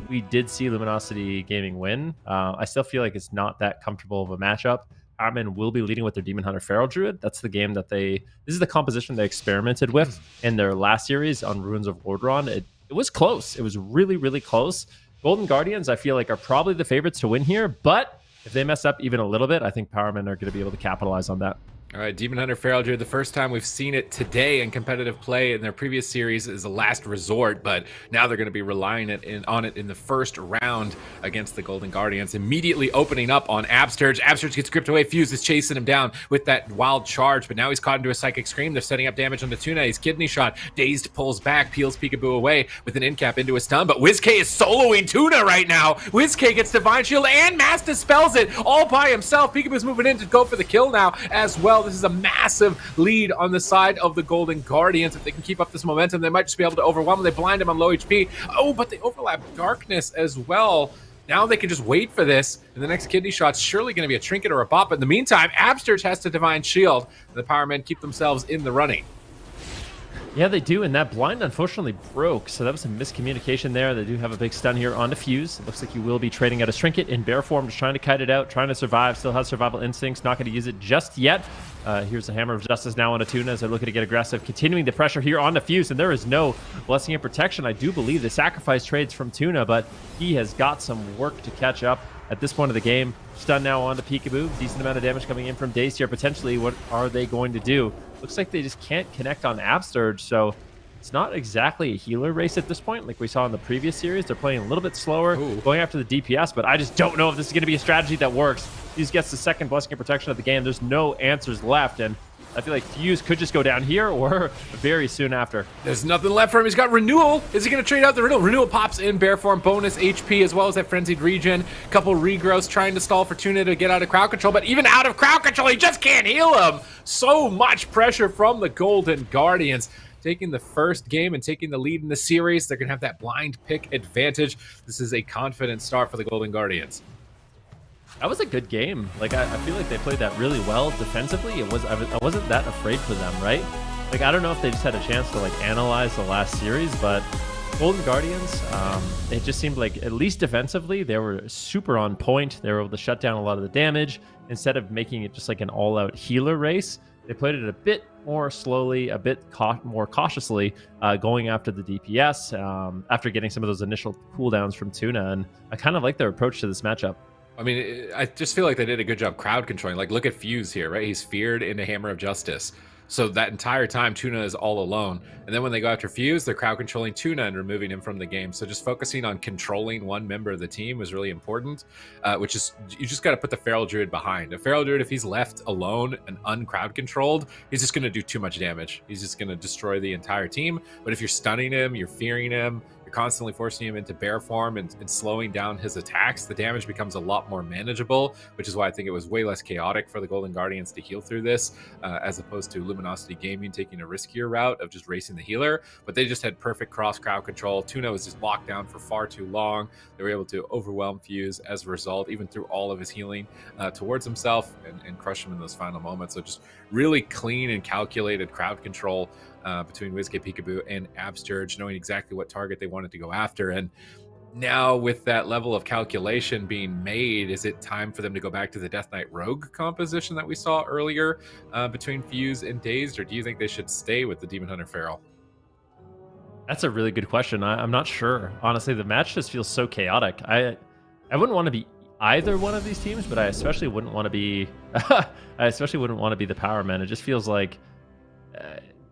B: we did see Luminosity Gaming win, I still feel like it's not that comfortable of a matchup. Powermen will be leading with their Demon Hunter Feral Druid. That's the game that this is the composition they experimented with in their last series on Ruins of Lordran. It was close. It was really, really close. Golden Guardians, I feel like, are probably the favorites to win here, but if they mess up even a little bit, I think Powermen are going to be able to capitalize on that.
C: All right, Demon Hunter Feral Druid, the first time we've seen it today in competitive play. In their previous series is a last resort, but now they're going to be relying on it in the first round against the Golden Guardians. Immediately opening up on Absturge. Absturge gets gripped away. Fuse is chasing him down with that wild charge, but now he's caught into a Psychic Scream. They're setting up damage on the Tuna. He's kidney shot. Dazed pulls back, peels Peekaboo away with an in-cap into a stun, but WizK is soloing Tuna right now. WizK gets Divine Shield and Mass Dispels it all by himself. Peekaboo's moving in to go for the kill now as well. This is a massive lead on the side of the Golden Guardians. If they can keep up this momentum, they might just be able to overwhelm him. They blind him on low HP. Oh, but they overlap Darkness as well. Now they can just wait for this, and the next kidney shot's surely going to be a trinket or a bot, but in the meantime, Absturge has to Divine Shield, and the Powermen keep themselves in the running.
B: Yeah, they do, and that blind unfortunately broke, so that was some miscommunication there. They do have a big stun here on the Fuse. It looks like you will be trading out a Trinket in bear form, just trying to kite it out, trying to survive, still has survival instincts, not going to use it just yet. Here's a Hammer of Justice now on a Tuna as they're looking to get aggressive, continuing the pressure here on the Fuse, and there is no Blessing and Protection. I do believe the sacrifice trades from Tuna, but he has got some work to catch up at this point of the game. Stun now on the Peekaboo. Decent amount of damage coming in from Daze here. Potentially, what are they going to do? Looks like they just can't connect on Absturge, so it's not exactly a healer race at this point like we saw in the previous series. They're playing a little bit slower, going after the DPS, but I just don't know if this is going to be a strategy that works. Fuse gets the second Blessing and Protection of the game. There's no answers left, and I feel like Fuse could just go down here or very soon after.
C: There's nothing left for him. He's got Renewal. Is he going to trade out the Renewal? Renewal pops in bear form, bonus HP, as well as that Frenzied Regen. Couple regrowths trying to stall for Tuna to get out of crowd control, but even out of crowd control, he just can't heal him. So much pressure from the Golden Guardians. Taking the first game and taking the lead in the series. They're going to have that blind pick advantage. This is a confident start for the Golden Guardians.
B: That was a good game. Like, I feel like they played that really well defensively. I wasn't that afraid for them, right? Like, I don't know if they just had a chance to, like, analyze the last series, but Golden Guardians, it just seemed like, at least defensively, they were super on point. They were able to shut down a lot of the damage. Instead of making it just like an all-out healer race, they played it a bit more slowly, a bit more cautiously, going after the DPS after getting some of those initial cooldowns from Tuna, and I kind of like their approach to this matchup.
C: I mean, I just feel like they did a good job crowd controlling. Like, look at Fuse here, right? He's feared into Hammer of Justice. So that entire time, Tuna is all alone. And then when they go after Fuse, they're crowd controlling Tuna and removing him from the game. So just focusing on controlling one member of the team was really important, which is, you just got to put the Feral Druid behind. A Feral Druid, if he's left alone and uncrowd controlled, he's just going to do too much damage. He's just going to destroy the entire team. But if you're stunning him, you're fearing him, you're constantly forcing him into bear form and slowing down his attacks, the damage becomes a lot more manageable, which is why I think it was way less chaotic for the Golden Guardians to heal through this, as opposed to Luminosity Gaming taking a riskier route of just racing the healer. But they just had perfect cross crowd control. Tuna was just locked down for far too long. They were able to overwhelm Fuse as a result, even through all of his healing towards himself, and crush him in those final moments. So just really clean and calculated crowd control between WizK, Peekaboo, and Absterge, knowing exactly what target they wanted to go after. And now with that level of calculation being made, is it time for them to go back to the Death Knight Rogue composition that we saw earlier between Fuse and Dazed, or do you think they should stay with the Demon Hunter Feral?
B: That's a really good question. I'm not sure. Honestly, the match just feels so chaotic. I wouldn't want to be either one of these teams, but I especially wouldn't want to be the Power Man. It just feels like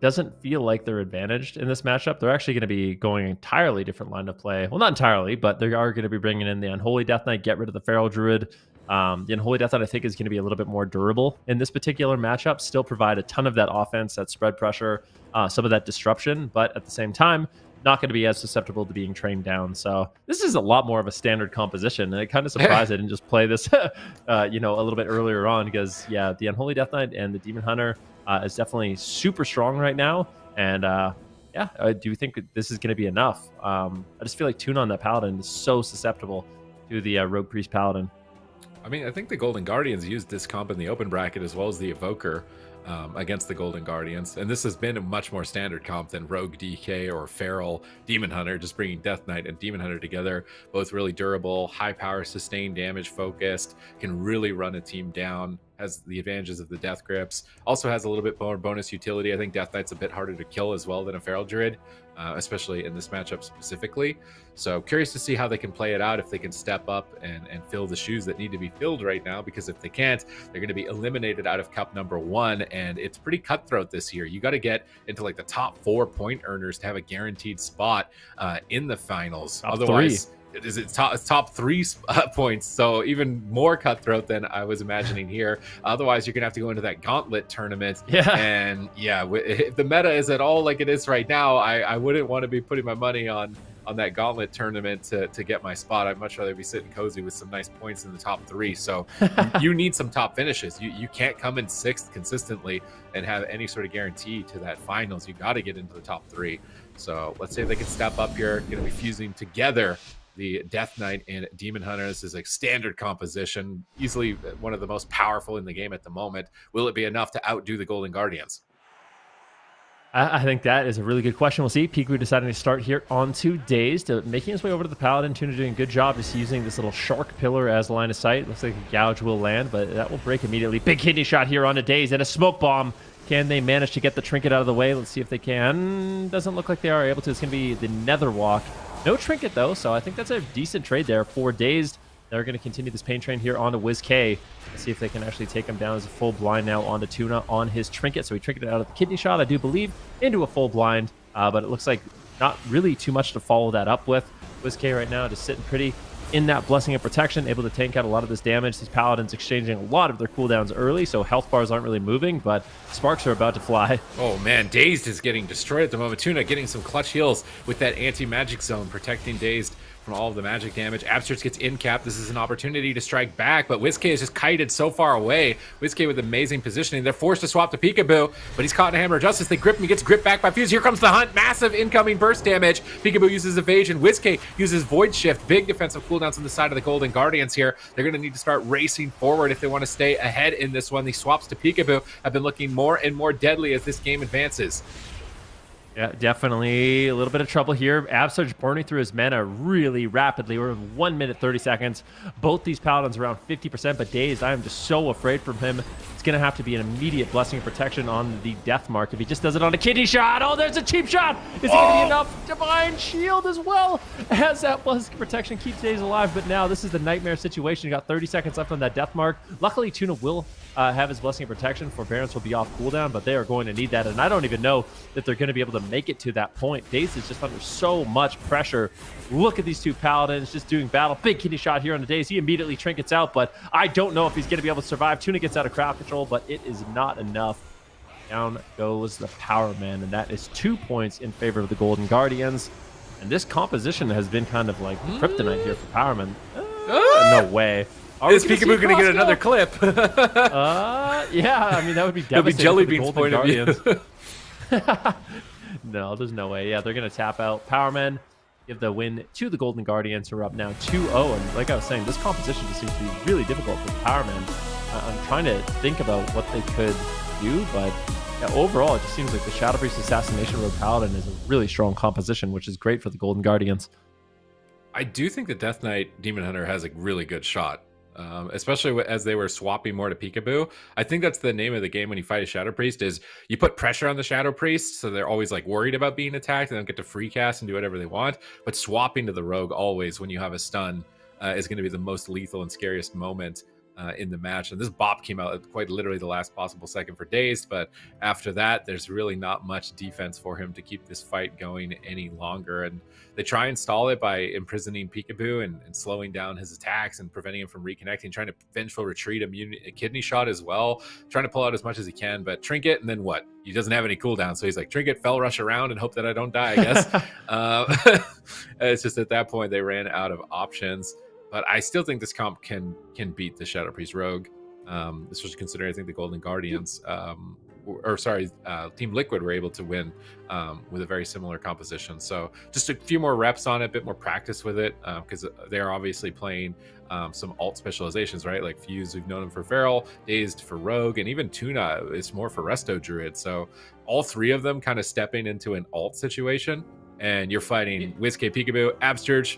B: doesn't feel like they're advantaged in this matchup. They're actually going to be going entirely different line of play. Well, not entirely, but they are going to be bringing in the Unholy Death Knight, get rid of the Feral Druid. The Unholy Death Knight, I think, is going to be a little bit more durable in this particular matchup. Still provide a ton of that offense, that spread pressure, some of that disruption, but at the same time, not going to be as susceptible to being trained down. So this is a lot more of a standard composition, and it kind of surprised I didn't just play this, a little bit earlier on, because yeah, the Unholy Death Knight and the Demon Hunter is definitely super strong right now, and yeah, I do think this is going to be enough. I just feel like Tuna on that Paladin is so susceptible to the Rogue Priest Paladin.
C: I mean, I think the Golden Guardians used this comp in the open bracket as well as the Evoker against the Golden Guardians. And this has been a much more standard comp than Rogue DK or Feral Demon Hunter, just bringing Death Knight and Demon Hunter together. Both really durable, high power, sustained damage focused, can really run a team down, has the advantages of the Death Grips, also has a little bit more bonus utility. I think Death Knight's a bit harder to kill as well than a Feral Druid, especially in this matchup specifically. So curious to see how they can play it out, if they can step up and fill the shoes that need to be filled right now, because if they can't, they're going to be eliminated out of Cup number 1, and it's pretty cutthroat this year. You got to get into like the top 4 point earners to have a guaranteed spot in the finals. Otherwise, it's top 3 points, so even more cutthroat than I was imagining here. Otherwise, you're gonna have to go into that gauntlet tournament. Yeah, and yeah, if the meta is at all like it is right now, I wouldn't want to be putting my money on that gauntlet tournament to get my spot. I'd much rather be sitting cozy with some nice points in the top 3. So you need some top finishes. You can't come in 6th consistently and have any sort of guarantee to that finals. You got to get into the top 3. So let's say they can step up here. Going to be fusing together the Death Knight and Demon Hunter. This is a standard composition, easily one of the most powerful in the game at the moment. Will it be enough to outdo the Golden Guardians?
B: I think that is a really good question. We'll see. Peekaboo deciding to start here onto Dazed, making his way over to the Paladin. Tuna doing a good job just using this little shark pillar as a line of sight. Looks like a gouge will land, but that will break immediately. Big kidney shot here onto Dazed and a smoke bomb. Can they manage to get the trinket out of the way? Let's see if they can. Doesn't look like they are able to. It's going to be the Nether Walk. No trinket, though, so I think that's a decent trade there for Dazed. They're going to continue this pain train here onto WizK. Let's see if they can actually take him down as a full blind now onto Tuna on his trinket. So he trinketed out of the kidney shot, I do believe, into a full blind. But it looks like not really too much to follow that up with. WizK right now just sitting pretty in that Blessing of Protection, able to tank out a lot of this damage. These Paladins exchanging a lot of their cooldowns early, so health bars aren't really moving, but sparks are about to fly.
C: Oh man, Dazed is getting destroyed at the moment. Tuna getting some clutch heals with that anti-magic zone, protecting Dazed from all of the magic damage. Absterge gets in cap. This is an opportunity to strike back, but WizK is just kited so far away. WizK with amazing positioning. They're forced to swap to Peekaboo, but he's caught in a Hammer of Justice. They grip him. He gets gripped back by Fuse. Here comes the hunt. Massive incoming burst damage. Peekaboo uses evasion. WizK uses Void Shift. Big defensive cooldowns on the side of the Golden Guardians here. They're going to need to start racing forward if they want to stay ahead in this one. These swaps to Peekaboo have been looking more and more deadly as this game advances.
B: Yeah, definitely a little bit of trouble here. Absterge burning through his mana really rapidly. We're in 1 minute, 30 seconds. Both these Paladins around 50%, but Dazed, I am just so afraid from him. It's going to have to be an immediate Blessing of Protection on the Death Mark. If he just does it on a kidney shot, oh, there's a cheap shot. Is it going to be enough? Divine Shield as well, as that Blessing of Protection keeps Days alive. But now this is the nightmare situation. You got 30 seconds left on that Death Mark. Luckily, Tuna will have his Blessing of Protection. Forbearance will be off cooldown, but they are going to need that. And I don't even know that they're going to be able to make it to that point. Daze is just under so much pressure. Look at these two Paladins just doing battle. Big kidney shot here on the Daze. He immediately trinkets out, but I don't know if he's going to be able to survive. Tuna gets out of crowd control, but it is not enough. Down goes the Power Man, and that is 2 points in favor of the Golden Guardians. And this composition has been kind of like kryptonite here for Power Man. No way.
C: Is Peekaboo going to get another clip?
B: Yeah, I mean, that would be devastating.
C: It'll be Jelly
B: for the
C: Bean's
B: Golden
C: point of
B: Guardians. No, there's no way. Yeah, they're going to tap out. Power Man give the win to the Golden Guardians, who are up now 2-0. And like I was saying, this composition just seems to be really difficult for Power Man. I'm trying to think about what they could do, but yeah, overall, it just seems like the Shadow Priest Assassination Rogue Paladin is a really strong composition, which is great for the Golden Guardians.
C: I do think the Death Knight Demon Hunter has a really good shot. Especially as they were swapping more to Peekaboo. I think that's the name of the game when you fight a Shadow Priest, is you put pressure on the Shadow Priest, so they're always like worried about being attacked. They don't get to free cast and do whatever they want. But swapping to the Rogue always when you have a stun is going to be the most lethal and scariest moment in the match. And this bop came out at quite literally the last possible second for Dazed, but after that, there's really not much defense for him to keep this fight going any longer. And they try and stall it by imprisoning Peekaboo and slowing down his attacks and preventing him from reconnecting, trying to vengeful retreat, a kidney shot as well, trying to pull out as much as he can, but Trinket, and then what? He doesn't have any cooldown, so he's like, Trinket, fell rush around and hope that I don't die, I guess. It's just at that point, they ran out of options. But I still think this comp can beat the Shadow Priest Rogue. Especially considering I think the Golden Guardians, Team Liquid were able to win with a very similar composition. So just a few more reps on it, a bit more practice with it, because they're obviously playing some alt specializations, right? Like Fuse, we've known him for Feral, Dazed for Rogue, and even Tuna is more for Resto Druid. So all three of them kind of stepping into an alt situation, and you're fighting WizK, Peekaboo, Absterge,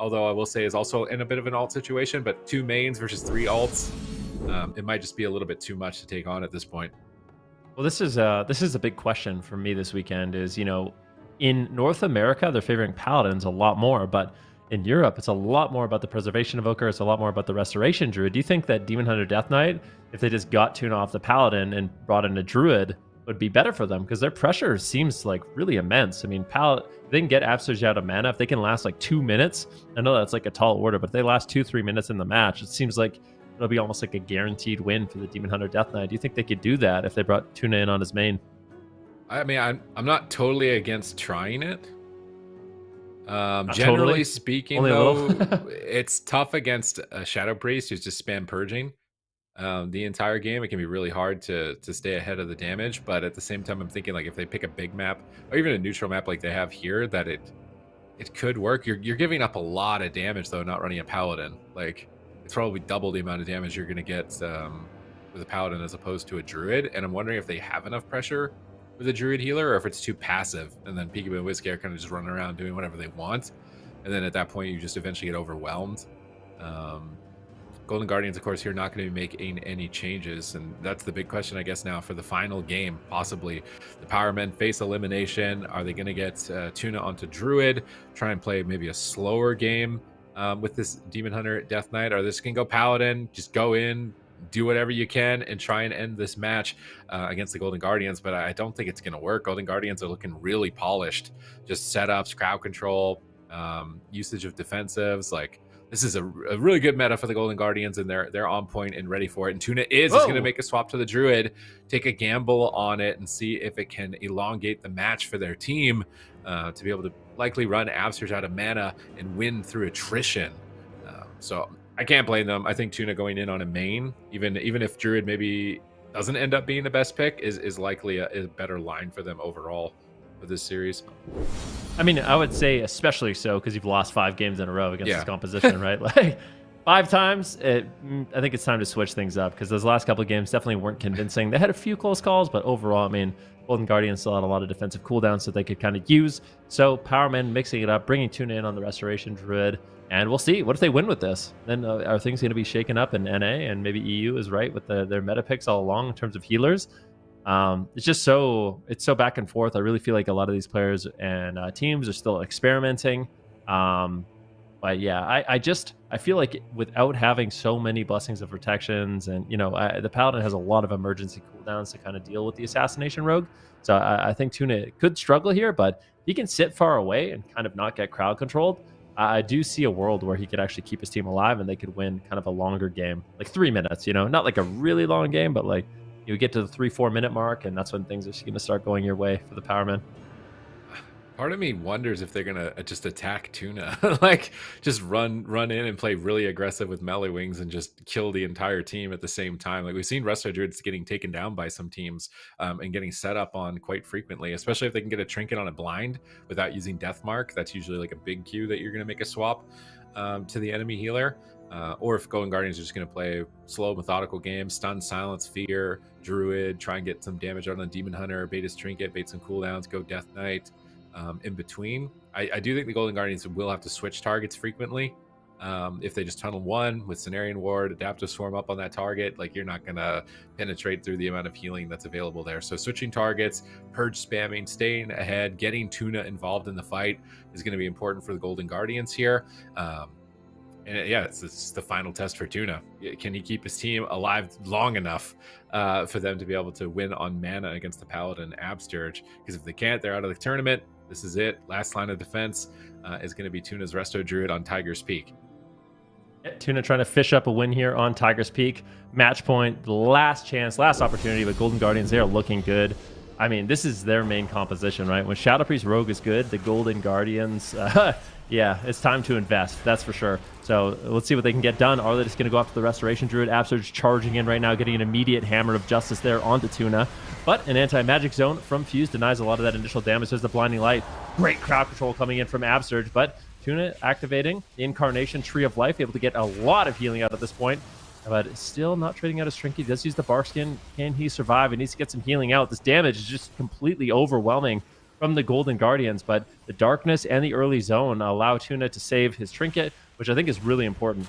C: although I will say is also in a bit of an alt situation, but 2 mains versus 3 alts, it might just be a little bit too much to take on at this point.
B: Well, this is a big question for me this weekend. Is, you know, in North America they're favoring Paladins a lot more, but in Europe it's a lot more about the Preservation Evoker. It's a lot more about the Restoration Druid. Do you think that Demon Hunter Death Knight, if they just got Tuna off the Paladin and brought in a Druid, would be better for them? Because their pressure seems like really immense. I mean, if they can get Absterge out of mana, if they can last like 2 minutes, I know that's like a tall order, but if they last 2-3 minutes in the match, it seems like it'll be almost like a guaranteed win for the Demon Hunter Death Knight. Do you think they could do that if they brought Tuna in on his main?
C: I mean, I'm not totally against trying it. Generally
B: totally.
C: speaking,
B: Only
C: though, it's tough against a Shadow Priest who's just spam purging the entire game. It can be really hard to stay ahead of the damage, but at the same time, I'm thinking like if they pick a big map or even a neutral map like they have here, that it could work. You're giving up a lot of damage though, not running a Paladin. Like it's probably double the amount of damage you're going to get with a Paladin as opposed to a Druid. And I'm wondering if they have enough pressure with a Druid healer, or if it's too passive, and then Peekaboo and WizK are kind of just running around doing whatever they want, and then at that point you just eventually get overwhelmed. Golden Guardians, of course, here not going to be making any changes, and that's the big question, I guess, now for the final game. Possibly the Power Men face elimination. Are they going to get Tuna onto Druid, try and play maybe a slower game with this Demon Hunter Death Knight? Or this can go Paladin, just go in, do whatever you can, and try and end this match against the Golden Guardians? But I don't think it's going to work. Golden Guardians are looking really polished. Just setups, crowd control, usage of defensives, like this is a really good meta for the Golden Guardians, and they're on point and ready for it. And Tuna is going to make a swap to the Druid, take a gamble on it, and see if it can elongate the match for their team to be able to likely run Absterge out of mana and win through attrition. So I can't blame them. I think Tuna going in on a main, even if Druid maybe doesn't end up being the best pick, is likely a better line for them overall for this series.
B: I mean, I would say especially so because you've lost 5 games in a row against this composition, right? Like 5 times, I think it's time to switch things up because those last couple of games definitely weren't convincing. They had a few close calls, but overall, I mean, Golden Guardians still had a lot of defensive cooldowns that they could kind of use. So Powerman mixing it up, bringing Tuna in on the Restoration Druid. And we'll see. What if they win with this? Then are things going to be shaken up in NA? And maybe EU is right with their meta picks all along in terms of healers. It's just so back and forth. I really feel like a lot of these players and teams are still experimenting. But yeah, I feel like without having so many Blessings of Protections, and the Paladin has a lot of emergency cooldowns to kind of deal with the Assassination Rogue. So I think Tuna could struggle here, but he can sit far away and kind of not get crowd controlled. I do see a world where he could actually keep his team alive and they could win kind of a longer game, like 3 minutes, not like a really long game, but like you get to the 3-4 minute mark, and that's when things are going to start going your way for the Powerman.
C: Part of me wonders if they're gonna just attack Tuna, like just run in and play really aggressive with melee wings and just kill the entire team at the same time. Like we've seen Resto Druids getting taken down by some teams and getting set up on quite frequently, especially if they can get a trinket on a blind without using Death Mark. That's usually like a big cue that you're gonna make a swap to the enemy healer. Or if Golden Guardians are just going to play slow, methodical game, stun, silence, fear, druid, try and get some damage on a demon hunter, bait his trinket, bait some cooldowns, go Death Knight. In between, I do think the Golden Guardians will have to switch targets frequently. If they just tunnel one with Cenarian Ward, Adaptive Swarm up on that target, like you're not going to penetrate through the amount of healing that's available there. So switching targets, purge spamming, staying ahead, getting Tuna involved in the fight is going to be important for the Golden Guardians here. And yeah, it's the final test for Tuna. Can he keep his team alive long enough for them to be able to win on mana against the Paladin Absterge? Because if they can't, they're out of the tournament. This is it. Last line of defense is going to be Tuna's Resto Druid on Tiger's Peak.
B: Tuna trying to fish up a win here on Tiger's Peak. Match point, last chance, last opportunity, but Golden Guardians, they are looking good. I mean, this is their main composition, right? When Shadow Priest Rogue is good, the Golden Guardians, yeah, it's time to invest, that's for sure. So let's see what they can get done. Are they just going to go after the Restoration Druid? Absurge charging in right now, getting an immediate Hammer of Justice there onto Tuna. But an anti-magic zone from Fuse denies a lot of that initial damage. There's the Blinding Light. Great crowd control coming in from Absurge, but Tuna activating the Incarnation Tree of Life, able to get a lot of healing out at this point. But still not trading out his Trinket. He does use the Barskin. Can he survive? He needs to get some healing out. This damage is just completely overwhelming from the Golden Guardians, but the darkness and the early zone allow Tuna to save his Trinket, which I think is really important.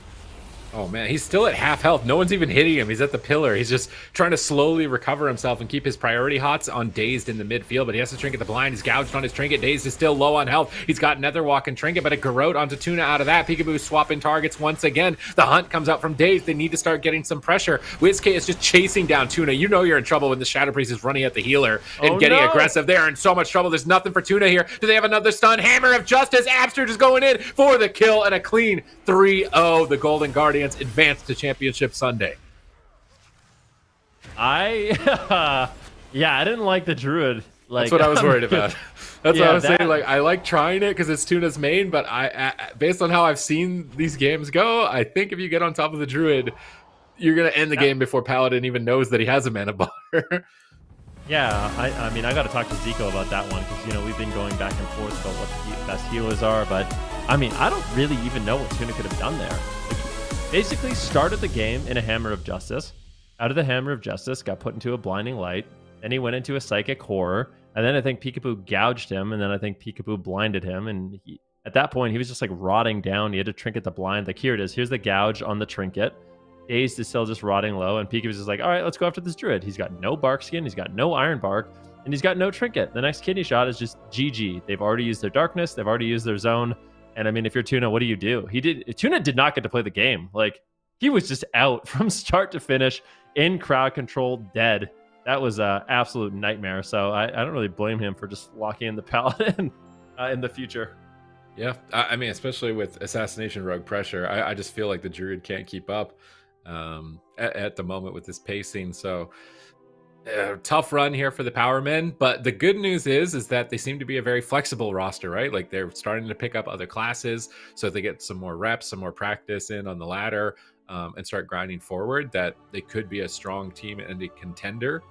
C: Oh man, he's still at half health. No one's even hitting him. He's at the pillar. He's just trying to slowly recover himself and keep his priority hots on Dazed in the midfield, but he has to Trinket the blind. He's gouged on his Trinket. Dazed is still low on health. He's got Netherwalk and Trinket, but a Garrote onto Tuna out of that. Peekaboo swapping targets once again. The hunt comes out from Dazed. They need to start getting some pressure. WizK is just chasing down Tuna. You know you're in trouble when the Shadow Priest is running at the healer and getting aggressive. They are in so much trouble. There's nothing for Tuna here. Do they have another stun? Hammer of Justice. Absterge is going in for the kill and a clean 3-0. The Golden Guardians advance to Championship Sunday.
B: I didn't like the Druid.
C: That's what I was worried about. That's what I was saying. Like, I like trying it because it's Tuna's main, but I based on how I've seen these games go, I think if you get on top of the Druid, you're gonna end the game before Paladin even knows that he has a mana bar.
B: Yeah, I mean, I got to talk to Zico about that one because we've been going back and forth about what the best healers are, but I mean, I don't really even know what Tuna could have done there. Basically started the game in a Hammer of Justice. Out of the Hammer of Justice, got put into a Blinding Light. Then he went into a Psychic Horror. And then I think Peekaboo gouged him. And then I think Peekaboo blinded him. And at that point, he was just like rotting down. He had to Trinket the blind. Like, here it is. Here's the gouge on the Trinket. Dazed is still just rotting low. And Peekaboo's just like, all right, let's go after this Druid. He's got no Bark Skin. He's got no Iron Bark. And he's got no Trinket. The next kidney shot is just GG. They've already used their Darkness. They've already used their Zone. And I mean, if you're Tuna, what do? Tuna did not get to play the game. Like, he was just out from start to finish in crowd control, dead. That was an absolute nightmare. So I don't really blame him for just locking in the Paladin in the future.
C: Yeah, I mean, especially with Assassination Rogue pressure, I just feel like the Druid can't keep up at the moment with this pacing. So tough run here for the Power Men, but the good news is that they seem to be a very flexible roster, right? Like they're starting to pick up other classes, so they get some more reps, some more practice in on the ladder, and start grinding forward, that they could be a strong team and a contender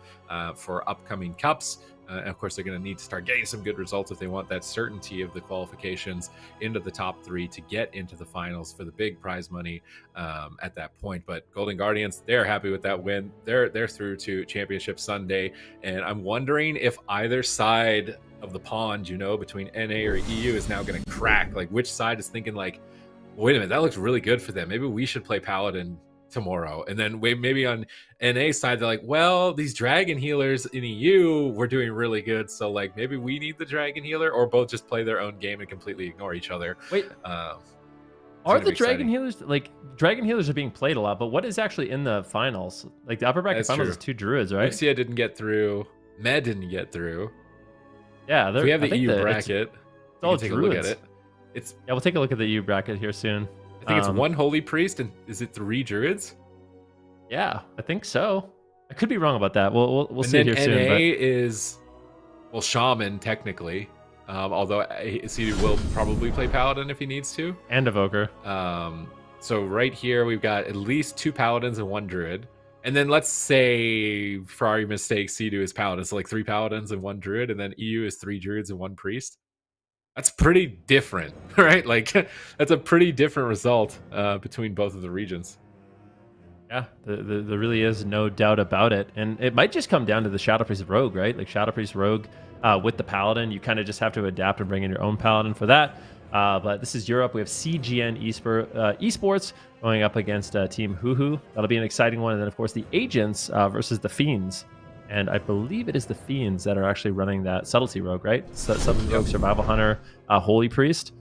C: for upcoming cups. And of course, they're going to need to start getting some good results if they want that certainty of the qualifications into the top 3 to get into the finals for the big prize money at that point. But Golden Guardians, they're happy with that win. They're through to Championship Sunday. And I'm wondering if either side of the pond, between NA or EU is now going to crack. Like, which side is thinking like, wait a minute, that looks really good for them. Maybe we should play Paladin tomorrow. And then maybe on NA side, they're like, well, these dragon healers in EU were doing really good, so like maybe we need the dragon healer, or both just play their own game and completely ignore each other.
B: Wait, are the dragon healers, like, dragon healers are being played a lot, but what is actually in the finals? Like, the upper bracket finals is 2 druids, right?
C: Lucia didn't get through. Med didn't get through.
B: Yeah,
C: we have the EU bracket.
B: It's all
C: take
B: druids.
C: a look at it.
B: Yeah, we'll take a look at the EU bracket here soon.
C: I think it's 1 holy priest, and is it 3 druids?
B: Yeah, I think so. I could be wrong about that. We'll see it here soon.
C: NA is, well, shaman technically, although CD will probably play paladin if he needs to,
B: and evoker.
C: So right here we've got at least 2 paladins and 1 druid, and then let's say, for argument's sake, CD is paladin, so like 3 paladins and 1 druid, and then EU is 3 druids and 1 priest. That's pretty different, right? Like, that's a pretty different result between both of the regions.
B: Yeah, there really is no doubt about it. And it might just come down to the Shadow Priest Rogue, right? Like, Shadow Priest Rogue with the Paladin, you kind of just have to adapt and bring in your own Paladin for that. But this is Europe. We have CGN Esports going up against Team Huhu. That'll be an exciting one. And then, of course, the Agents versus the Fiends. And I believe it is the Fiends that are actually running that Subtlety Rogue, right? Subtlety Rogue, Survival Hunter, Holy Priest.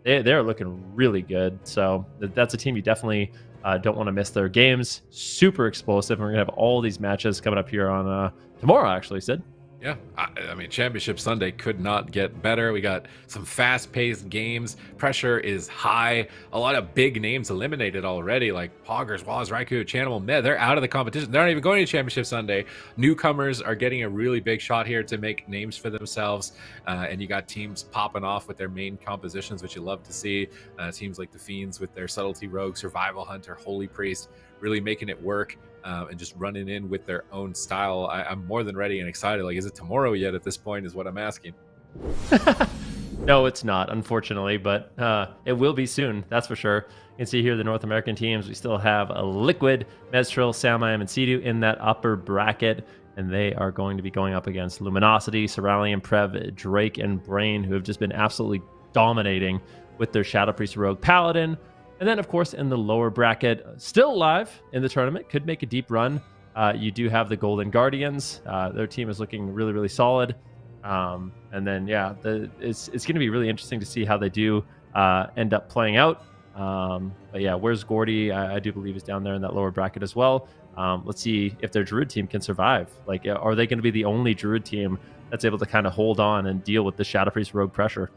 B: They're looking really good. So that's a team you definitely don't want to miss their games. Super explosive. And we're going to have all these matches coming up here on tomorrow, actually, Sid.
C: Yeah, I mean, Championship Sunday could not get better. We got some fast-paced games. Pressure is high. A lot of big names eliminated already, like Poggers, Waz, Raikou, Chanimal, Med. They're out of the competition. They're not even going to Championship Sunday. Newcomers are getting a really big shot here to make names for themselves. And you got teams popping off with their main compositions, which you love to see. Teams like the Fiends with their Subtlety Rogue, Survival Hunter, Holy Priest, really making it work. And just running in with their own style. I'm more than ready and excited. Like, is it tomorrow yet at this point is what I'm asking.
B: No, it's not, unfortunately, but it will be soon. That's for sure. You can see here the North American teams. We still have a Liquid, Meztril, Samayam, and Sea-Doo in that upper bracket, and they are going to be going up against Luminosity, Cerulean, Prev, Drake, and Brain, who have just been absolutely dominating with their Shadow Priest Rogue Paladin. And then, of course, in the lower bracket, still alive in the tournament, could make a deep run. You do have the Golden Guardians. Their team is looking really, really solid. And then, yeah, it's going to be really interesting to see how they do end up playing out. But yeah, where's GORDY? I do believe is down there in that lower bracket as well. Let's see if their Druid team can survive. Like, are they going to be the only Druid team that's able to kind of hold on and deal with the Shadow Priest Rogue pressure?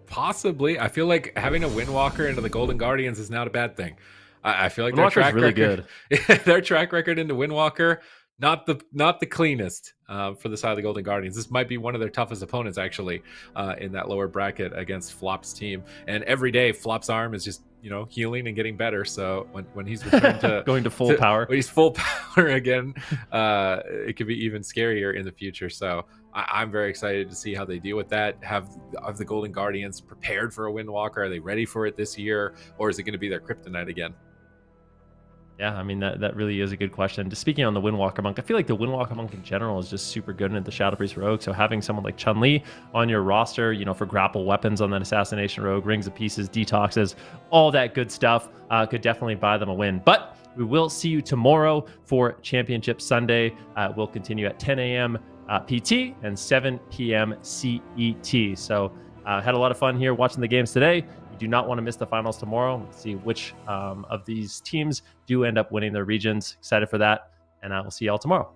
C: Possibly. I feel like having a Windwalker into the Golden Guardians is not a bad thing. I feel like their
B: Windwalker's
C: track
B: really
C: record,
B: good.
C: their track record into Windwalker, not the cleanest for the side of the Golden Guardians. This might be one of their toughest opponents, actually, in that lower bracket against Flop's team. And every day, Flop's arm is just healing and getting better. So when he's returned to
B: going to full power,
C: when he's full power again, it could be even scarier in the future. So I'm very excited to see how they deal with that. Have the Golden Guardians prepared for a Windwalker? Are they ready for it this year, or is it going to be their kryptonite again?
B: Yeah, I mean, that really is a good question. Just speaking on the Windwalker Monk, I feel like the Windwalker Monk in general is just super good in the Shadow Priest Rogue. So having someone like Chun-Li on your roster, for grapple weapons on that Assassination Rogue, Rings of Pieces, Detoxes, all that good stuff could definitely buy them a win. But we will see you tomorrow for Championship Sunday. We'll continue at 10 a.m. PT and 7 p.m. CET. So had a lot of fun here watching the games today. Do not want to miss the finals tomorrow. Let's see which of these teams do end up winning their regions. Excited for that, and I will see y'all tomorrow.